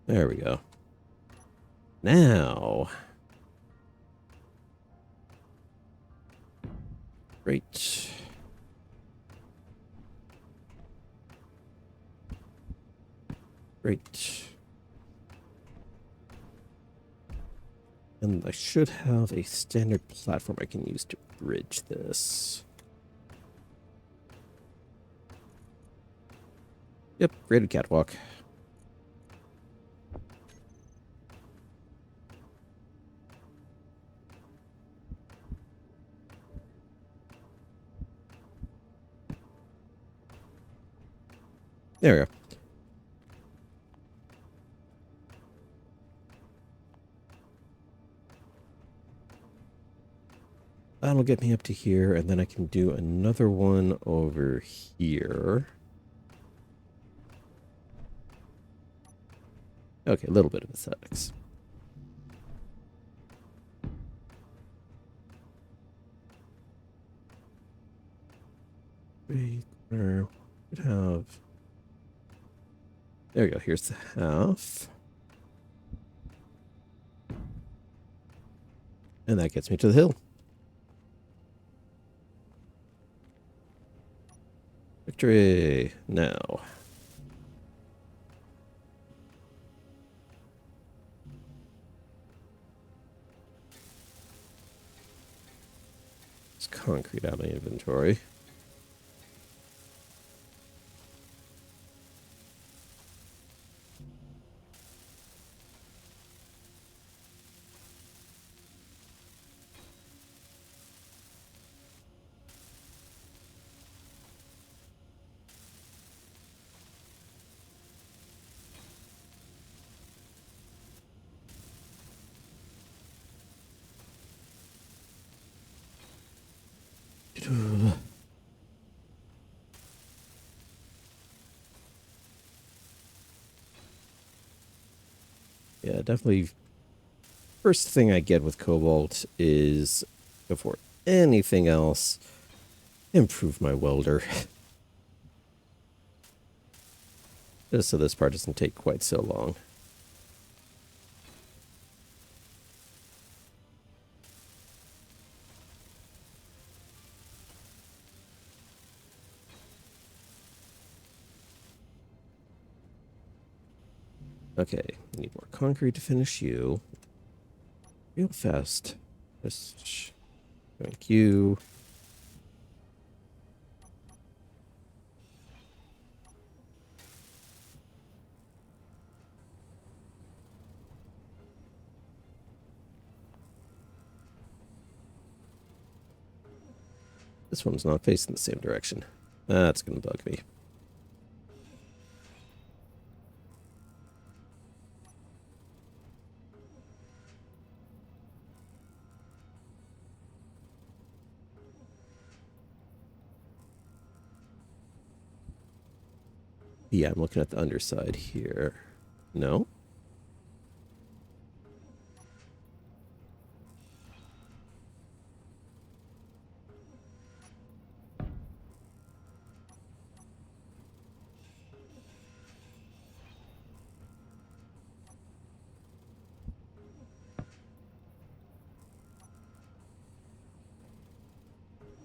There we go. Now. Great. Great. And I should have a standard platform I can use to bridge this. Yep, graded catwalk. There we go. That'll get me up to here, and then I can do another one over here. Okay, a little bit of aesthetics. We could have... There we go, here's the half. And that gets me to the hill. Victory! Now. It's concrete out of my inventory. Yeah, definitely. First thing I get with Cobalt is, before anything else, improve my welder. Just so this part doesn't take quite so long. Okay, need more concrete to finish you. Real fast. Just thank you. This one's not facing the same direction. That's gonna bug me. Yeah, I'm looking at the underside here. No?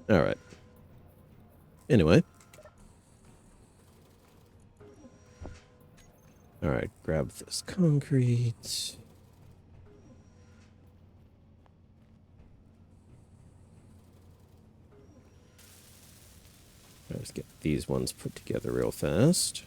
All right. Anyway. All right, grab this concrete. Let's get these ones put together real fast.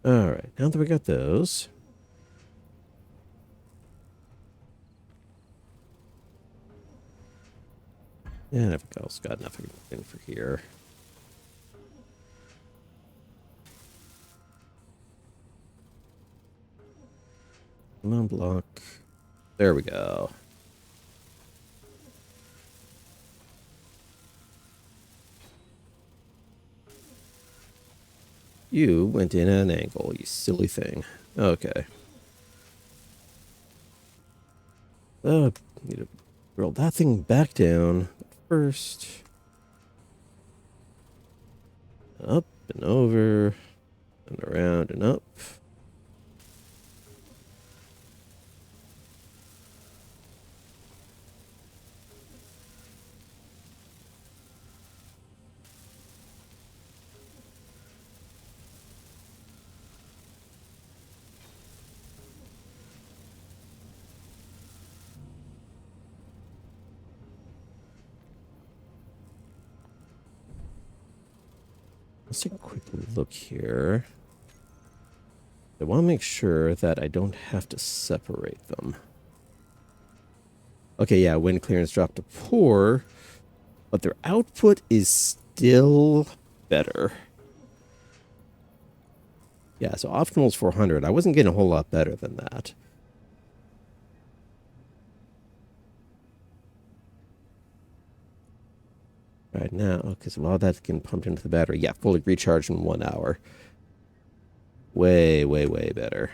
All right, now that we got those. And I've also got enough in for here. Come on, block. There we go. You went in at an angle, you silly thing. Okay. Need to roll that thing back down first. Up and over and around and up. Let's take a quick look here. I want to make sure that I don't have to separate them. Okay, yeah, wind clearance dropped to poor, but their output is still better. Yeah, so optimal is 400. I wasn't getting a whole lot better than that. Right now, because a lot of that's getting pumped into the battery. Yeah, fully recharged in 1 hour. Way, way, way better.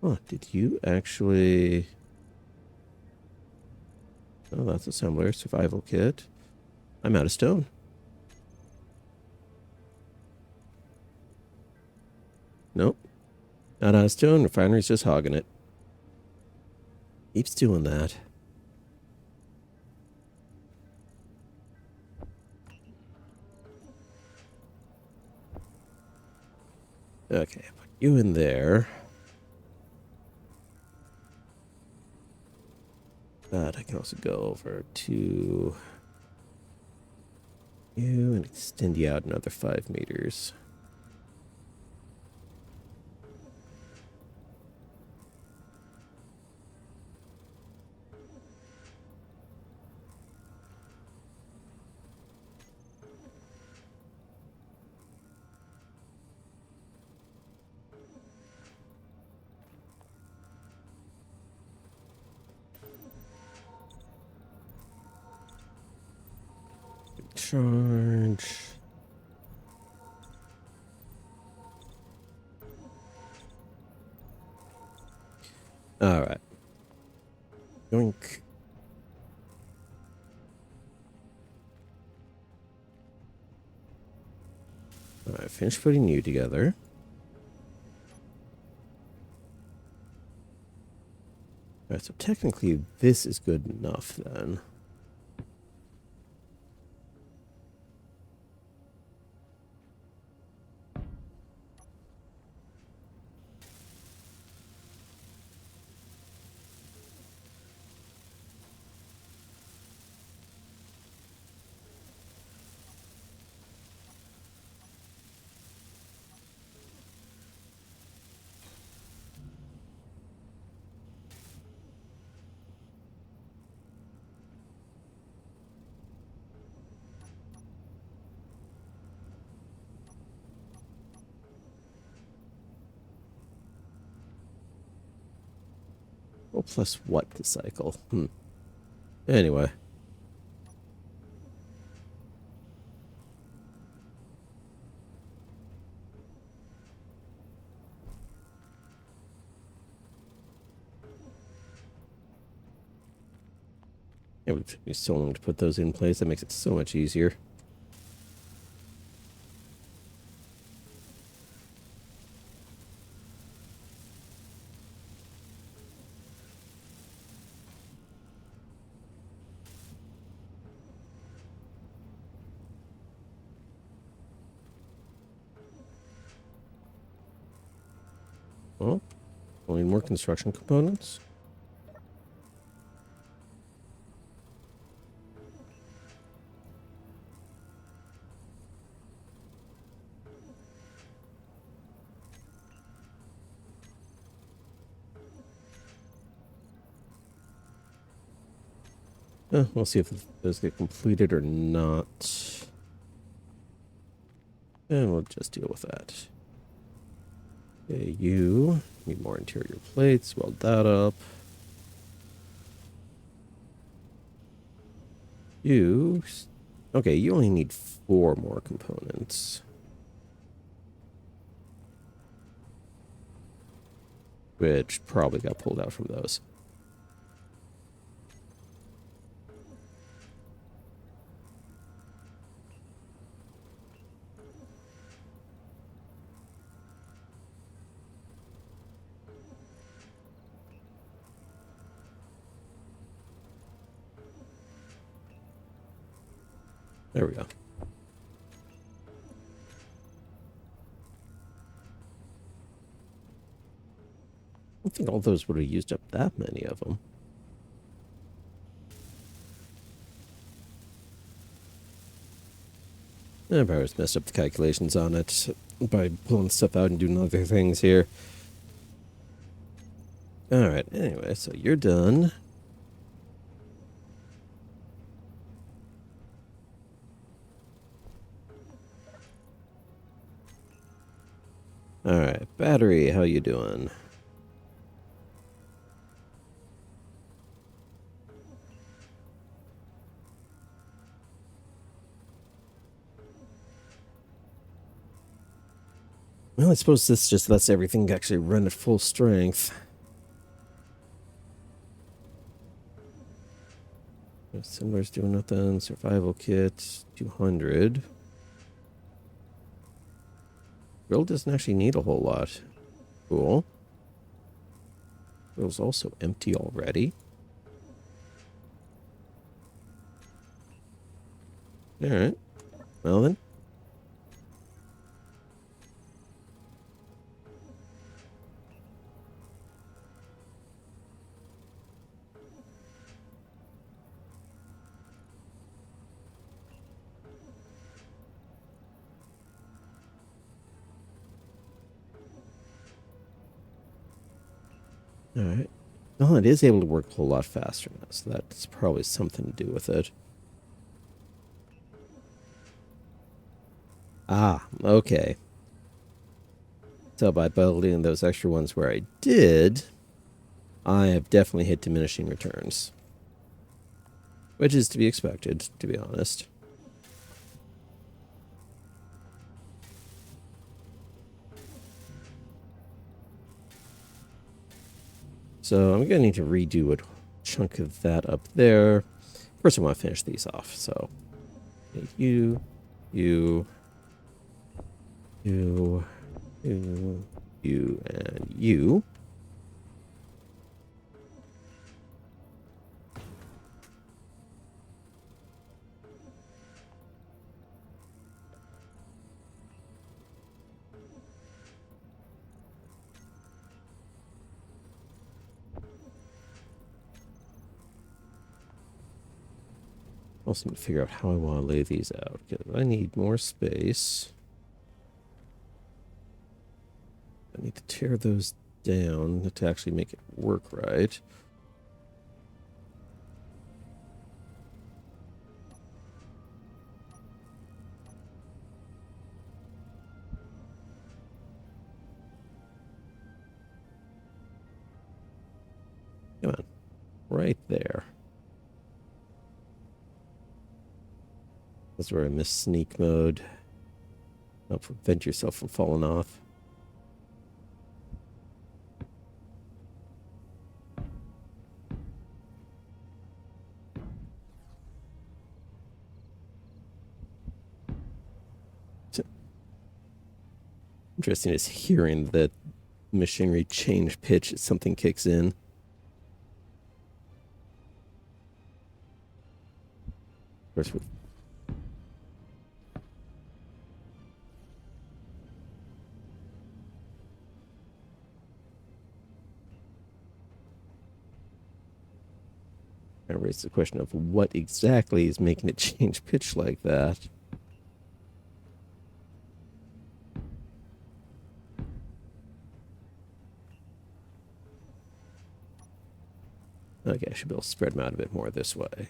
Oh, did you actually... Oh, that's assembler, survival kit. I'm out of stone. Nope. Not out of stone, refinery's just hogging it. Keeps doing that. Okay, put you in there. But I can also go over to you and extend you out another 5 meters. Charge. All right. Yoink. All right, finish putting you together. Alright, so technically this is good enough then. Oh, plus what to cycle? Anyway. It would take me so long to put those in place. That makes it so much easier. Well, we need more construction components. We'll see if those get completed or not. And we'll just deal with that. Okay, you need more interior plates. Weld that up. You... Okay, you only need 4 more components. Which probably got pulled out from those. There we go. I don't think all those would have used up that many of them. I probably just messed up the calculations on it by pulling stuff out and doing other things here. Alright, anyway, so you're done. Alright, battery, how you doing? Well, I suppose this just lets everything actually run at full strength. Assembler's doing nothing. Survival kit, 200. Grill doesn't actually need a whole lot. Cool. Grill's also empty already. Alright. Well then. Alright. Well, it is able to work a whole lot faster now, so that's probably something to do with it. Ah, okay. So by building those extra ones where I did, I have definitely hit diminishing returns. Which is to be expected, to be honest. So I'm going to need to redo a chunk of that up there. First, I want to finish these off. So you, and you. Also need to figure out how I want to lay these out, because I need more space. I need to tear those down to actually make it work right. Come on. Right there. That's where I miss sneak mode. Help prevent yourself from falling off. Interesting is hearing that machinery change pitch as something kicks in. Of course, with I raised the question of what exactly is making it change pitch like that. Okay, I should be able to spread them out a bit more this way.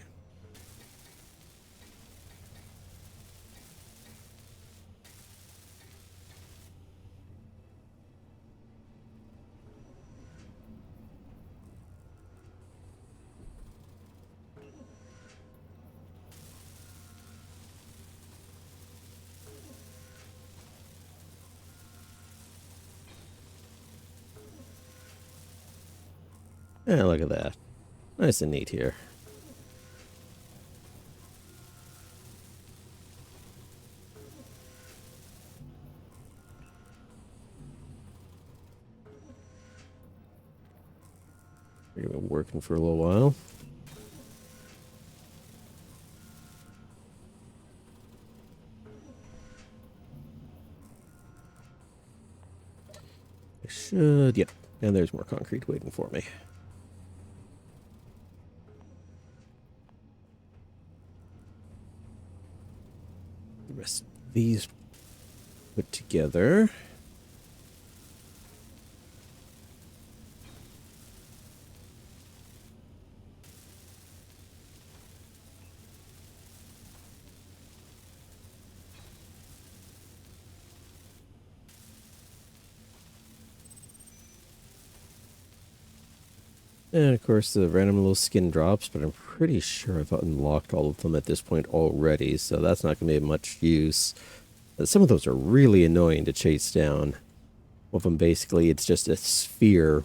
Yeah, look at that. Nice and neat here. We're going to be working for a little while. I should, yep. And there's more concrete waiting for me. The rest of these put together. And of course the random little skin drops, but I'm pretty sure I've unlocked all of them at this point already, so that's not going to be of much use. Some of those are really annoying to chase down. One of them basically, it's just a sphere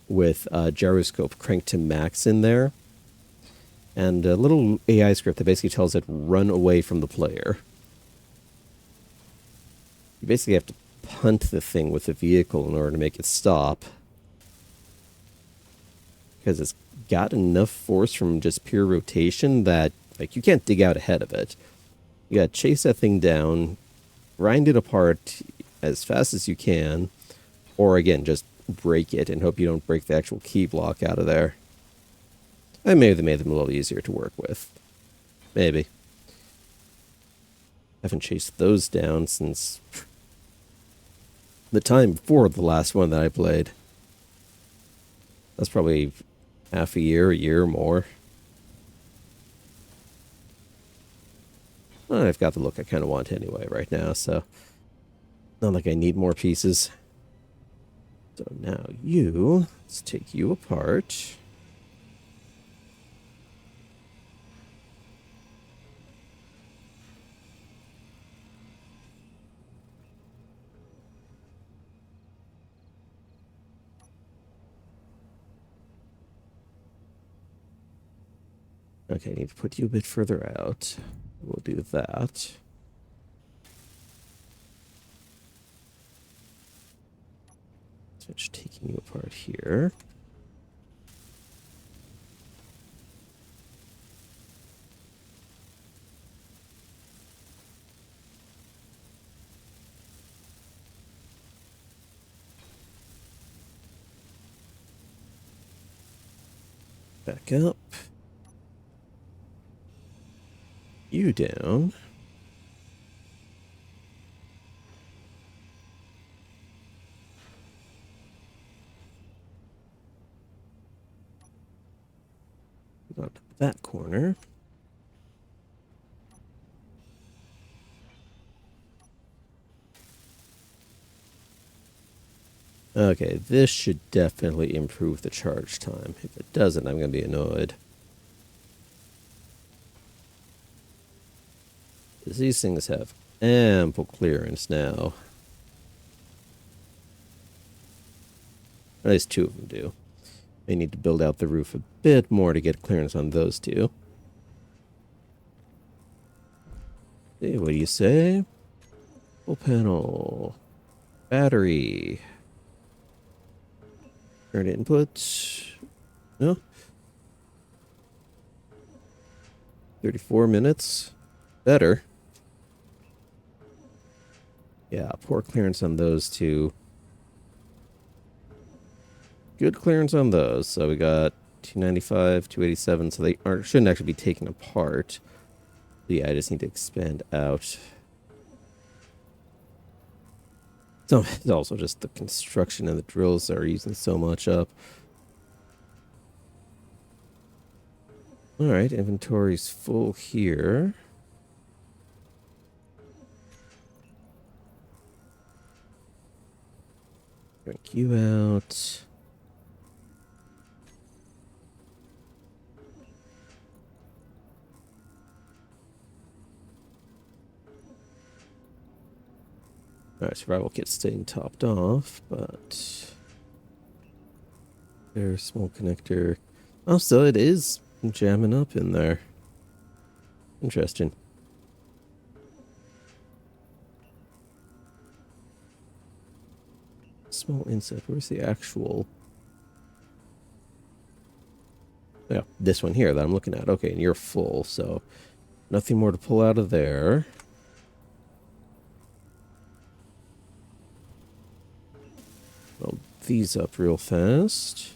with a gyroscope cranked to max in there. And a little AI script that basically tells it run away from the player. You basically have to punt the thing with the vehicle in order to make it stop. Because it's got enough force from just pure rotation that like you can't dig out ahead of it. You gotta chase that thing down, grind it apart as fast as you can, or again, just break it and hope you don't break the actual key block out of there. I may have made them a little easier to work with. Maybe. I haven't chased those down since the time before the last one that I played. That's probably half a year or more. Well, I've got the look I kind of want anyway right now, so not like I need more pieces. So now let's take you apart. Okay, I need to put you a bit further out. We'll do that. Finish taking you apart here. Back up. you down. Not that corner. Okay, this should definitely improve the charge time. If it doesn't, I'm going to be annoyed. 'Cause these things have ample clearance now. At least two of them do. They need to build out the roof a bit more to get clearance on those two. Hey, what do you say? Full panel. Battery. Current input. No? 34 minutes. Better. Yeah, poor clearance on those two. Good clearance on those. So we got 295, 287. So they shouldn't actually be taken apart. Yeah, I just need to expand out. So it's also just the construction and the drills that are using so much up. All right, inventory's full here. Drink you out. All right, survival kit's staying topped off, but there's small connector. Oh, so it is jamming up in there. Interesting. Small inset. Where's the actual? Yeah, this one here that I'm looking at. Okay, and you're full, so nothing more to pull out of there. Build these up real fast.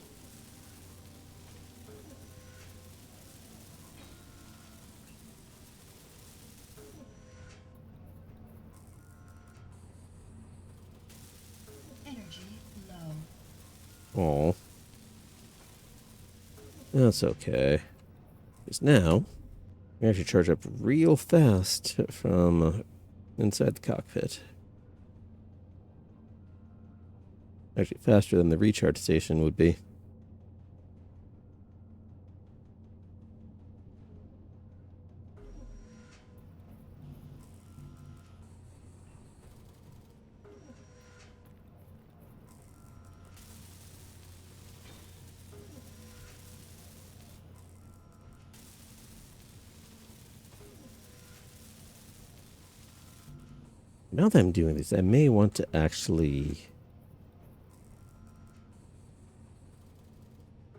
Energy low. Oh, that's okay. Because now we actually charge up real fast from inside the cockpit. Actually, faster than the recharge station would be. Now that I'm doing this, I may want to actually...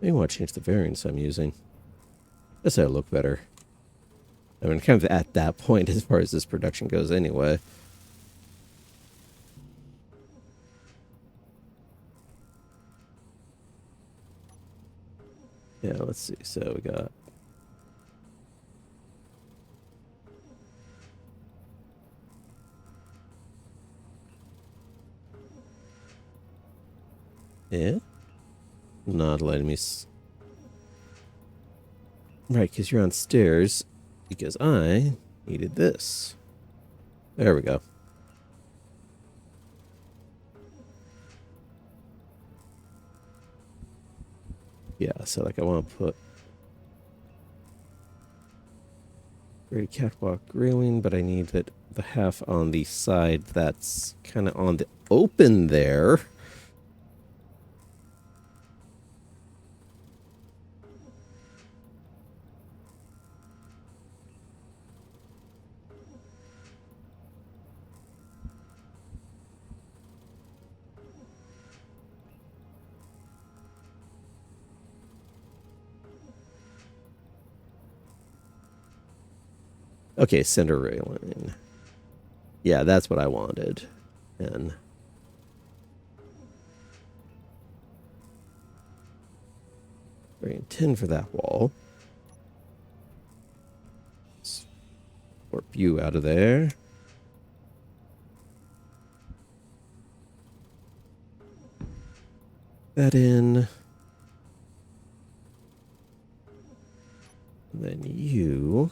I may want to change the variants I'm using. Just so I look better. I mean, kind of at that point as far as this production goes anyway. Yeah, let's see. So we got... Yeah? Not letting me... Right, because you're on stairs. Because I needed this. There we go. Yeah, so like I want to put... Great catwalk railing, but I need that the half on the side that's kind of on the open there. Okay, center railing. Yeah, that's what I wanted. And bring 10 for that wall. Warp you out of there. That in. And then you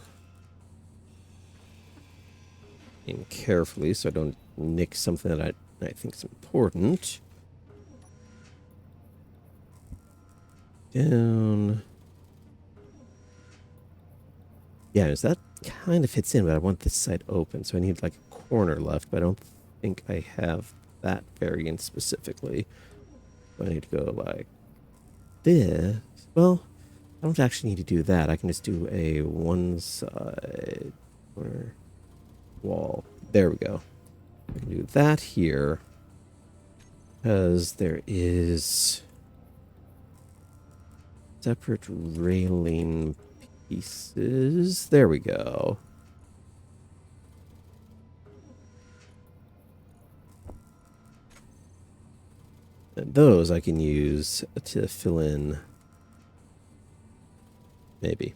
in carefully so I don't nick something that I think is important. Down. Yeah, that kind of fits in, but I want this side open, so I need like a corner left, but I don't think I have that variant specifically. So I need to go like this. Well, I don't actually need to do that. I can just do a one side corner wall. There we go. I can do that here because there is separate railing pieces. There we go. And those I can use to fill in. Maybe.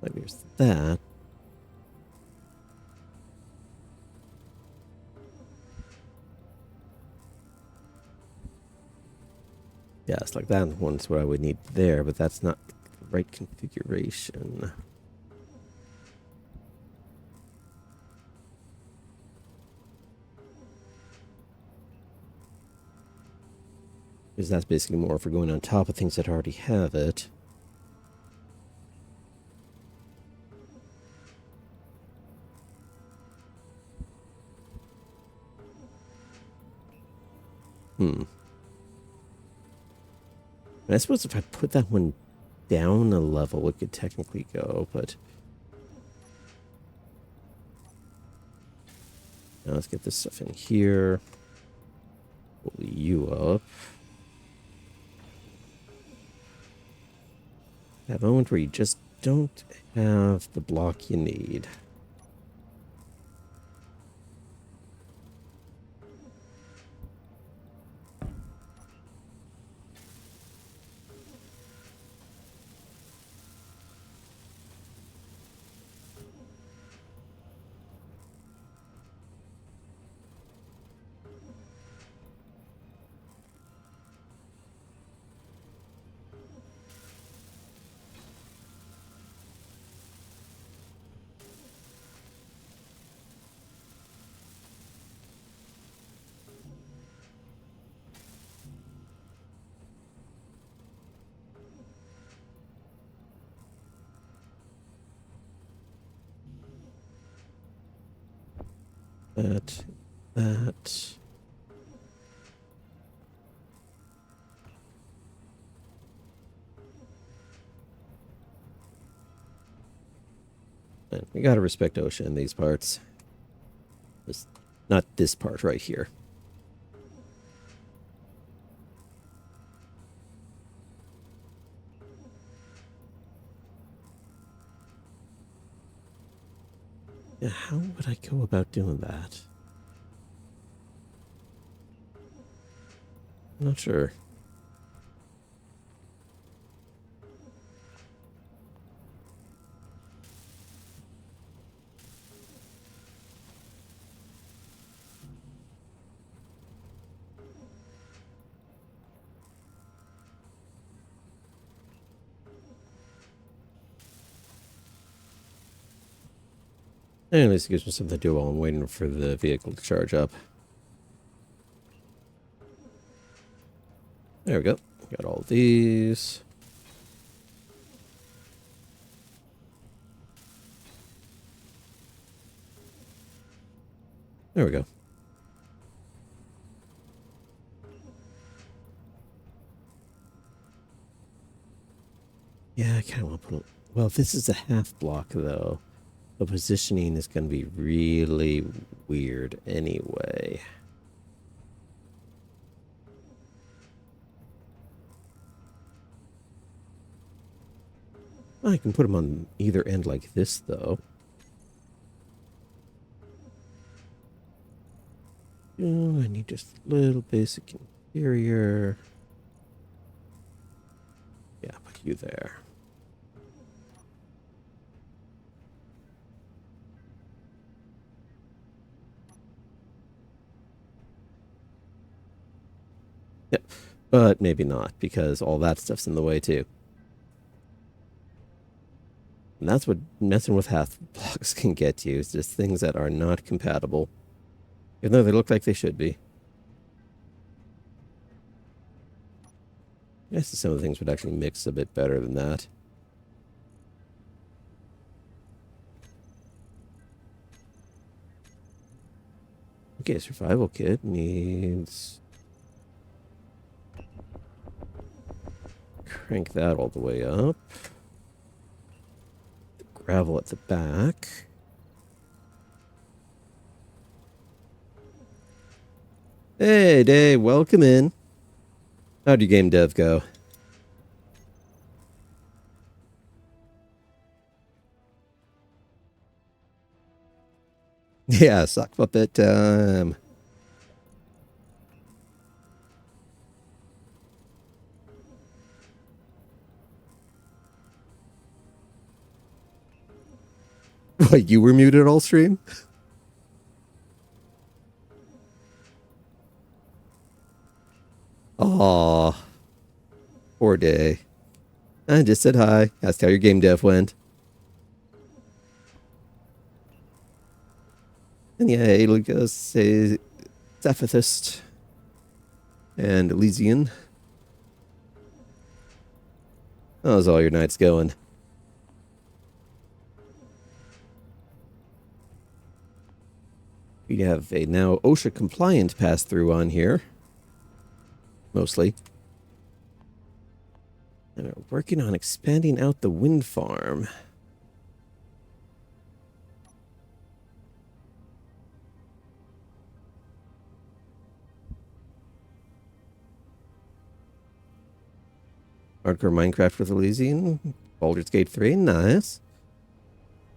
Like there's that. Yeah, it's like that one's what I would need there, but that's not the right configuration. Because that's basically more for going on top of things that already have it. And I suppose if I put that one down a level, it could technically go, but... Now let's get this stuff in here. Pull you up. That moment where you just don't have the block you need. That. And we gotta respect OSHA in these parts. Just not this part right here. Yeah, how would I go about doing that? I'm not sure. And at least it gives me something to do while I'm waiting for the vehicle to charge up. There we go. Got all these. There we go. Yeah, I kind of want to put... Well, this is a half block, though. The positioning is going to be really weird anyway. I can put them on either end like this, though. Oh, I need just a little basic Exterior. Yeah, put you there. Yep, but maybe not, because all that stuff's in the way too. And that's what messing with half blocks can get you, is just things that are not compatible. Even though they look like they should be. I guess some of the things would actually mix a bit better than that. Okay, survival kit needs... Crank that all the way up. The gravel at the back. Hey, Dave, welcome in. How'd your game dev go? Yeah, sock puppet time. What, you were muted all stream? Aw. Poor day. I just said hi. Asked how your game dev went. And yeah, Lucas says Zephyrist and Elysian. How's all your nights going? We have a now OSHA compliant pass through on here. Mostly. And we're working on expanding out the wind farm. Hardcore Minecraft with Elysian. Baldur's Gate 3, nice.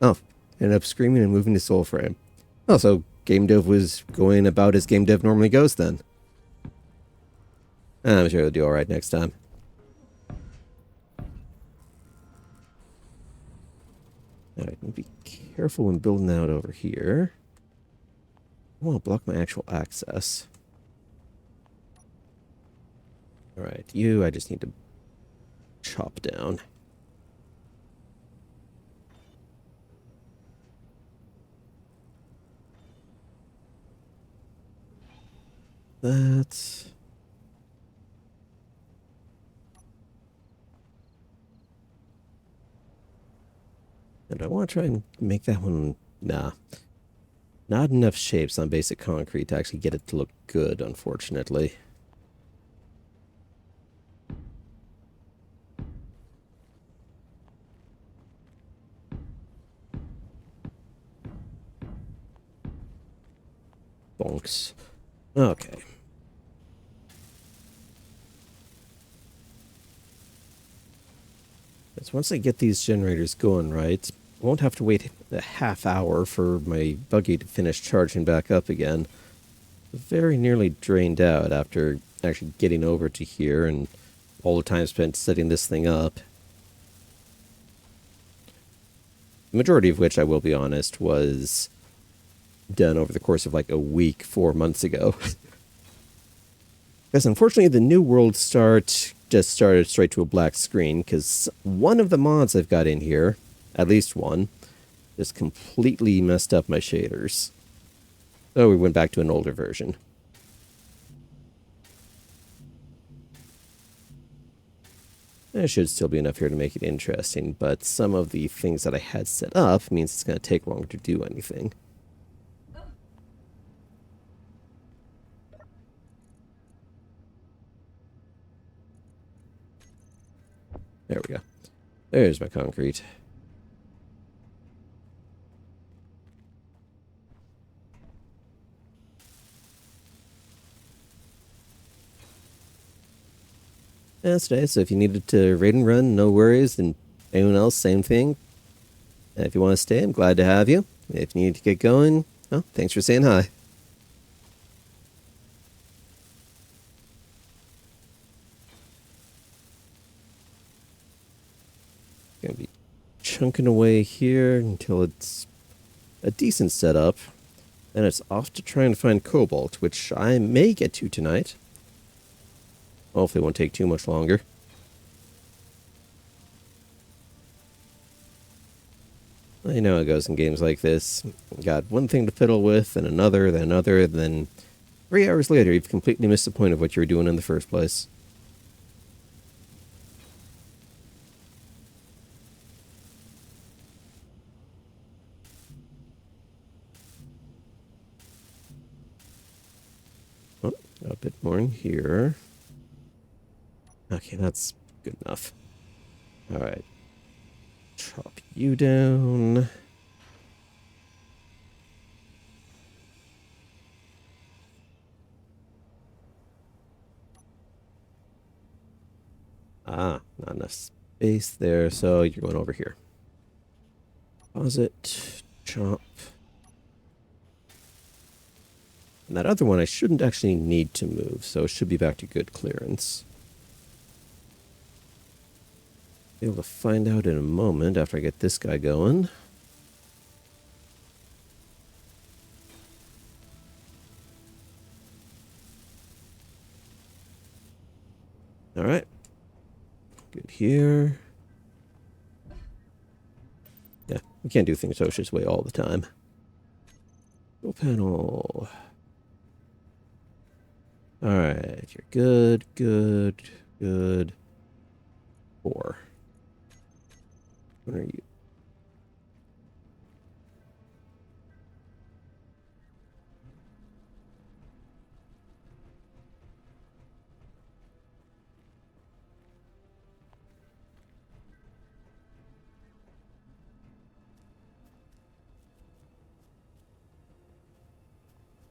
Oh, ended up screaming and moving to Soulframe. Oh, so game dev was going about as game dev normally goes then. I'm sure it'll do alright next time. Alright, be careful when building out over here. I want to block my actual access. Alright, you I just need to chop down. That. And I want to try and make that one... Nah. Not enough shapes on basic concrete to actually get it to look good, unfortunately. Bonks. Okay. So once I get these generators going right, I won't have to wait a half hour for my buggy to finish charging back up again. Very nearly drained out after actually getting over to here and all the time spent setting this thing up. The majority of which, I will be honest, was done over the course of like a week 4 months ago. Because unfortunately the new world start just started straight to a black screen because one of the mods I've got in here, at least one, just completely messed up my shaders. So we went back to an older version. There should still be enough here to make it interesting, but some of the things that I had set up means it's going to take longer to do anything. There we go. There's my concrete. That's today, so if you needed to raid and run, no worries. And anyone else, same thing. If you want to stay, I'm glad to have you. If you need to get going, well, thanks for saying hi. chunking away here until it's a decent setup. Then it's off to try and find cobalt, which I may get to tonight. Hopefully it won't take too much longer. I know it goes in games like this. You got one thing to fiddle with, then another, then 3 hours later you've completely missed the point of what you were doing in the first place. Oh, got a bit more in here. Okay, that's good enough. Alright. Chop you down. Ah, not enough space there, so you're going over here. Pause it. Chop. And that other one I shouldn't actually need to move, so it should be back to good clearance. Be able to find out in a moment after I get this guy going. Alright. Good here. Yeah, we can't do things Osha's way all the time. Go panel. Alright, you're good, good, good. 4. What are you?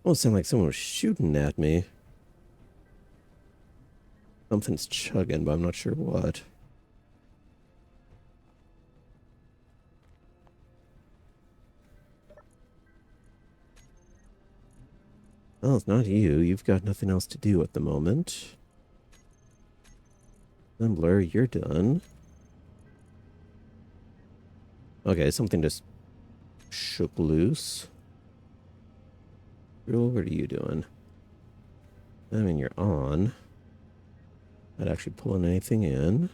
Almost sound like someone was shooting at me. Something's chugging, but I'm not sure what. Well, it's not you. You've got nothing else to do at the moment. Assembler, you're done. Okay, something just shook loose. What are you doing? I mean, you're on. Not actually pulling anything in.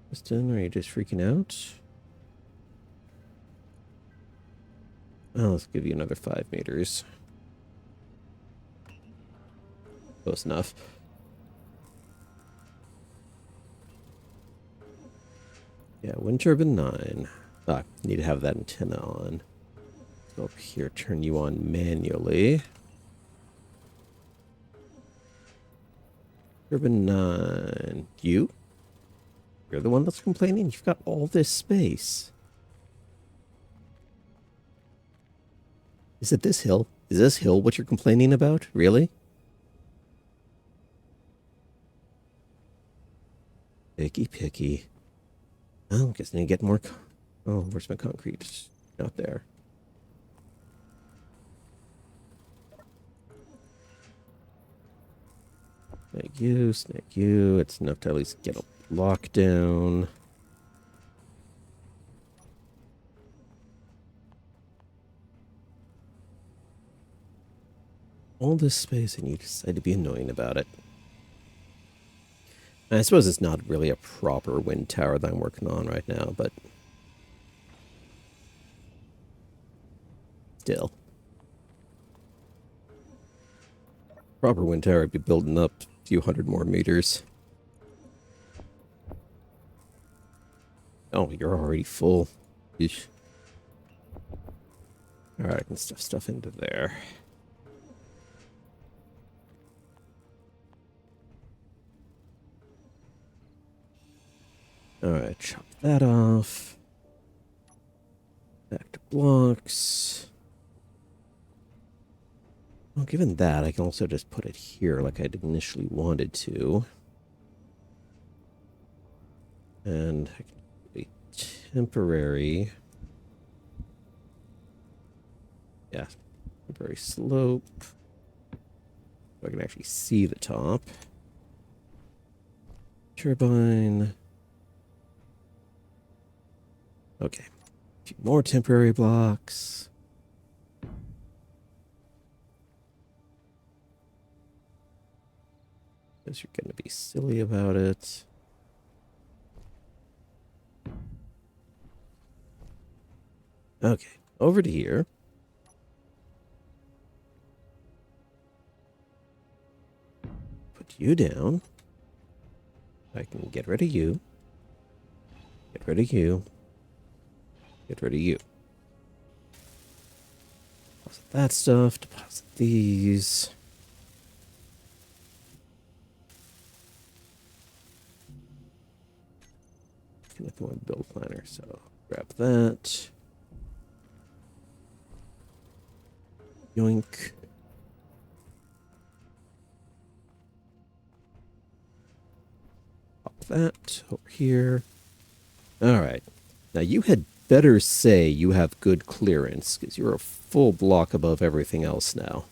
Piston, are you just freaking out? Oh, let's give you another 5 meters. Close enough. Yeah, wind turbine 9. Ah, need to have that antenna on. Go up here, turn you on manually. Turbine 9. You? You're the one that's complaining? You've got all this space. Is it this hill? Is this hill what you're complaining about? Really? Picky, picky. Oh, guess I need to get more... Oh, where's my concrete? It's not there. Snag you, snag you. It's enough to at least get a lockdown. All this space and you decide to be annoying about it. And I suppose it's not really a proper wind tower that I'm working on right now, but still. Proper wind tower would be building up a few hundred more meters. Oh, you're already full. Eesh. Alright, I can stuff stuff into there. Alright, chop that off. Back to blocks. Well, given that, I can also just put it here like I initially wanted to. And I can do a temporary... Yeah, temporary slope. So I can actually see the top. Turbine. Okay. A few more temporary blocks. Guess you're gonna be silly about it. Okay, over to here. Put you down. I can get rid of you. Get rid of you. Get rid of you. Deposit that stuff. Deposit these. Nothing with build planner, so grab that. Yoink. Pop that over here. All right. Now you had better say you have good clearance, because you're a full block above everything else now.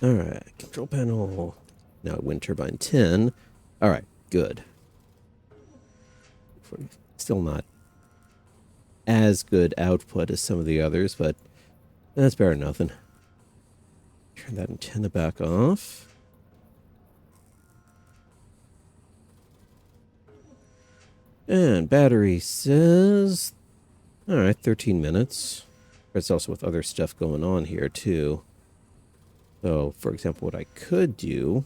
All right, control panel. Now wind turbine 10. All right, good. Still not as good output as some of the others, but that's better than nothing. Turn that antenna back off. And battery says, all right, 13 minutes. There's also with other stuff going on here too. So, for example, what I could do,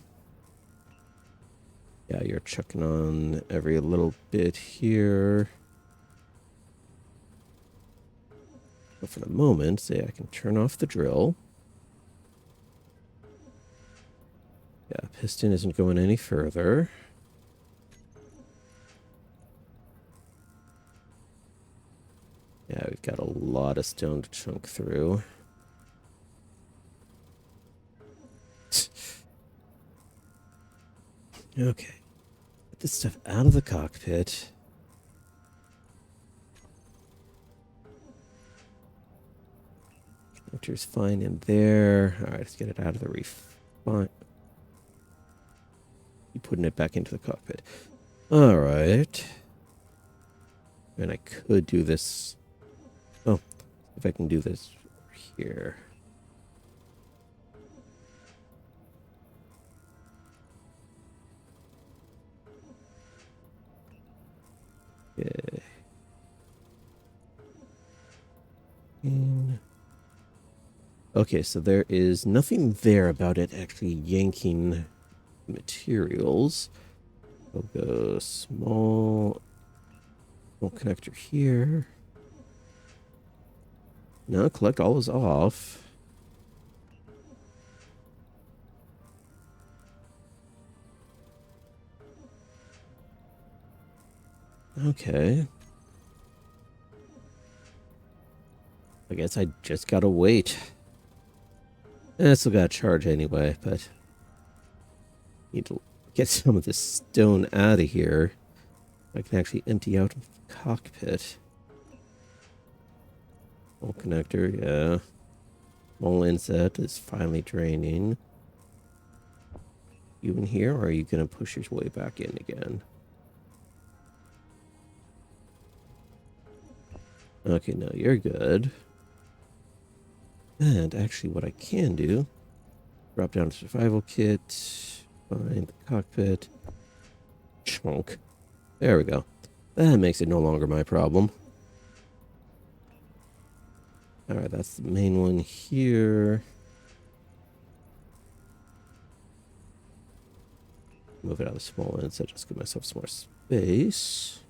yeah, you're chucking on every little bit here. But for the moment, say I can turn off the drill. Yeah, piston isn't going any further. Yeah, we've got a lot of stone to chunk through. Okay. Get this stuff out of the cockpit. Connector's fine in there. Alright, let's get it out of the refine. You putting it back into the cockpit. Alright. And I could do this. Oh, if I can do this here. Okay. Okay, so there is nothing there about it actually yanking materials. I'll go small connector here. No, collect all is off. Okay. I guess I just gotta wait. I still gotta charge anyway, but need to get some of this stone out of here. I can actually empty out the cockpit. Small connector, yeah. Small inset is finally draining. You in here, or are you gonna push your way back in again? Okay, no, you're good. And actually what I can do, drop down to survival kit, find the cockpit, chunk. There we go. That makes it no longer my problem. Alright, that's the main one here. Move it out of the small end, so just give myself some more space.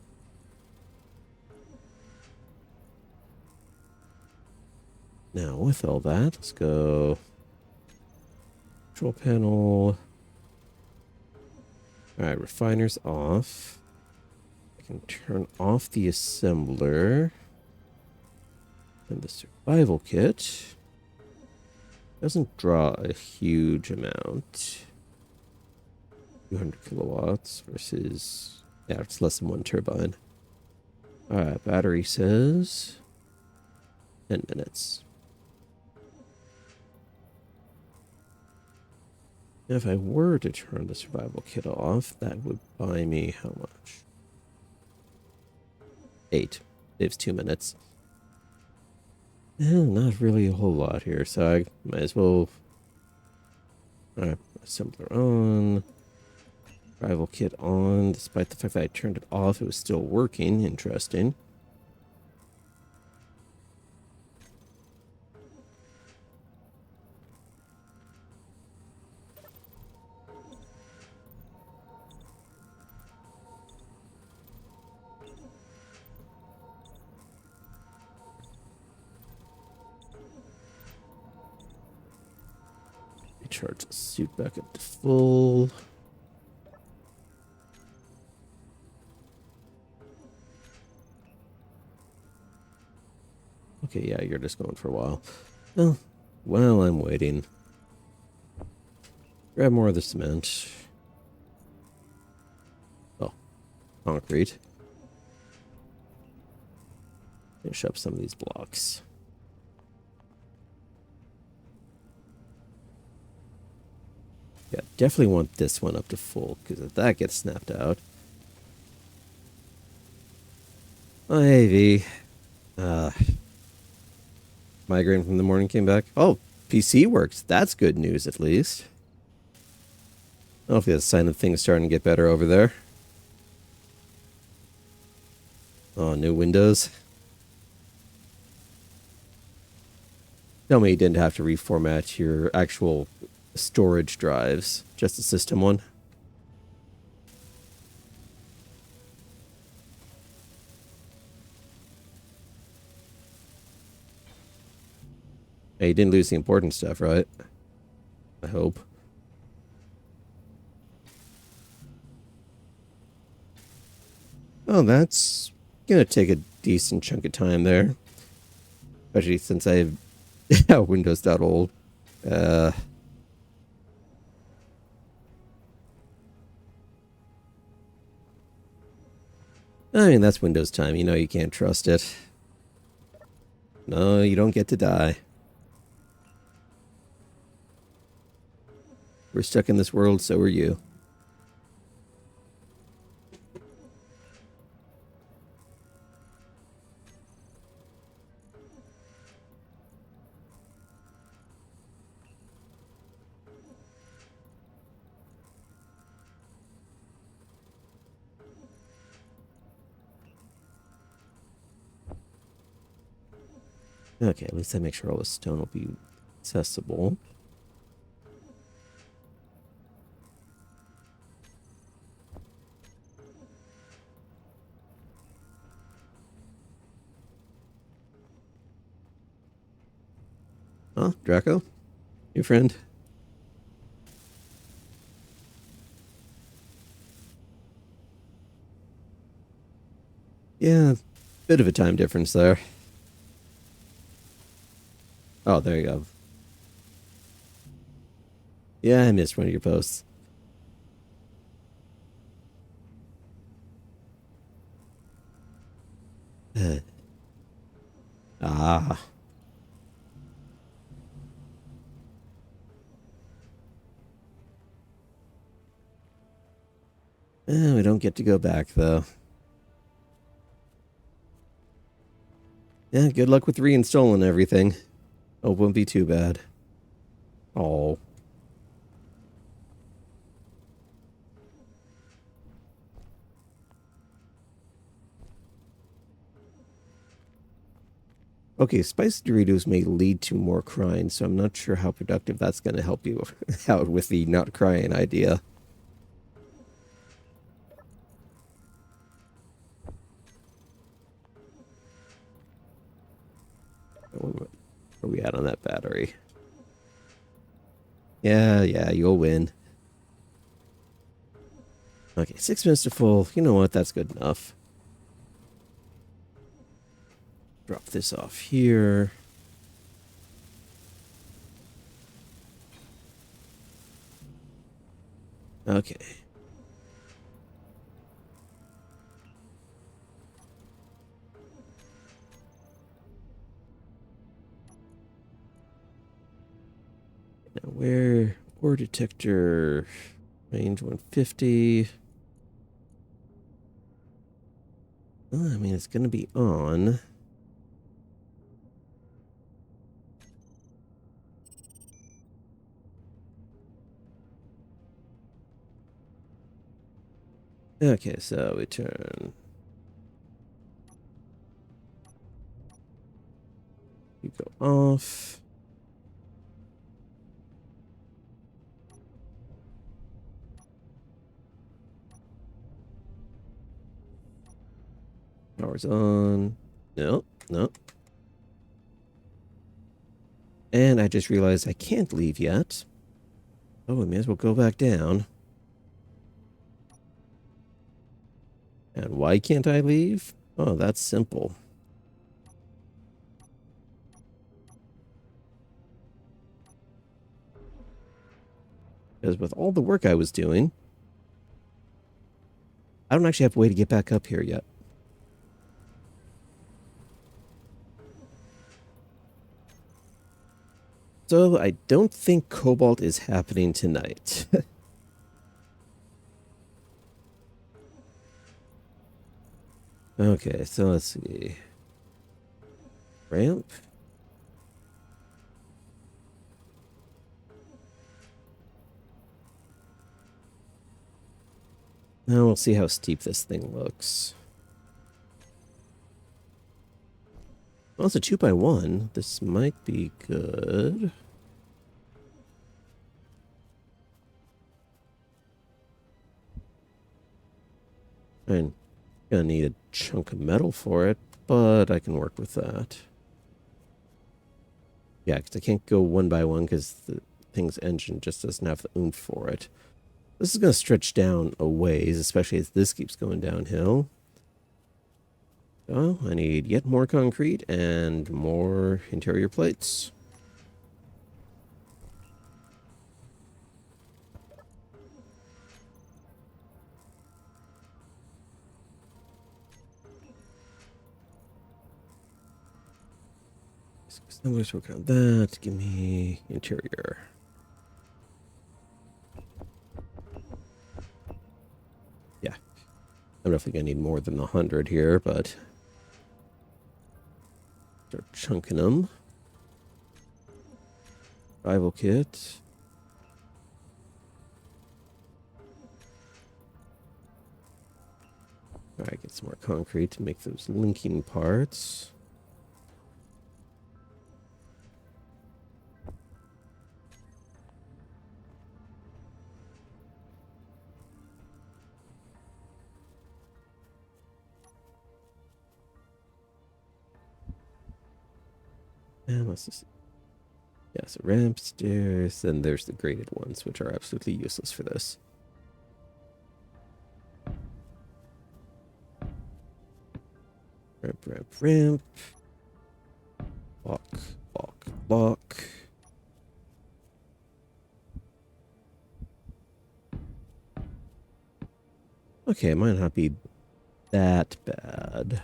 Now, with all that, let's go control panel. Alright, refiner's off. I can turn off the assembler. And the survival kit doesn't draw a huge amount. 200 kilowatts versus, yeah, it's less than one turbine. Alright, battery says 10 minutes. If I were to turn the survival kit off, that would buy me how much? 8. Saves 2 minutes. Not really a whole lot here, so I might as well... Alright, assembler on. Survival kit on. Despite the fact that I turned it off, it was still working. Interesting. Recharge the suit back up to full. Okay, yeah, you're just going for a while. Well, while I'm waiting, grab more of the cement. Oh, concrete. Finish up some of these blocks. Yeah, definitely want this one up to full, because if that gets snapped out... Oh, hey, V. Migraine from the morning came back. Oh, PC works. That's good news, at least. Hopefully that's a sign that things starting to get better over there. Oh, new Windows. Tell me you didn't have to reformat your actual storage drives, just the system one. Hey, you didn't lose the important stuff, right? I hope. Oh, that's gonna take a decent chunk of time there. Especially since I have Windows.old. I mean, that's Windows time. You know you can't trust it. No, you don't get to die. We're stuck in this world, so are you. Okay, at least I make sure all the stone will be accessible. Oh, Draco? Your friend? Yeah, bit of a time difference there. Oh, there you go. Yeah, I missed one of your posts. Ah. We don't get to go back, though. Yeah, good luck with reinstalling everything. Oh, won't be too bad. Oh. Okay, spicy Doritos may lead to more crying, so I'm not sure how productive that's going to help you out with the not crying idea. Where are we at on that battery? Yeah, you'll win. Okay, 6 minutes to full. You know what? That's good enough. Drop this off here. Okay. Where ore detector range 150. Well, I mean, it's going to be on. Okay, so we turn. You go off. Power's on. Nope, nope. And I just realized I can't leave yet. Oh, we may as well go back down. And why can't I leave? Oh, that's simple. Because with all the work I was doing, I don't actually have a way to get back up here yet. So I don't think Cobalt is happening tonight. Okay, so let's see. Ramp. Now we'll see how steep this thing looks. Well, it's a 2x1. This might be good. I'm gonna need a chunk of metal for it, but I can work with that. Yeah, because I can't go 1x1 because the thing's engine just doesn't have the oomph for it. This is going to stretch down a ways, especially as this keeps going downhill. Oh, I need yet more concrete and more interior plates. So let's work on that. Give me interior. Yeah. I'm definitely going to need more than 100 here, but start chunking them. Rival kit. Alright, get some more concrete to make those linking parts. And let's just... Yeah, so ramp, stairs, and there's the graded ones, which are absolutely useless for this. Ramp, ramp, ramp. Block, block, block. Okay, it might not be that bad.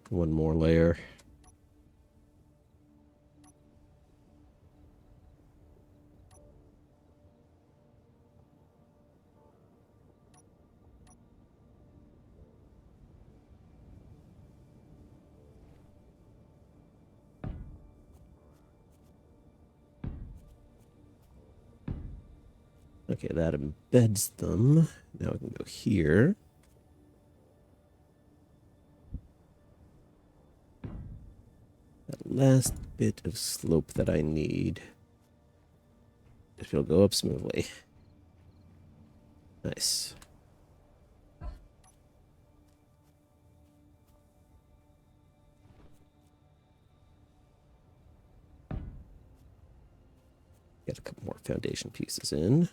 One more layer. Okay, that embeds them. Now I can go here. That last bit of slope that I need. It will go up smoothly. Nice. Get a couple more foundation pieces in.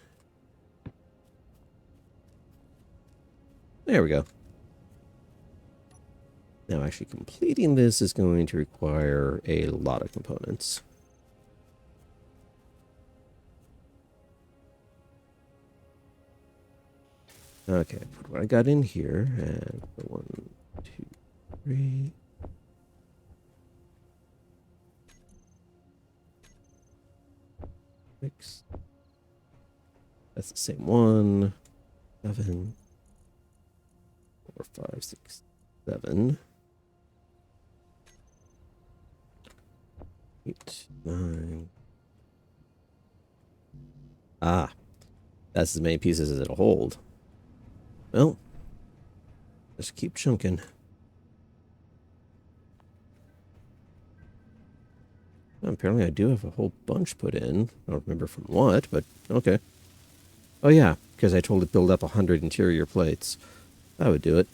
There we go. Now, actually completing this is going to require a lot of components. Okay, put what I got in here, and 1, 2, 3. Six. That's the same one. 7, 4, 5, 6, 7, 8, 9. Ah, that's as many pieces as it'll hold. Well, just keep chunking. Apparently I do have a whole bunch put in. I don't remember from what, but okay. Oh yeah, because I told it build up 100 interior plates. That would do it.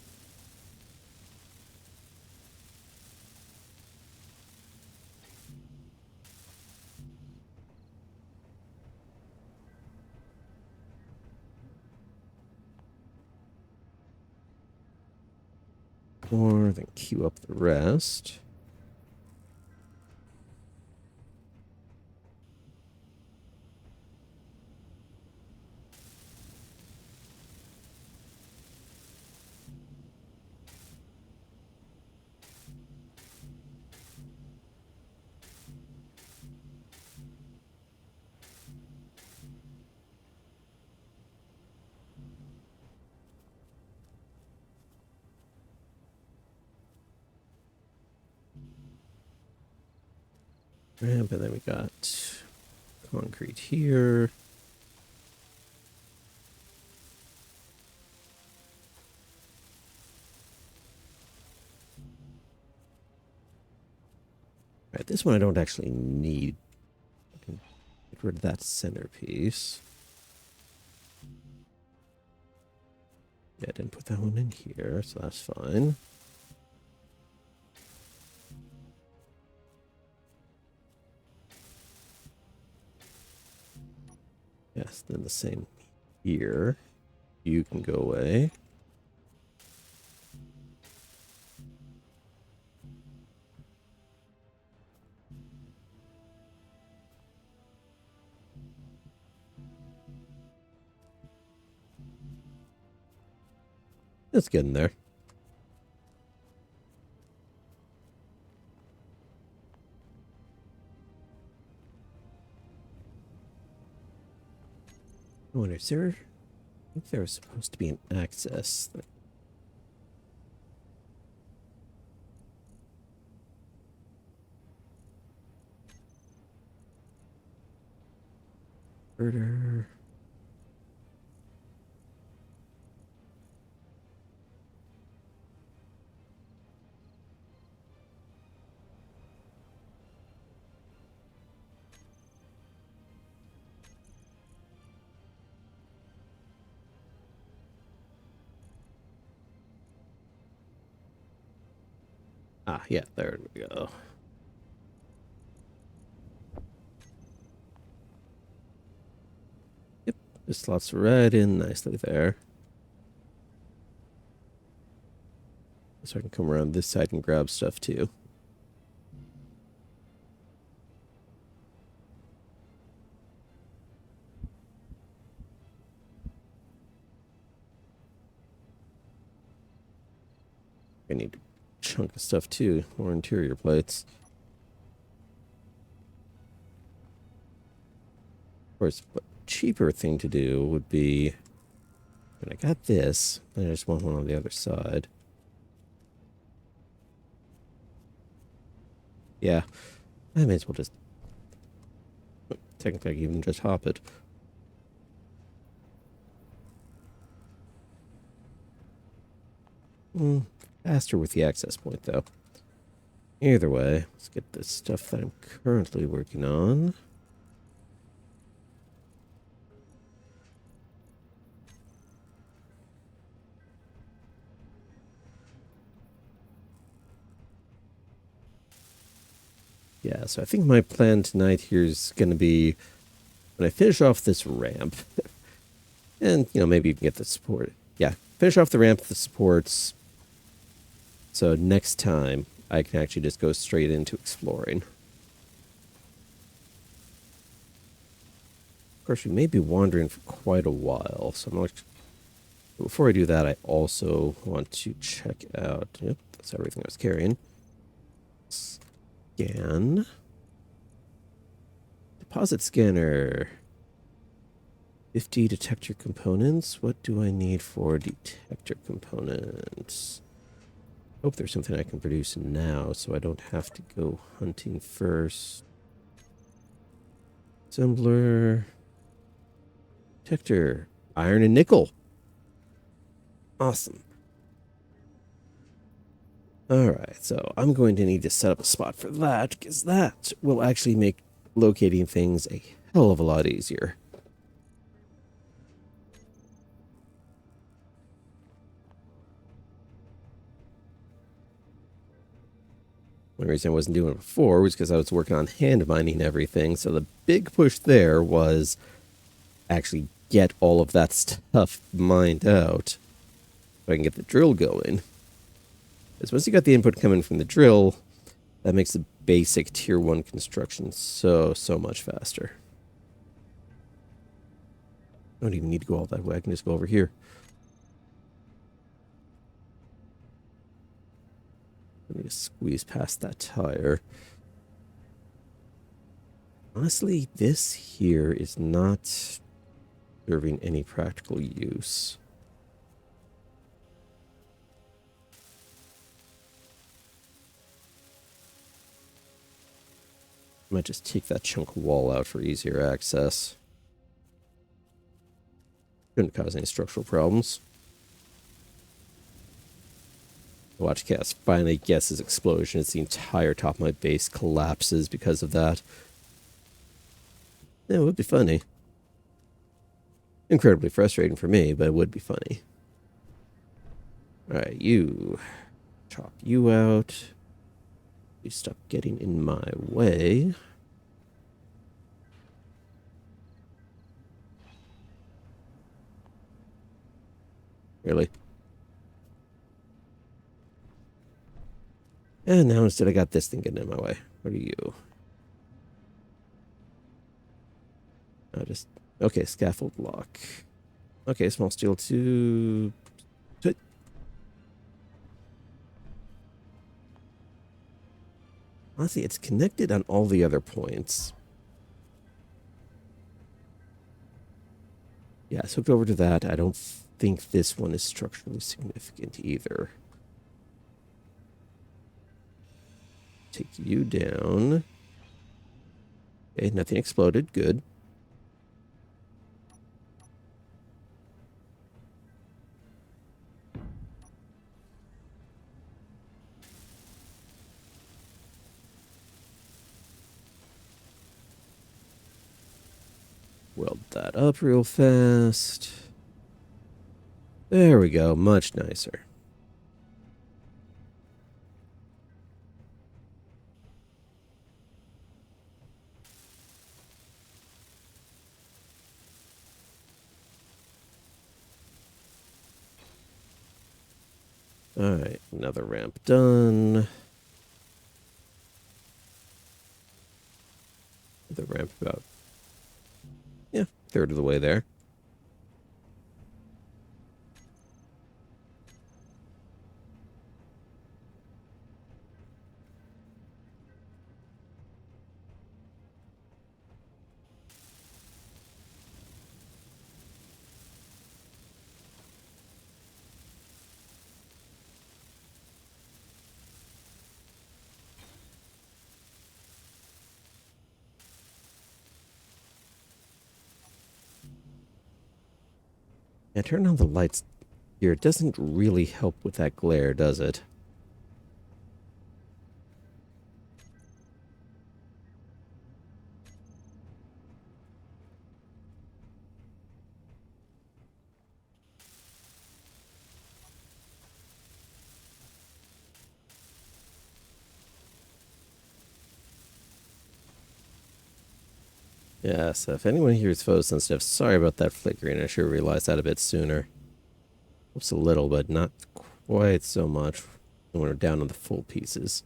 Or then queue up the rest. Ramp, and then we got concrete here. All right, this one I don't actually need. I can get rid of that centerpiece. Yeah, I didn't put that one in here, so that's fine. Yes, then the same here. You can go away. It's getting there. I wonder, is there... I think there was supposed to be an access. Converter. Ah, yeah, there we go. Yep, this slots right in nicely there. So I can come around this side and grab stuff too. I need a chunk of stuff too, more interior plates. Of course, a cheaper thing to do would be, when I got this, I just want one on the other side. Yeah, I may as well just, technically I can even just hop it. Faster with the access point though. Either way, let's get the stuff that I'm currently working on. Yeah, so I think my plan tonight here is going to be when I finish off this ramp, and, you know, maybe even get the support. Yeah, finish off the ramp, the supports. So next time, I can actually just go straight into exploring. Of course, we may be wandering for quite a while, so I'm not Before I do that, I also want to check out. Yep, that's everything I was carrying. Scan. Deposit scanner. 50 detector components. What do I need for detector components? Hope there's something I can produce now so I don't have to go hunting first. Assembler. Detector. Iron and nickel. Awesome. Alright, so I'm going to need to set up a spot for that, because that will actually make locating things a hell of a lot easier. The reason I wasn't doing it before was because I was working on hand mining everything, so the big push there was actually get all of that stuff mined out so I can get the drill going. Because once you got the input coming from the drill, that makes the basic tier 1 construction so much faster. I don't even need to go all that way, I can just go over here. Let me just squeeze past that tire. Honestly, this here is not serving any practical use. I might just take that chunk of wall out for easier access. Shouldn't cause any structural problems. Watch Cass finally gets his explosion as the entire top of my base collapses because of that. Yeah, it would be funny. Incredibly frustrating for me, but it would be funny. Alright, you. Chop you out. You stop getting in my way. Really? And now instead I got this thing getting in my way. What are you? Just... Okay, scaffold block. Okay, small steel tube. Honestly, it's connected on all the other points. Yeah, it's hooked over to that. I don't think this one is structurally significant either. Take you down. Okay, nothing exploded. Good. Weld that up real fast. There we go. Much nicer. Alright, another ramp done. The ramp about, yeah, third of the way there. Yeah, turn on the lights here. It doesn't really help with that glare, does it? Yeah, so if anyone here is photosensitive, sorry about that flickering. I should have realized that a bit sooner. Helps a little, but not quite so much when we're down on the full pieces.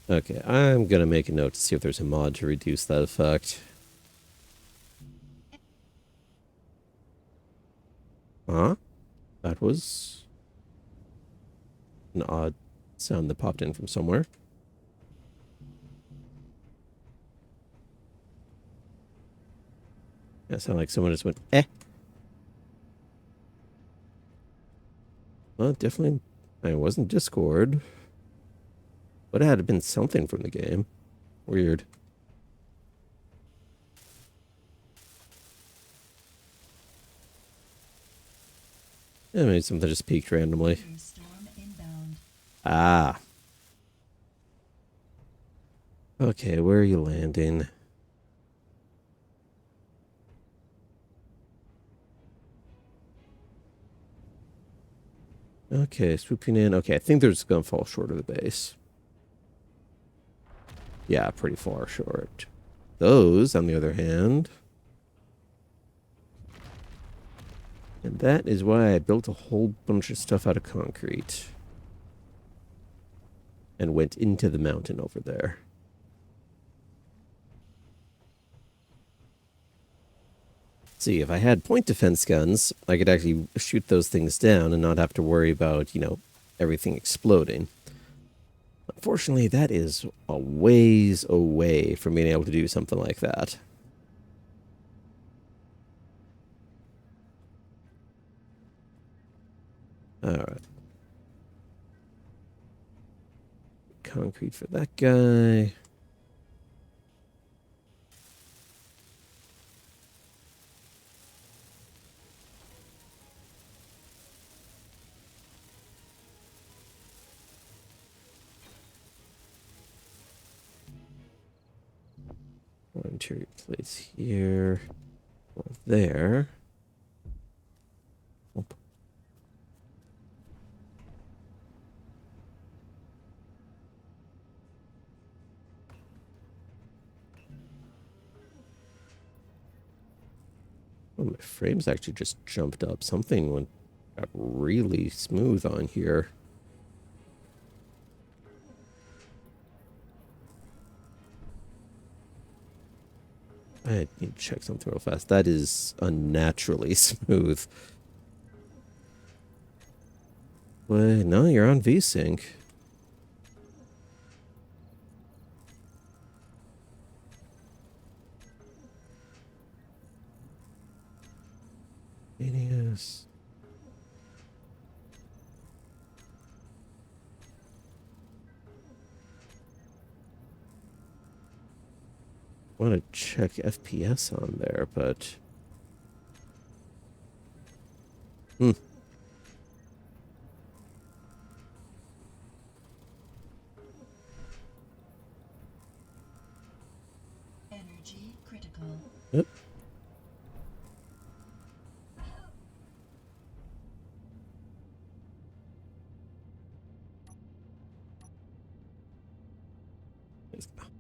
Okay, I'm gonna make a note to see if there's a mod to reduce that effect. Huh? That was an odd sound that popped in from somewhere. That sounded like someone just went, eh. Well, definitely, it wasn't Discord, but it had been something from the game. Weird. Yeah, maybe something just peaked randomly. Storm inbound. Ah. Okay, where are you landing? Okay, swooping in. Okay, I think they're just gonna fall short of the base. Yeah, pretty far short. Those, on the other hand. And that is why I built a whole bunch of stuff out of concrete. And went into the mountain over there. See, if I had point defense guns, I could actually shoot those things down and not have to worry about, everything exploding. Unfortunately, that is a ways away from being able to do something like that. Alright. Concrete for that guy. One interior plates here. One there. Oop. Oh, my frames actually just jumped up. Something got really smooth on here. I need to check something real fast. That is unnaturally smooth. Wait, no, you're on VSync. Yes. I want to check FPS on there, but... Energy critical. Yep.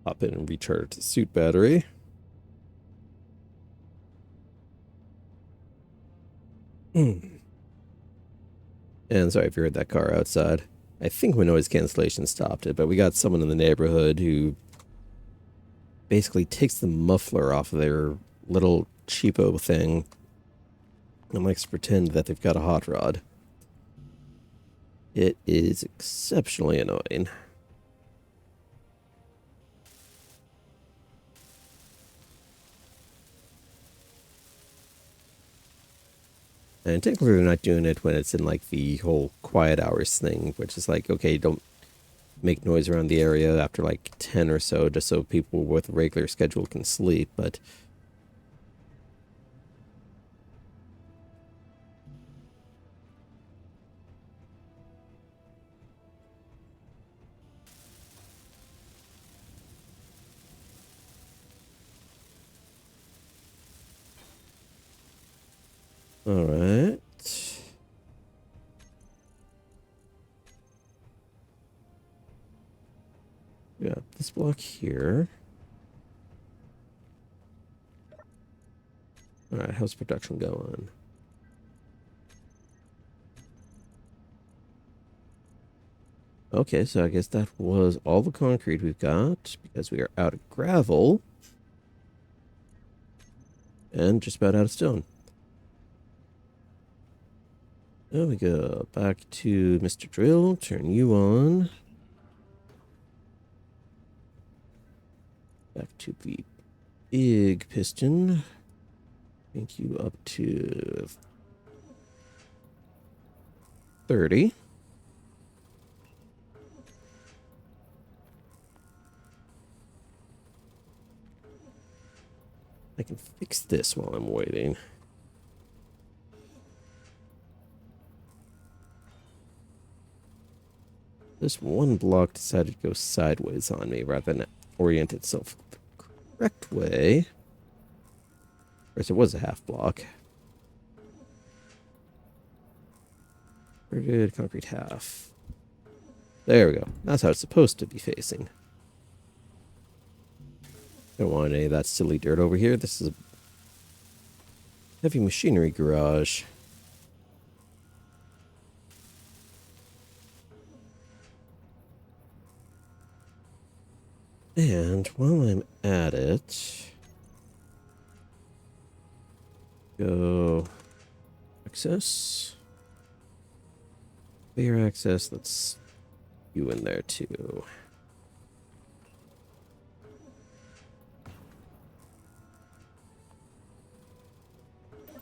Hop in and recharge the suit battery. And sorry if you heard that car outside. I think my noise cancellation stopped it, but we got someone in the neighborhood who basically takes the muffler off of their little cheapo thing and likes to pretend that they've got a hot rod. It is exceptionally annoying. And technically they're not doing it when it's in like the whole quiet hours thing, which is like, okay, don't make noise around the area after like 10 or so, just so people with a regular schedule can sleep, but... Alright. Yeah, this block here. Alright, how's production going? Okay, so I guess that was all the concrete we've got because we are out of gravel and just about out of stone. There we go. Back to Mr. Drill. Turn you on. Back to the big piston. Crank you up to 30. I can fix this while I'm waiting. This one block decided to go sideways on me rather than orient itself the correct way. Of course, it was a half block. Inverted concrete half. There we go. That's how it's supposed to be facing. Don't want any of that silly dirt over here. This is a heavy machinery garage. And while I'm at it, go access. Clear access. Let's you in there too.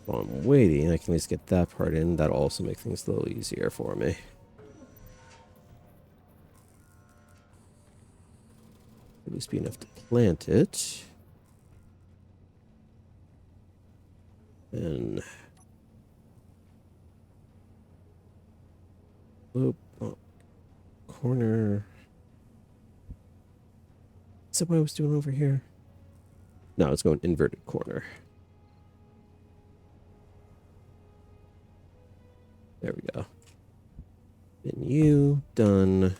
While I'm waiting, I can at least get that part in. That'll also make things a little easier for me. At least be enough to plant it. And loop corner. Is that what I was doing over here? No, it's going inverted corner. There we go. And you done.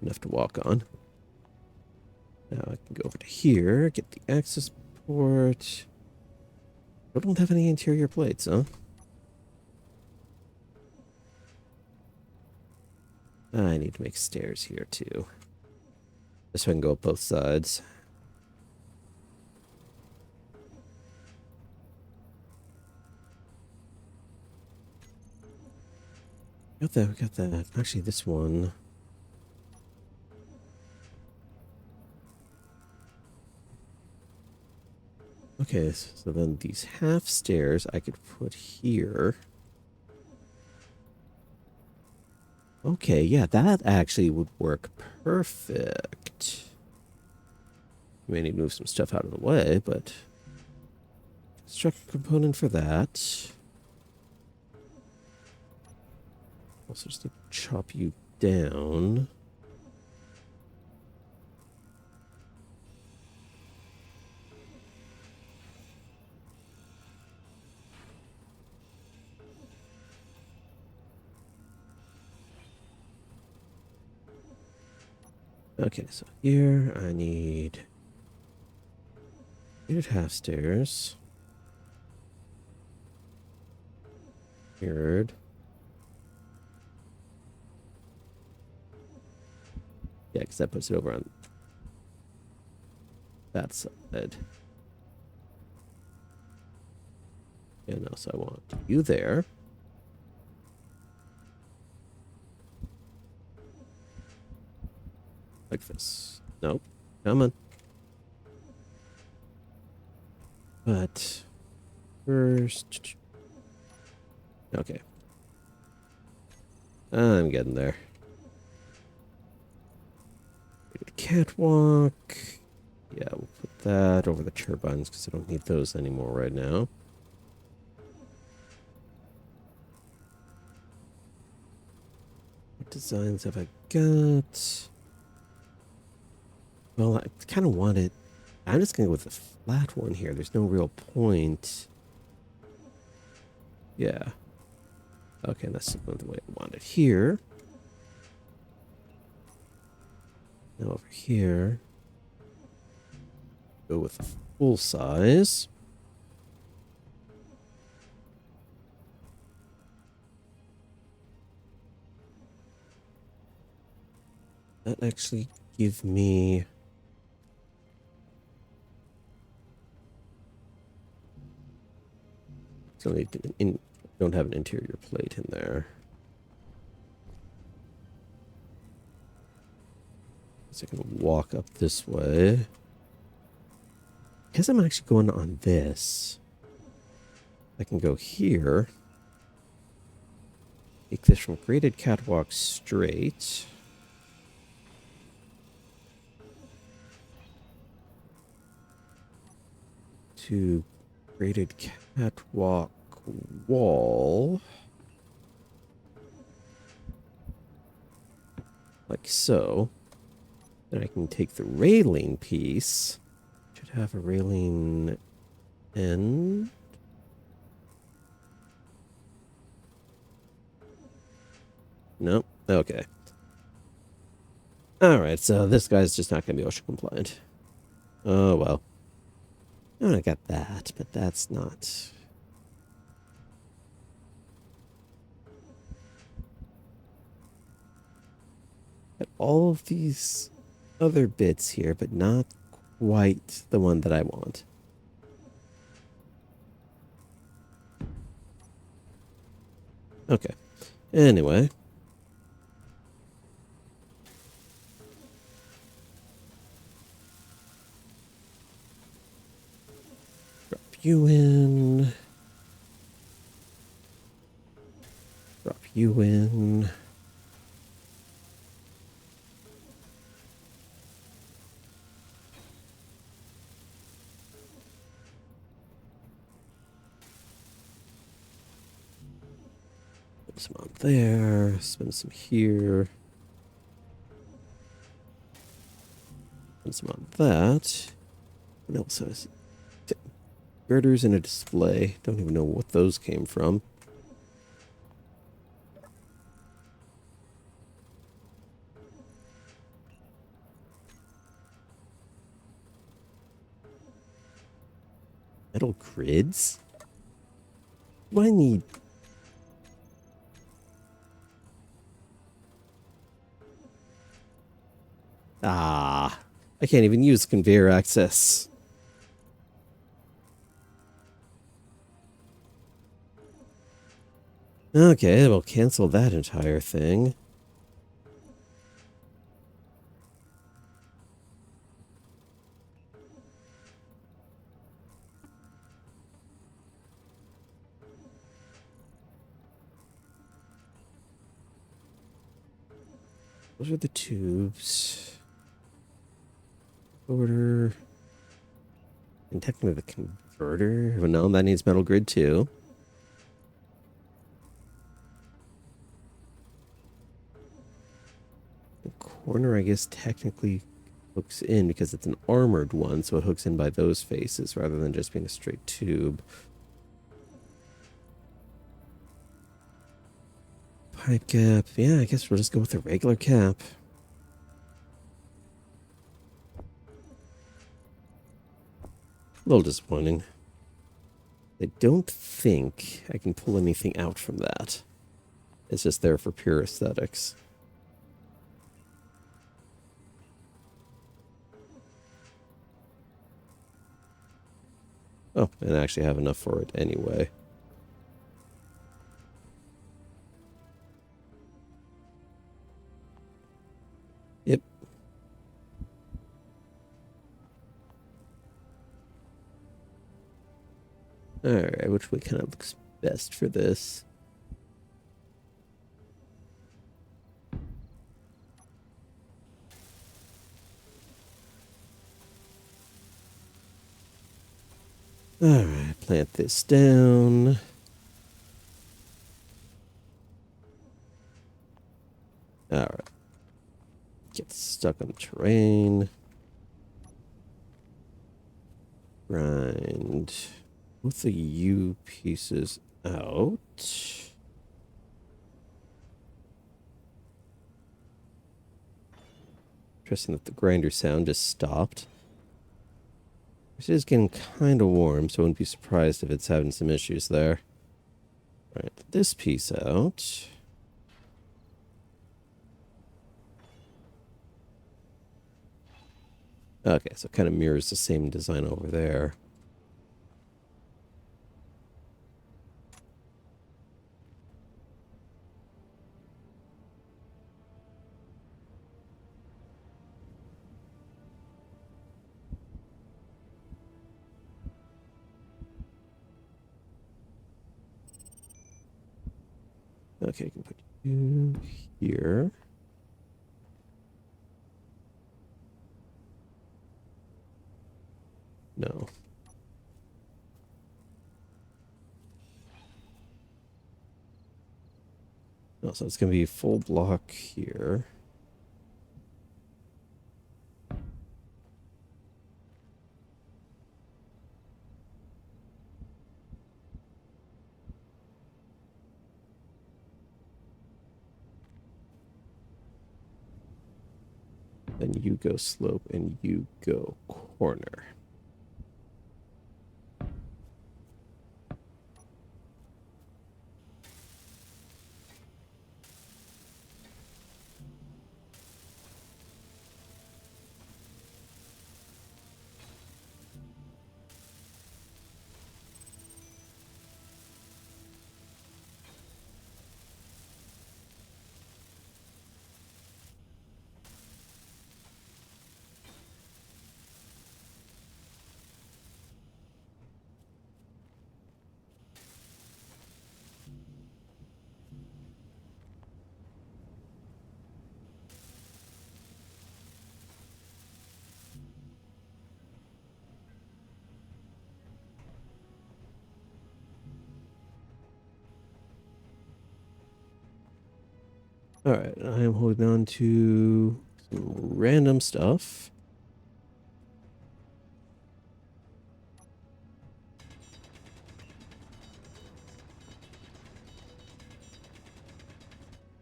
Enough to walk on. Now I can go over to here, get the access port. I don't have any interior plates, huh? I need to make stairs here too. Just so I can go up both sides. Got that, we got that. Actually, this one. Okay, so then these half stairs I could put here. Okay, yeah, that actually would work perfect. May need to move some stuff out of the way, but construct a component for that. Also just to chop you down. Okay, so here I need half stairs. Mirrored. Yeah, because that puts it over on that side. Yeah, no, so I want you there. Like this. Nope. Come on. But first... Okay. I'm getting there. Catwalk. Yeah, we'll put that over the turbines because I don't need those anymore right now. What designs have I got? Well, I kind of want it. I'm just going to go with the flat one here. There's no real point. Yeah. Okay, that's the way I want it here. Now over here, go with full size. that actually give me... So they don't have an interior plate in there. So I can walk up this way. Because I'm actually going on this. I can go here. Take this from graded catwalk straight. To graded catwalk wall. Like so. Then I can take the railing piece. Should have a railing end. Nope. Okay. Alright, so this guy's just not going to be OSHA compliant. Oh, well. I got that, but that's not... Got all of these other bits here, but not quite the one that I want. Okay. Anyway. Drop you in. Drop you in. Put some on there. Spin some here. Spin some on that. What else is it? Girders and a display. Don't even know what those came from. Metal grids? What do I need? Ah, I can't even use conveyor access. Okay, we'll cancel that entire thing. Those are the tubes. Order. And technically the converter. Well, no, that needs metal grid too. The corner, I guess, technically hooks in because it's an armored one, so it hooks in by those faces rather than just being a straight tube. Pipe cap. Yeah, I guess we'll just go with the regular cap. A little disappointing. I don't think I can pull anything out from that. It's just there for pure aesthetics. Oh, and I actually have enough for it anyway. Yep. Alright, which way kind of looks best for this? Alright, plant this down. Alright. Get stuck on the terrain. Grind both the U pieces out. Interesting that the grinder sound just stopped. It is getting kind of warm, so I wouldn't be surprised if it's having some issues there. Right, this piece out. Okay, so it kind of mirrors the same design over there. Okay, I can put you here. No. No, so it's going to be full block here. Then you go slope and you go corner. All right, I am holding on to some random stuff.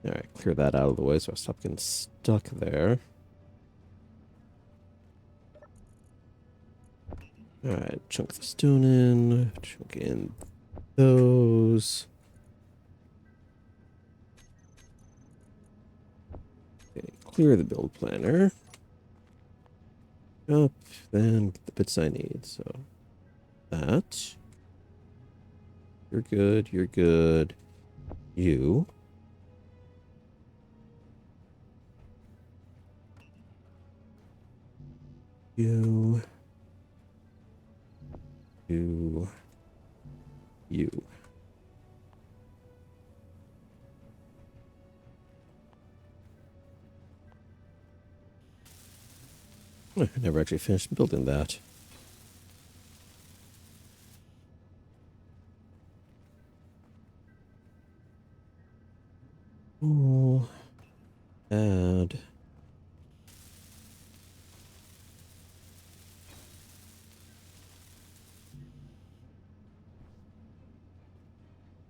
All right, clear that out of the way so I stop getting stuck there. All right, chunk the stone in, chunk in those. Okay, clear the build planner. Up, then get the bits I need. So that. You're good, you're good. You. You. You. You. I never actually finished building that. Oh, add.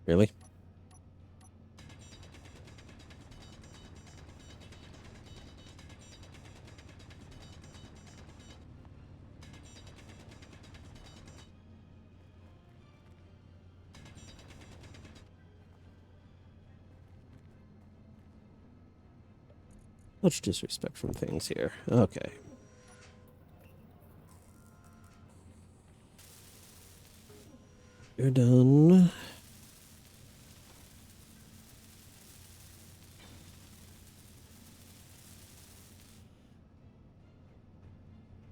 Really? Much disrespect from things here. Okay. You're done.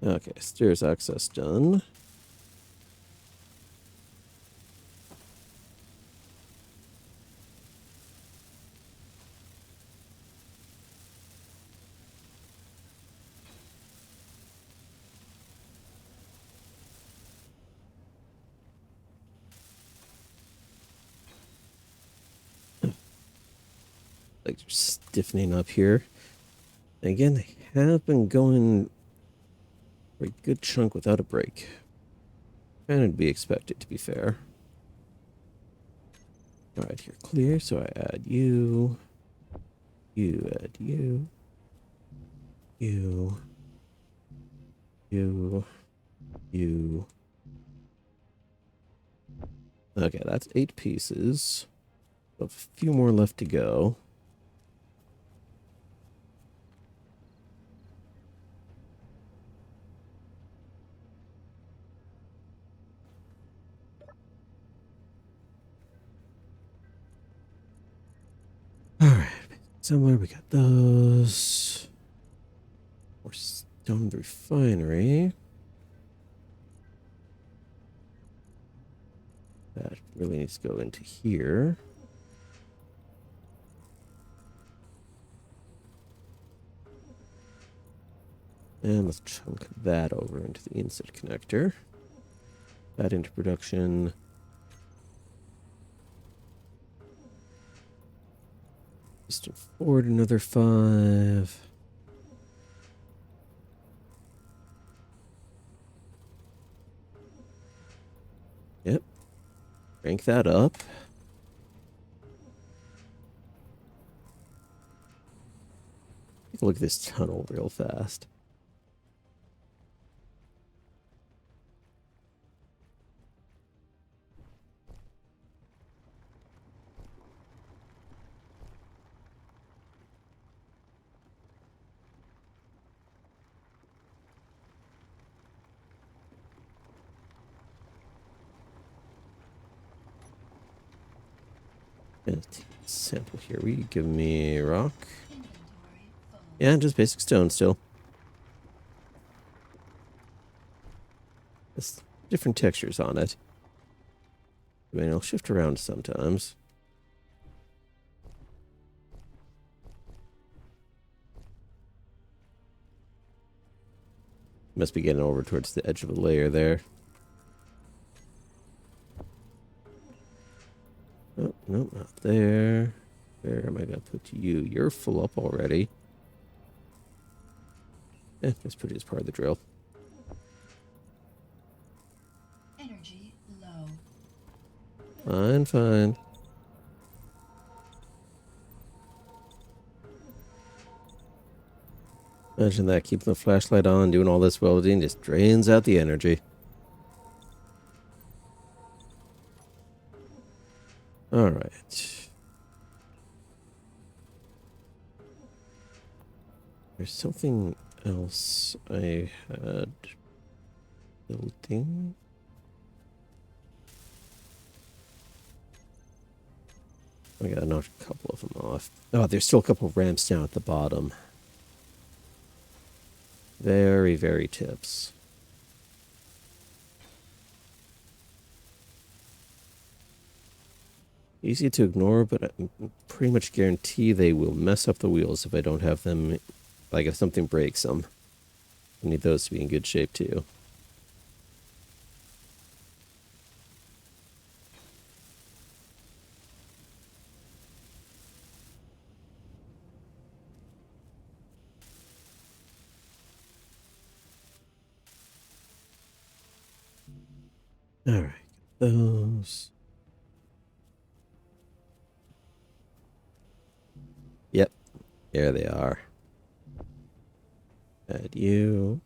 Okay, stairs access done. Like stiffening up here. Again, they have been going for a good chunk without a break. Kind of to be expected, to be fair. All right, here clear. So I add you. You add you. You. You. You. Okay, that's 8 pieces. A few more left to go. Somewhere we got those. More stone refinery. That really needs to go into here. And let's chunk that over into the inset connector. That into production. Just forward another 5. Yep. Crank that up. Take a look at this tunnel real fast. And take a sample here. Will you give me rock? Inventory full. Yeah, just basic stone still. Just different textures on it. I mean, it'll shift around sometimes. Must be getting over towards the edge of a layer there. Oh, no, not there. Where am I going to put you? You're full up already. Let's put it as part of the drill. Energy low. Fine, fine. Imagine that, keeping the flashlight on, doing all this welding, just drains out the energy. Alright. There's something else I had building. I gotta knock a couple of them off. Oh, there's still a couple of ramps down at the bottom. Very, very tips. Easy to ignore, but I pretty much guarantee they will mess up the wheels if I don't have them. Like if something breaks them. I need those to be in good shape too. Alright, those. Yep, there they are. Add you.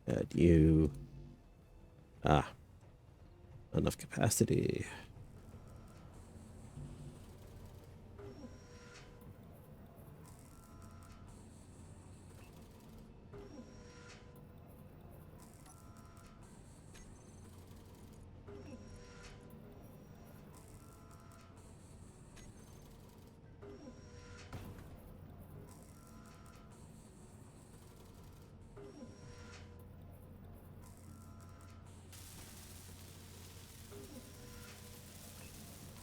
Add you. Ah, enough capacity.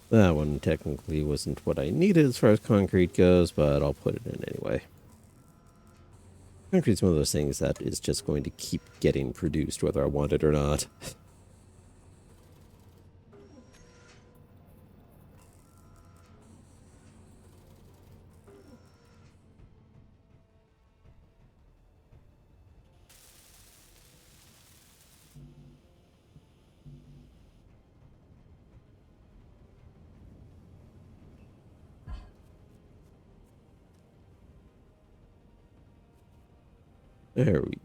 That one technically wasn't what I needed as far as concrete goes, but I'll put it in anyway. Concrete's one of those things that is just going to keep getting produced whether I want it or not. There we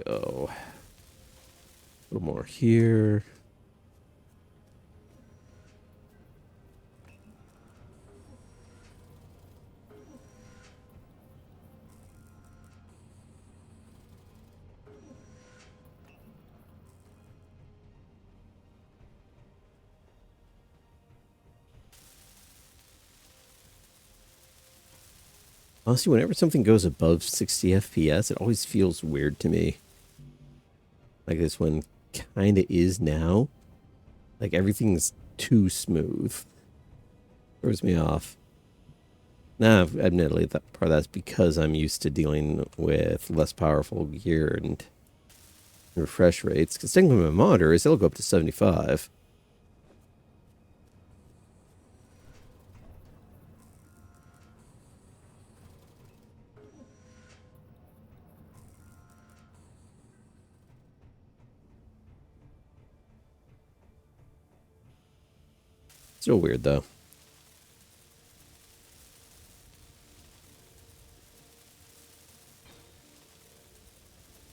go. A little more here. Honestly, whenever something goes above 60 FPS, it always feels weird to me. Like this one kind of is now. Like everything's too smooth. Throws me off. Now, admittedly, that part of that's because I'm used to dealing with less powerful gear and refresh rates. Because technically my monitor is, it'll go up to 75. Still weird, though.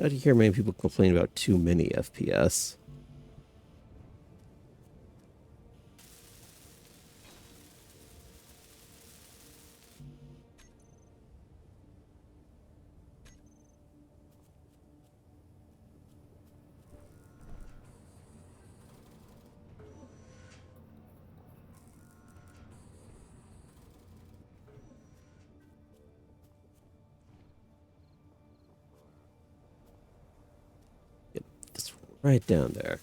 I hear many people complain about too many FPS. Get this right down there.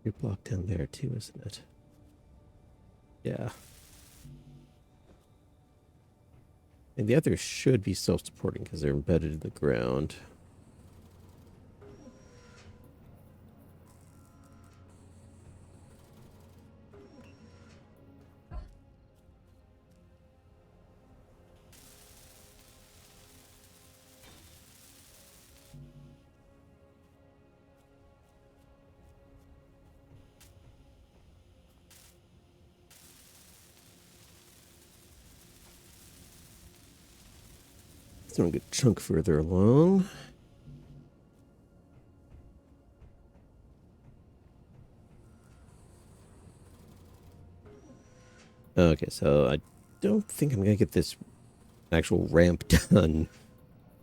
You're blocked down there too, isn't it? Yeah. And the others should be self-supporting because they're embedded in the ground. It's a good chunk further along. Okay, so I don't think I'm going to get this actual ramp done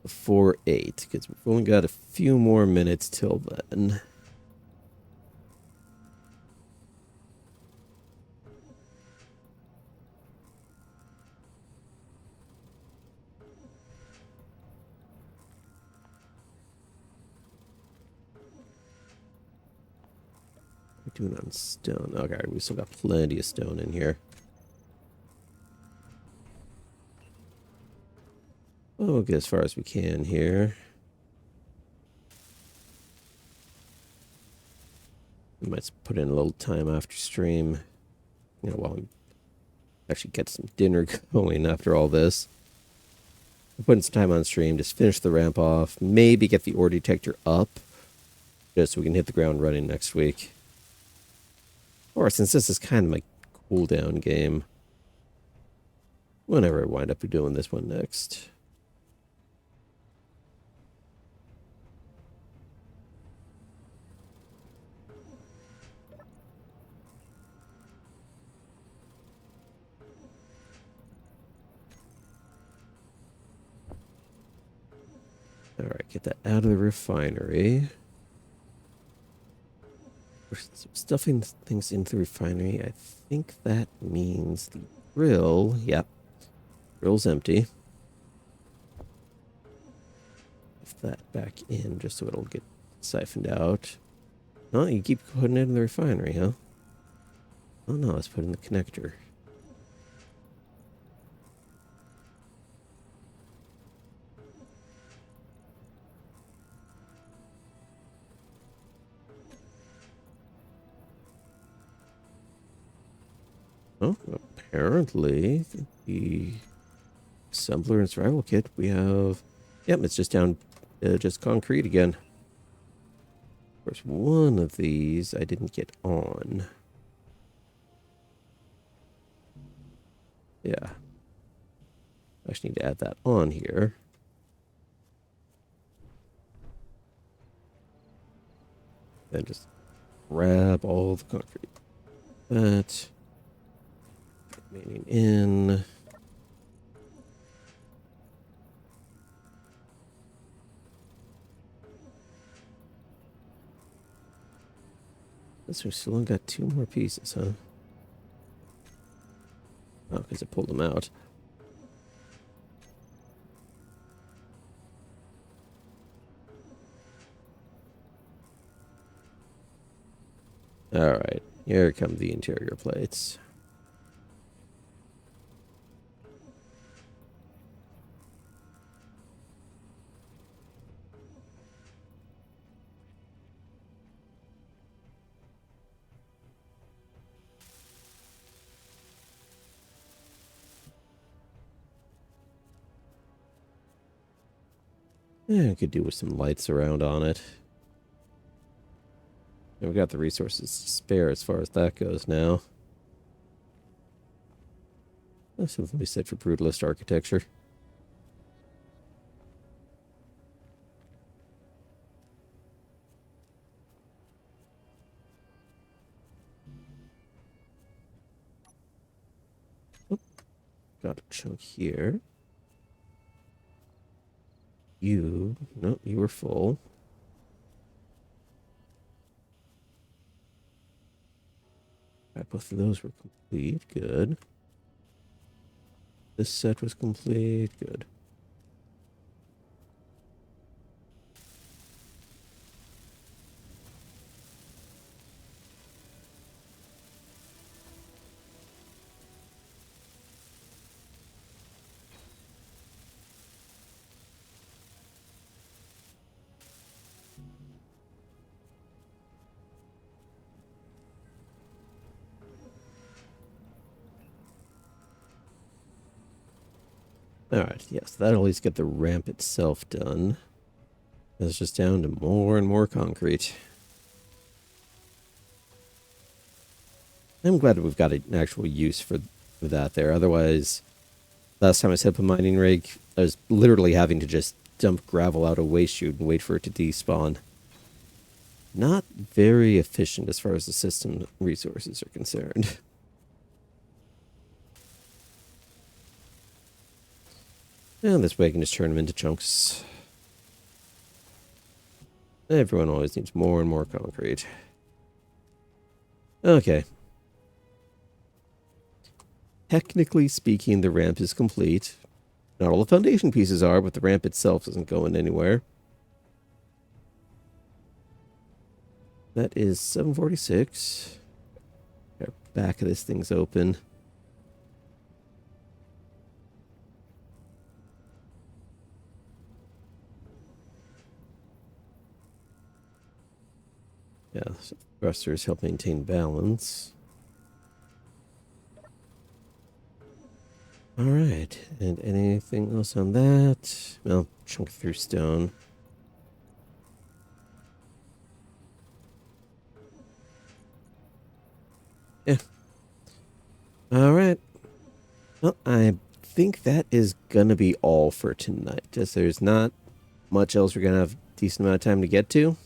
before 8, because we've only got a few more minutes till then. We're doing on stone. Okay, we still got plenty of stone in here. We'll get as far as we can here. We might put in a little time after stream, while we actually get some dinner going after all this. We're putting some time on stream, just finish the ramp off, maybe get the ore detector up, just so we can hit the ground running next week. Or since this is kind of my cooldown game, whenever I wind up doing this one next. All right, get that out of the refinery. We're stuffing things into the refinery. I think that means the grill. Yep. Grill's empty. Put that back in just so it'll get siphoned out. Oh, you keep putting it in the refinery, huh? Oh no, let's put it in the connector. Oh, apparently the assembler and survival kit we have. Yep, it's just down, just concrete again. Of course, one of these I didn't get on. Yeah. I actually need to add that on here. Then just grab all the concrete. That. Remaining in. Guess we still only got 2 more pieces, huh? Oh, because I pulled them out. Alright, here come the interior plates. Yeah, I could do with some lights around on it. And we got the resources to spare as far as that goes now. That's something we said for brutalist architecture. Oh, got a chunk here. No, you were full. Right, both of those were complete. Good. This set was complete. Good. Alright, yes, that'll at least get the ramp itself done. It's just down to more and more concrete. I'm glad we've got an actual use for that there. Otherwise, last time I set up a mining rig, I was literally having to just dump gravel out a waste chute and wait for it to despawn. Not very efficient as far as the system resources are concerned. And this way I can just turn them into chunks. Everyone always needs more and more concrete. Okay. Technically speaking, the ramp is complete. Not all the foundation pieces are, but the ramp itself isn't going anywhere. That is 746. Our back of this thing's open. Yeah, so thrusters help maintain balance. All right, and anything else on that? Well, chunk through stone. Yeah. All right. Well, I think that is gonna be all for tonight. Just there's not much else we're gonna have a decent amount of time to get to.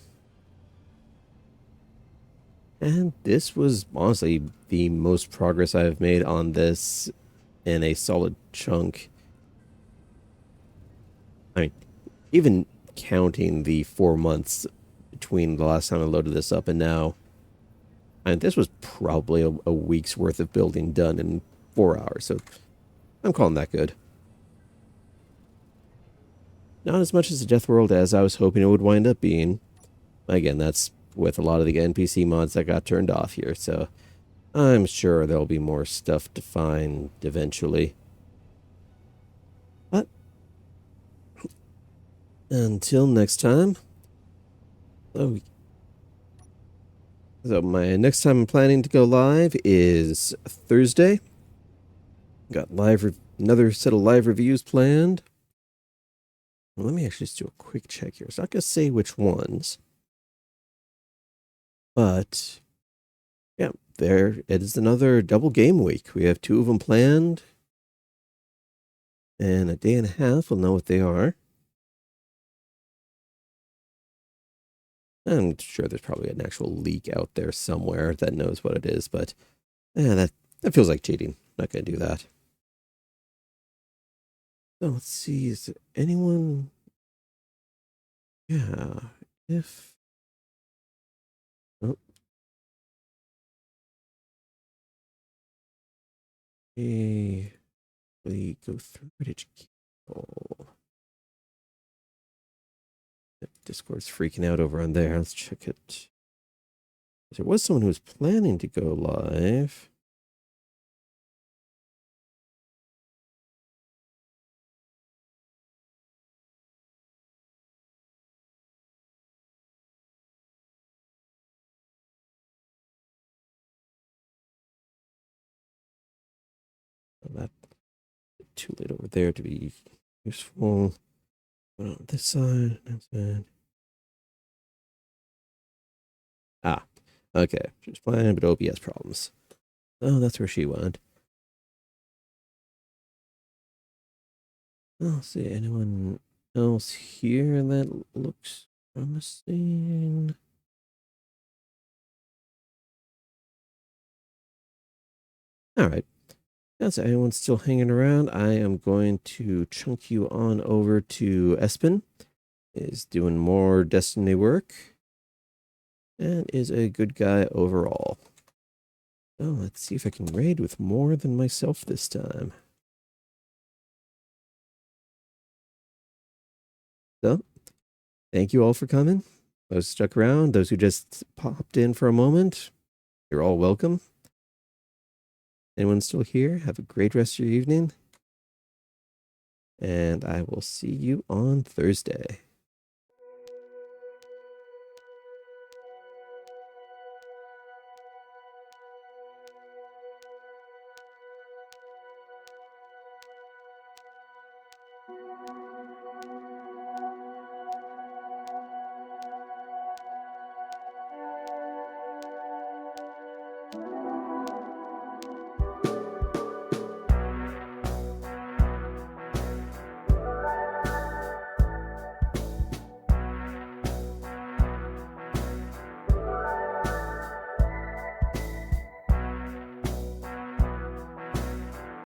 And this was honestly the most progress I've made on this in a solid chunk. I mean, even counting the 4 months between the last time I loaded this up and now, and this was probably a week's worth of building done in 4 hours. So I'm calling that good. Not as much as the Death World as I was hoping it would wind up being. Again, that's with a lot of the NPC mods that got turned off here, so I'm sure there'll be more stuff to find eventually. But until next time. So my next time I'm planning to go live is Thursday. Got another set of live reviews planned. Well, let me actually just do a quick check here. It's not going to say which ones. But yeah, there it is, another double game week. We have 2 of them planned. In a day and a half, we'll know what they are. I'm sure there's probably an actual leak out there somewhere that knows what it is, but yeah, that feels like cheating. not gonna do that. So let's see, is there anyone? Yeah, if oh, we go through it. Oh, Discord's freaking out over on there. Let's check it. There was someone who was planning to go live. That too late over there to be useful. But on this side, ah, okay. She's planning, but OBS problems. Oh, that's where she went. I'll see anyone else here that looks promising. All right. As anyone's still hanging around, I am going to chunk you on over to Espen. Is doing more Destiny work and is a good guy overall. So let's see if I can raid with more than myself this time. So, thank you all for coming. Those stuck around, those who just popped in for a moment, you're all welcome. Anyone still here, have a great rest of your evening. And I will see you on Thursday.